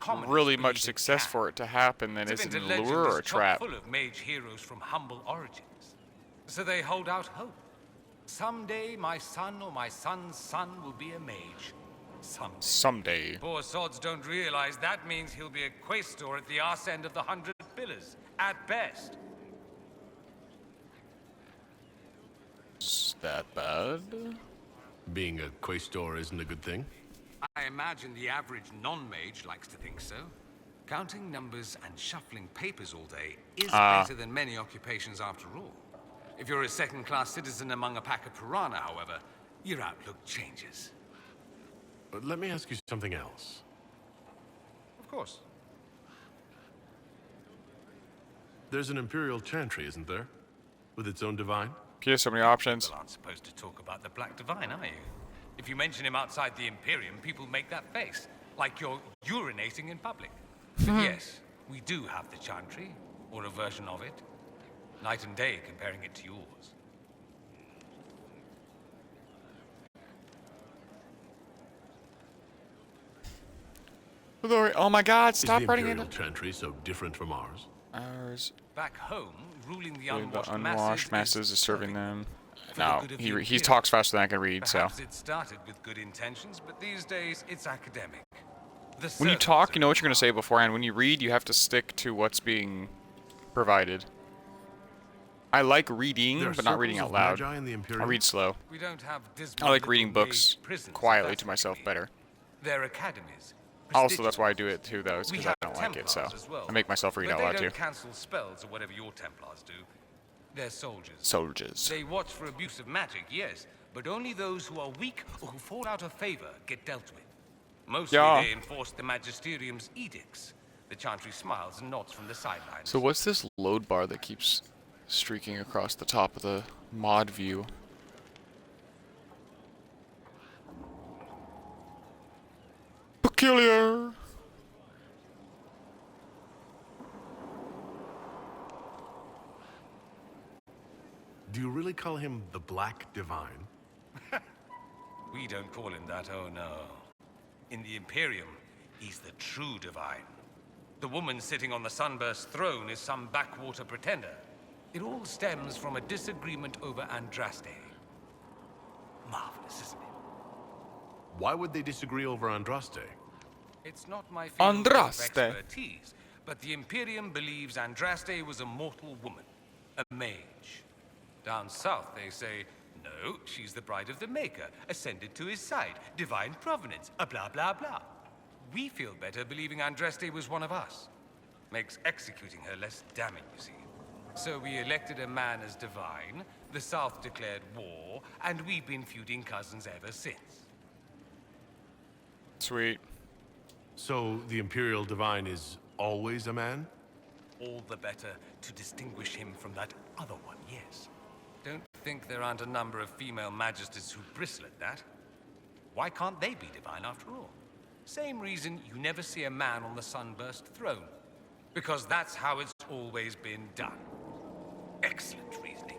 commoners really believe much it success can. for it to happen, then is it Tevinter an legend allure is or a chock trap? full of mage heroes from humble origins. So they hold out hope. Someday my son or my son's son will be a mage. Someday. Poor sods don't realize that means he'll be a quaestor at the arse end of the 100 Pillars, at best. Is that bad? Being a quaestor isn't a good thing? I imagine the average non-mage likes to think so. Counting numbers and shuffling papers all day is better than many occupations after all. If you're a second-class citizen among a pack of piranha, however, your outlook changes. But let me ask you something else. Of course. There's an Imperial Chantry, isn't there? With its own divine? Okay, so many options. People aren't supposed to talk about the Black Divine, are you? If you mention him outside the Imperium, people make that face, like you're urinating in public. But yes, we do have the Chantry, or a version of it. Night and day comparing it to yours. Oh my God! Stop Is the writing Imperial it. Chantry so different from ours? Ours. Back home, ruling the The unwashed masses is serving them. for the No, good of the he Imperium. talks faster than I can read. So Perhaps it started with good intentions, but these days it's academic. The when you circles talk, you of know what you're gonna say beforehand. When you read, you have to stick to what's being provided. I like reading, There are but not reading circles out of loud. magi in the I Imperium? read slow. We don't have I dismal like little reading books maze prisons, quietly if to that's what myself you mean. better. They're academies. Also, that's why I do it too, though, is We because I have don't like it. So Templars as well, I make myself read but out they loud don't too. cancel spells or whatever your Templars do. They're soldiers. Soldiers. They watch for abuse of magic, yes, but only those who are weak or who fall out of favor get dealt with. Mostly they enforce the Magisterium's edicts. The Chantry smiles and nods from the sidelines. So what's this load bar that keeps streaking across the top of the mod view? Peculiar. Do you really call him the Black Divine? We don't call him that, oh no. In the Imperium, he's the true divine. The woman sitting on the Sunburst throne is some backwater pretender. It all stems from a disagreement over Andraste. Marvelous, isn't it? Why would they disagree over Andraste? It's not my field of Andraste. expertise, but the Imperium believes Andraste was a mortal woman, a mage. Down south, they say, no, she's the bride of the Maker, ascended to his side, divine provenance, a blah, blah, blah. We feel better believing Andraste was one of us. Makes executing her less damning, you see. So we elected a man as divine, the South declared war, and we've been feuding cousins ever since. Sweet. So the Imperial Divine is always a man? All the better to distinguish him from that other one, yes. Don't think there aren't a number of female magisters who bristle at that. Why can't they be divine after all? Same reason you never see a man on the Sunburst throne. Because that's how it's always been done. Excellent reasoning.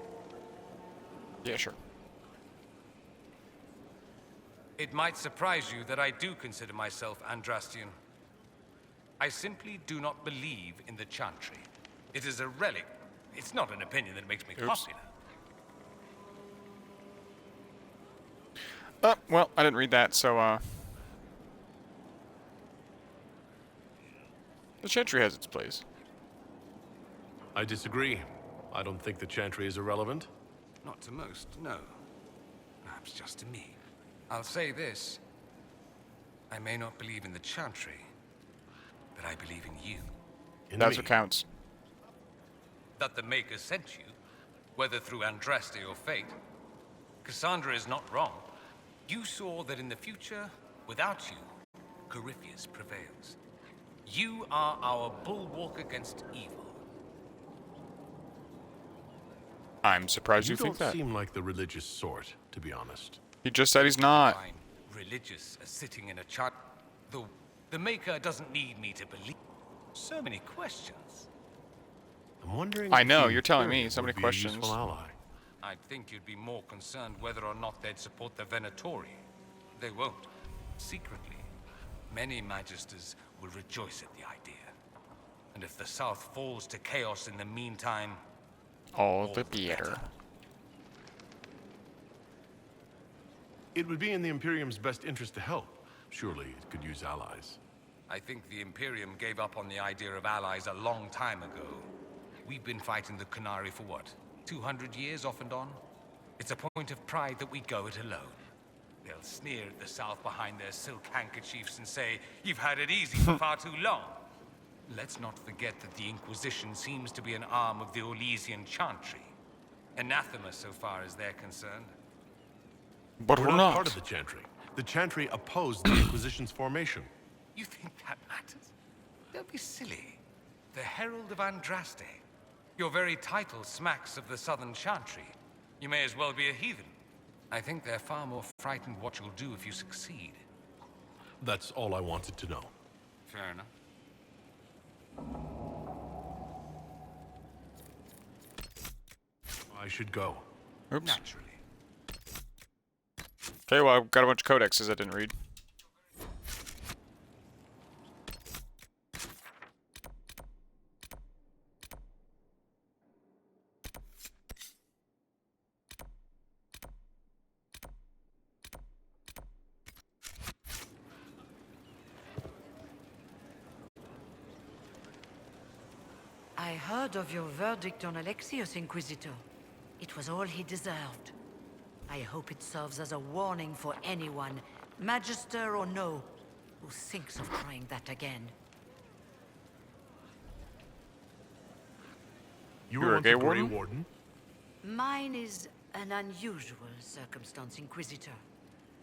Yeah, sure. It might surprise you that I do consider myself Andrastian. I simply do not believe in the Chantry. It is a relic. It's not an opinion that makes me popular. Well, I didn't read that, so, the Chantry has its place. I disagree. I don't think the Chantry is irrelevant. Not to most, no. Perhaps just to me. I'll say this. I may not believe in the Chantry, but I believe in you. That's what counts. That the Maker sent you, whether through Andraste or fate. Cassandra is not wrong. You saw that in the future, without you, Corypheus prevails. You are our bulwark against evil. I'm surprised you think don't that. seem like the religious sort, to be honest. He just said he's not. Fine. Religious as sitting in a chart. The Maker doesn't need me to believe. So many questions. I'm wondering. I know, you're telling me so many would be a questions. useful ally. I'd think you'd be more concerned whether or not they'd support the Venatori. They won't. Secretly, many Magisters will rejoice at the idea. And if the South falls to chaos in the meantime, All the better. It would be in the Imperium's best interest to help, Surely it could use allies. I think the Imperium gave up on the idea of allies a long time ago. We've been fighting the Qunari for what, 200 years off and on? It's a point of pride that we go it alone. They'll sneer at the South behind their silk handkerchiefs and say, "You've had it easy for far too long." Let's not forget that the Inquisition seems to be an arm of the Orlesian Chantry. Anathema so far as they're concerned. But we're we're not not. part of the Chantry. The Chantry opposed the Inquisition's formation. You think that matters? Don't be silly. The Herald of Andraste. Your very title smacks of the Southern Chantry. You may as well be a heathen. I think they're far more frightened what you'll do if you succeed. That's all I wanted to know. Fair enough. I should go. Oops. Naturally. Okay, well, I've got a bunch of codexes I didn't read. I heard of your verdict on Alexios, Inquisitor. It was all he deserved. I hope it serves as a warning for anyone, Magister or no, who thinks of trying that again. You You're were a once gay a Grey warden? Warden? Mine is an unusual circumstance, Inquisitor.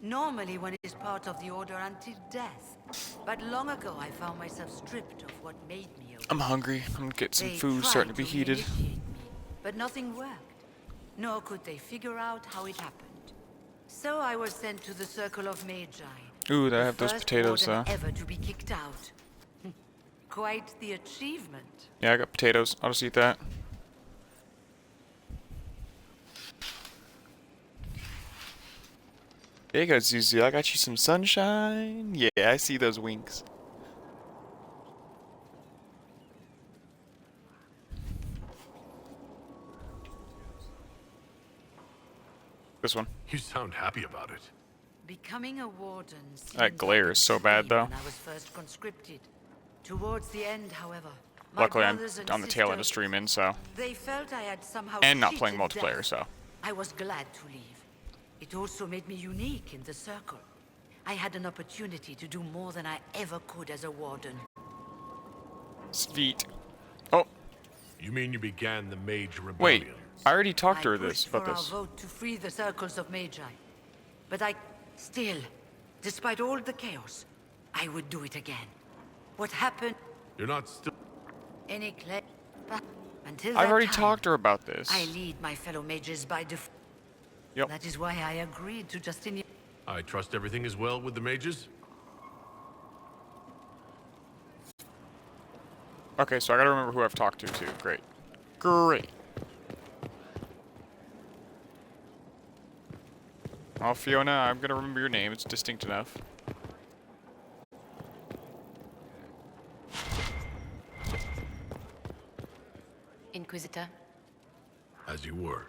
Normally one is part of the Order until death. But long ago I found myself stripped of what made me a I'm hungry. I'm gonna get some They food tried starting to be to heated. initiate me, but nothing worked. Nor could they figure out how it happened. So I was sent to the Circle of Magi. Ooh, they the have those first potatoes, warden though. ever to be kicked out. Quite the achievement. Yeah, I got potatoes. I'll just eat that. There you go, Zuzu. I got you some sunshine. Yeah, I see those winks. This one. You sound happy about it. Becoming a warden That glare is so bad, though. when I was first conscripted. Towards the end, however, Luckily, I'm brothers and on the tail end of sisters, streaming, so. they felt I had somehow And not playing cheated multiplayer, death. so. I was glad to leave. It also made me unique in the circle. I had an opportunity to do more than I ever could as a warden. Sweet. Oh. You mean you began the Mage Rebellion? Wait, I already talked to her I pushed about for this. our vote to free the circles of Magi. But I still, despite all the chaos, I would do it again. What happened? You're not still... Any claim? Until I've that already time, talked to her about this. I lead my fellow mages by default. Yep. That is why I agreed to Justinian. I trust everything is well with the mages? Okay, so I gotta remember who I've talked to, too. Great. Great. Oh, Fiona, I'm gonna remember your name. It's distinct enough. Inquisitor? As you were.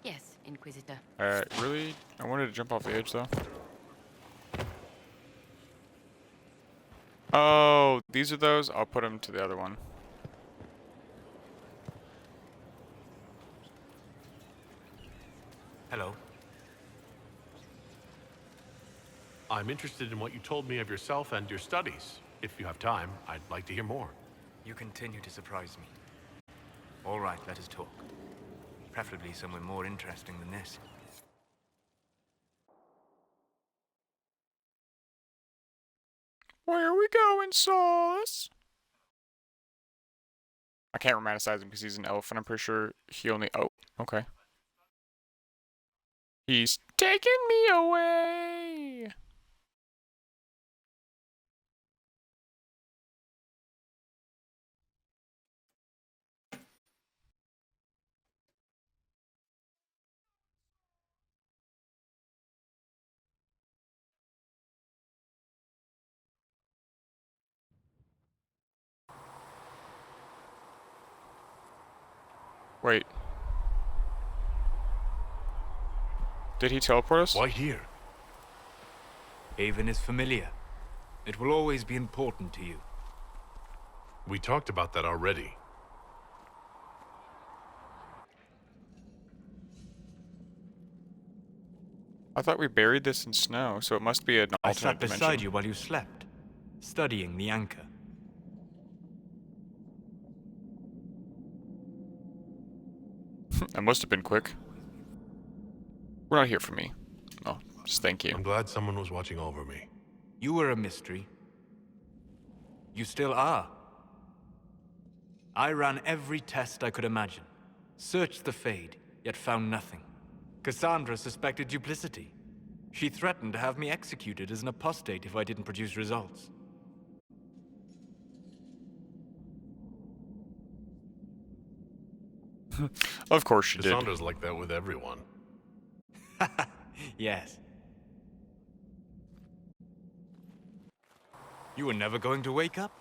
Yes, Inquisitor. Really? I wanted to jump off the edge, though. Oh, these are those? I'll put them to the other one. Hello. I'm interested in what you told me of yourself and your studies. If you have time, I'd like to hear more. You continue to surprise me. All right, let us talk. Preferably somewhere more interesting than this. Where are we going, Sauce? I can't romanticize him because he's an elf, and I'm pretty sure he only... Oh, okay. He's taking me away! Wait. Did he teleport us? Why here? Haven is familiar. It will always be important to you. We talked about that already. I thought we buried this in snow, so it must be an I alternate sat beside dimension. you while you slept, studying the anchor. That must have been quick. We're not here for me. Oh, just thank you. I'm glad someone was watching over me. You were a mystery. You still are. I ran every test I could imagine. Searched the Fade, yet found nothing. Cassandra suspected duplicity. She threatened to have me executed as an apostate if I didn't produce results. Of course she did. Cassandra's like that with everyone. Yes. You were never going to wake up?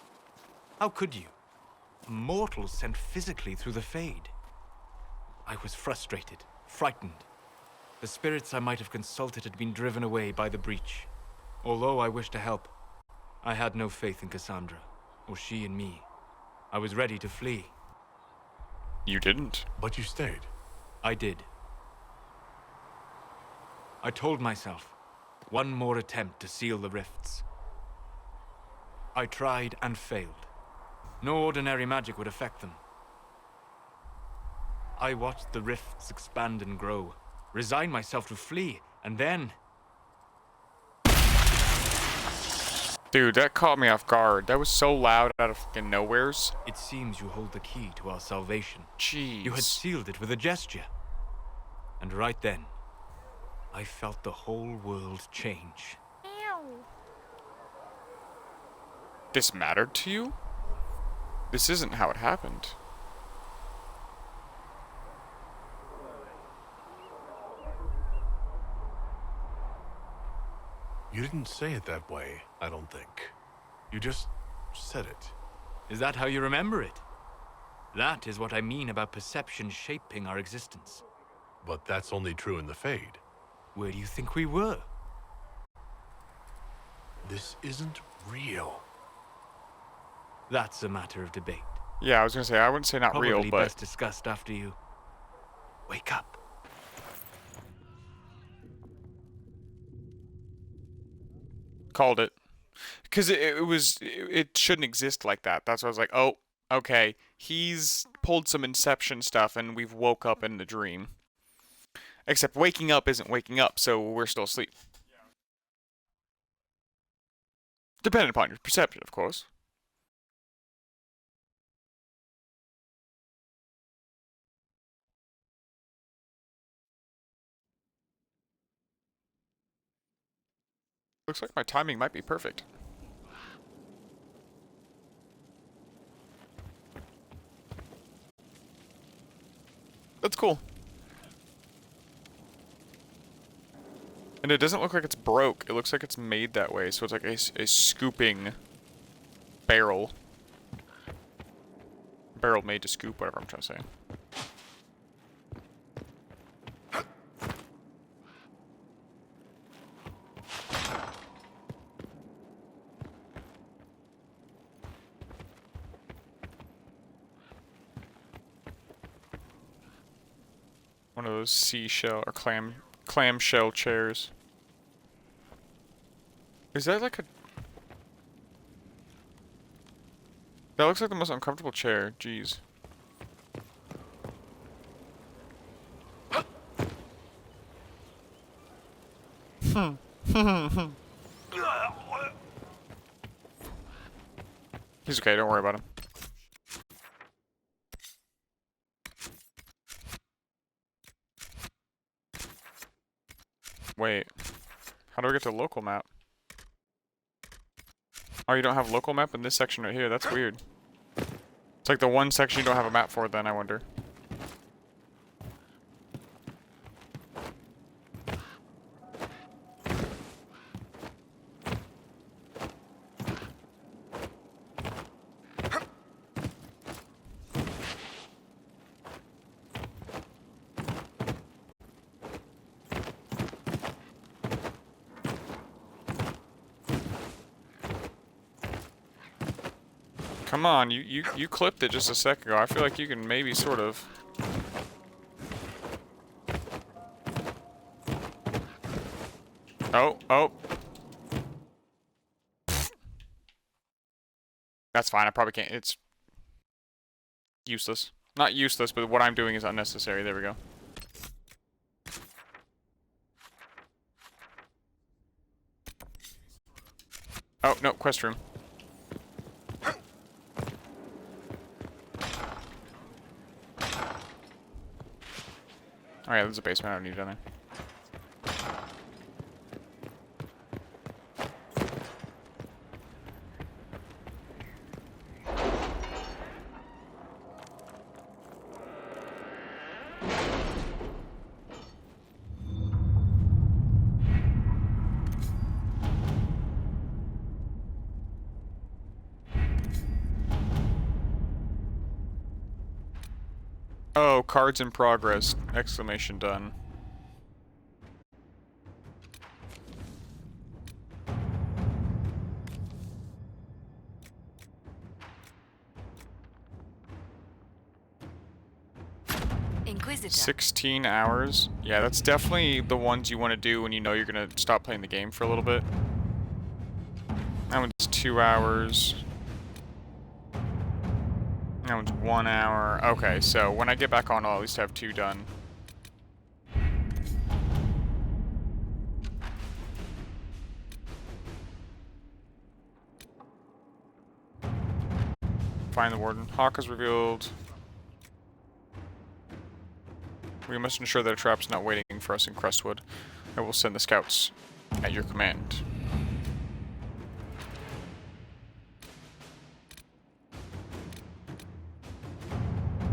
How could you? A mortal sent physically through the Fade. I was frustrated, frightened. The spirits I might have consulted had been driven away by the breach. Although I wished to help, I had no faith in Cassandra, or she in me. I was ready to flee. You didn't. But you stayed. I did. I told myself, one more attempt to seal the rifts. I tried and failed. No ordinary magic would affect them. I watched the rifts expand and grow, resigned myself to flee, and then... Dude, that caught me off guard. That was so loud out of fucking nowheres. It seems you hold the key to our salvation. Jeez. You had sealed it with a gesture. And right then, I felt the whole world change. This mattered to you? This isn't how it happened. You didn't say it that way, I don't think. You just said it. Is that how you remember it? That is what I mean about perception shaping our existence. But that's only true in the Fade. Where do you think we were? This isn't real. That's a matter of debate. Yeah, I was gonna say, I wouldn't say not Probably real, but... best discussed after you wake up. Called it. Because it shouldn't exist like that. That's why I was like, oh, okay. He's pulled some Inception stuff and we've woke up in the dream. Except waking up isn't waking up, so we're still asleep. Depending upon your perception, of course. Looks like my timing might be perfect. That's cool. And it doesn't look like it's broke. It looks like it's made that way. So it's like a scooping barrel. Barrel made to scoop, whatever I'm trying to say. One of those seashell or clamshell chairs. Is that like a... That looks like the most uncomfortable chair. Jeez. He's okay, don't worry about him. Wait, how do I get to local map? Oh, you don't have local map in this section right here. That's weird. It's like the one section you don't have a map for then, I wonder. Come on, you clipped it just a second ago. I feel like you can maybe sort of. Oh. That's fine. I probably can't. It's useless. Not useless, but what I'm doing is unnecessary. There we go. Oh, no, quest room. Alright, there's a basement. I don't need it down there. Oh, cards in progress. Exclamation done. Inquisitor. 16 hours. Yeah, that's definitely the ones you want to do when you know you're going to stop playing the game for a little bit. That one's 2 hours. That one's 1 hour. Okay, so when I get back on, I'll at least have 2 done. Find the warden. Hawk is revealed. We must ensure that a trap's not waiting for us in Crestwood. I will send the scouts at your command.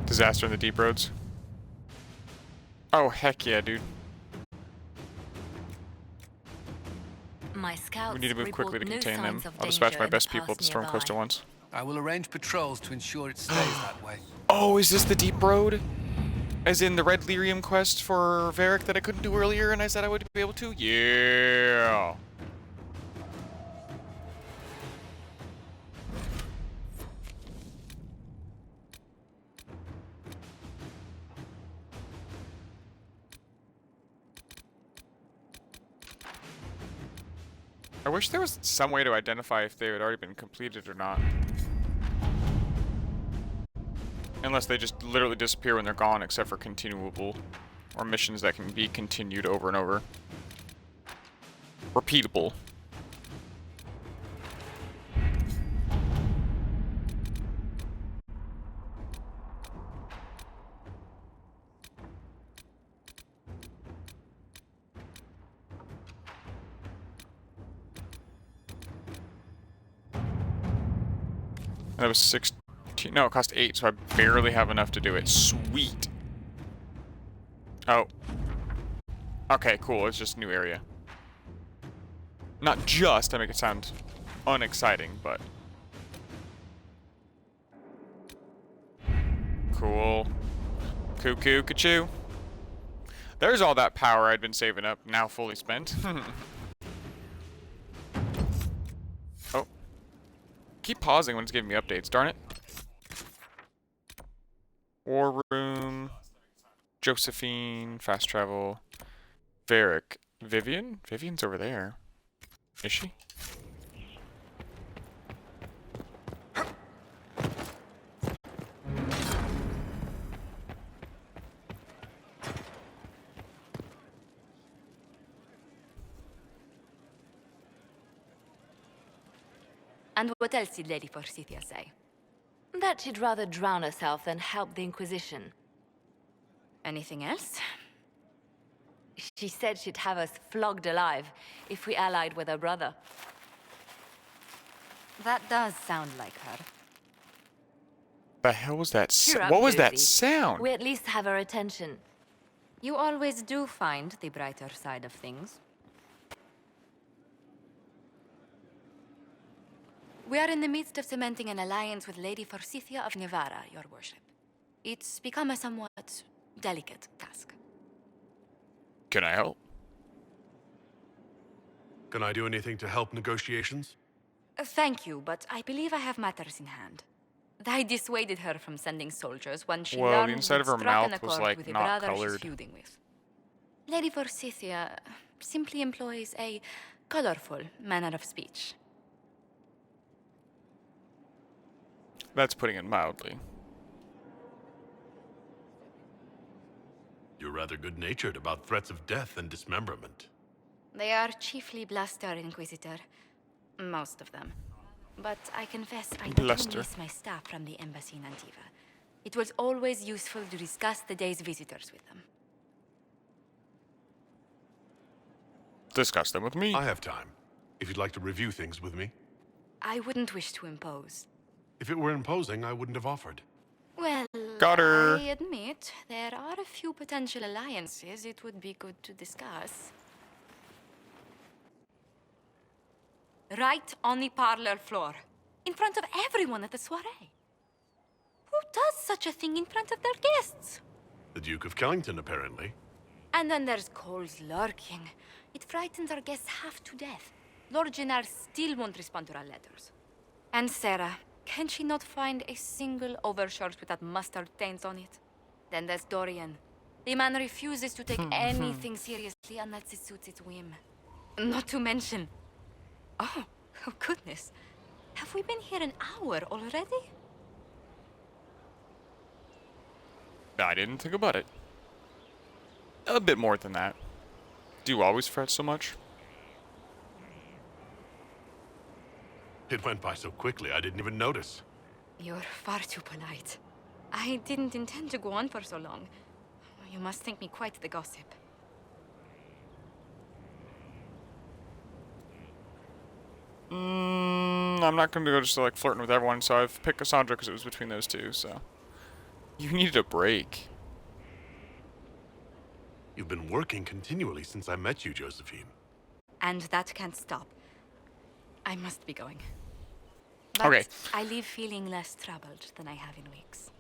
Disaster in the deep roads. Oh, heck yeah, dude. My scouts We need to move quickly to report no contain them. signs of I'll dispatch danger my in the best people at the pass storm coast at nearby. once. I will arrange patrols to ensure it stays that way. Oh, is this the deep road? As in the Red Lyrium quest for Varric that I couldn't do earlier and I said I would be able to? Yeah. I wish there was some way to identify if they had already been completed or not. Unless they just literally disappear when they're gone, except for continuable. Or missions that can be continued over and over. Repeatable. That was 16. No, it cost 8, so I barely have enough to do it. Sweet. Oh. Okay, cool. It's just a new area. Not just to make it sound unexciting, but... Cool. Cuckoo, ka-choo. There's all that power I'd been saving up, now fully spent. Oh. Keep pausing when it's giving me updates, darn it. War room. Josephine, fast travel. Varric. Vivian? Vivian's over there. Is she? And what else did Lady Forsythia say? That she'd rather drown herself than help the Inquisition. Anything else? She said she'd have us flogged alive if we allied with her brother. That does sound like her. The hell was that? Cheer up, What was that Lucy. sound? We at least have her attention. You always do find the brighter side of things. We are in the midst of cementing an alliance with Lady Forsythia of Navarra, your worship. It's become a somewhat delicate task. Can I help? Can I do anything to help negotiations? Thank you, but I believe I have matters in hand. I dissuaded her from sending soldiers when she Whoa, the learned inside of we'd her struck an mouth was, accord like, with a not brother she's colored. feuding with. Lady Forsythia simply employs a colorful manner of speech. That's putting it mildly. You're rather good-natured about threats of death and dismemberment. They are chiefly bluster, Inquisitor. Most of them. But I confess I do miss my staff from the embassy in Antiva. It was always useful to discuss the day's visitors with them. Discuss them with me. I have time. If you'd like to review things with me. I wouldn't wish to impose. If it were imposing, I wouldn't have offered. Well, Got her. I admit there are a few potential alliances it would be good to discuss. Right on the parlor floor, in front of everyone at the soiree. Who does such a thing in front of their guests? The Duke of Kellington, apparently. And then there's Cole's lurking. It frightens our guests half to death. Lord Gennard still won't respond to our letters. And Sarah, can she not find a single overshirt without mustard stains on it? Then there's Dorian. The man refuses to take anything seriously unless it suits its whim. Not to mention... Oh goodness. Have we been here an hour already? I didn't think about it. A bit more than that. Do you always fret so much? It went by so quickly, I didn't even notice. You're far too polite. I didn't intend to go on for so long. You must think me quite the gossip. I'm not going to go just like flirting with everyone, so I've picked Cassandra because it was between those two, so. You needed a break. You've been working continually since I met you, Josephine. And that can't stop. I must be going. But Okay. I leave feeling less troubled than I have in weeks.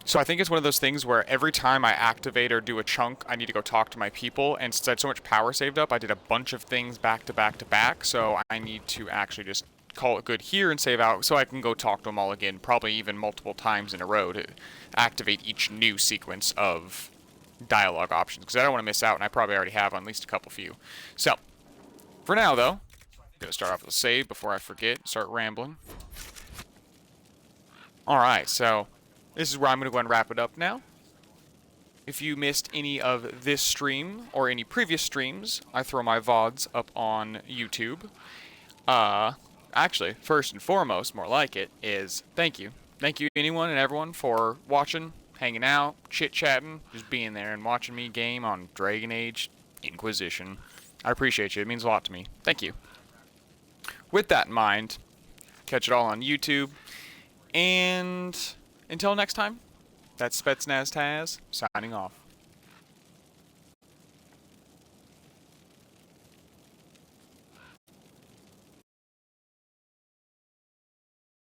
So I think it's one of those things where every time I activate or do a chunk, I need to go talk to my people, and since I had so much power saved up, I did a bunch of things back to back to back, so I need to actually just call it good here and save out so I can go talk to them all again, probably even multiple times in a row to activate each new sequence of dialogue options, because I don't want to miss out, and I probably already have on at least a couple few. So, for now though, I'm going to start off with a save before I forget, start rambling. Alright, so this is where I'm going to go and wrap it up now. If you missed any of this stream or any previous streams, I throw my VODs up on YouTube. Actually, first and foremost, more like it, is thank you. Thank you anyone and everyone for watching, hanging out, chit-chatting, just being there and watching me game on Dragon Age Inquisition. I appreciate you. It means a lot to me. Thank you. With that in mind, catch it all on YouTube. And until next time, that's Spetsnaz Taz signing off.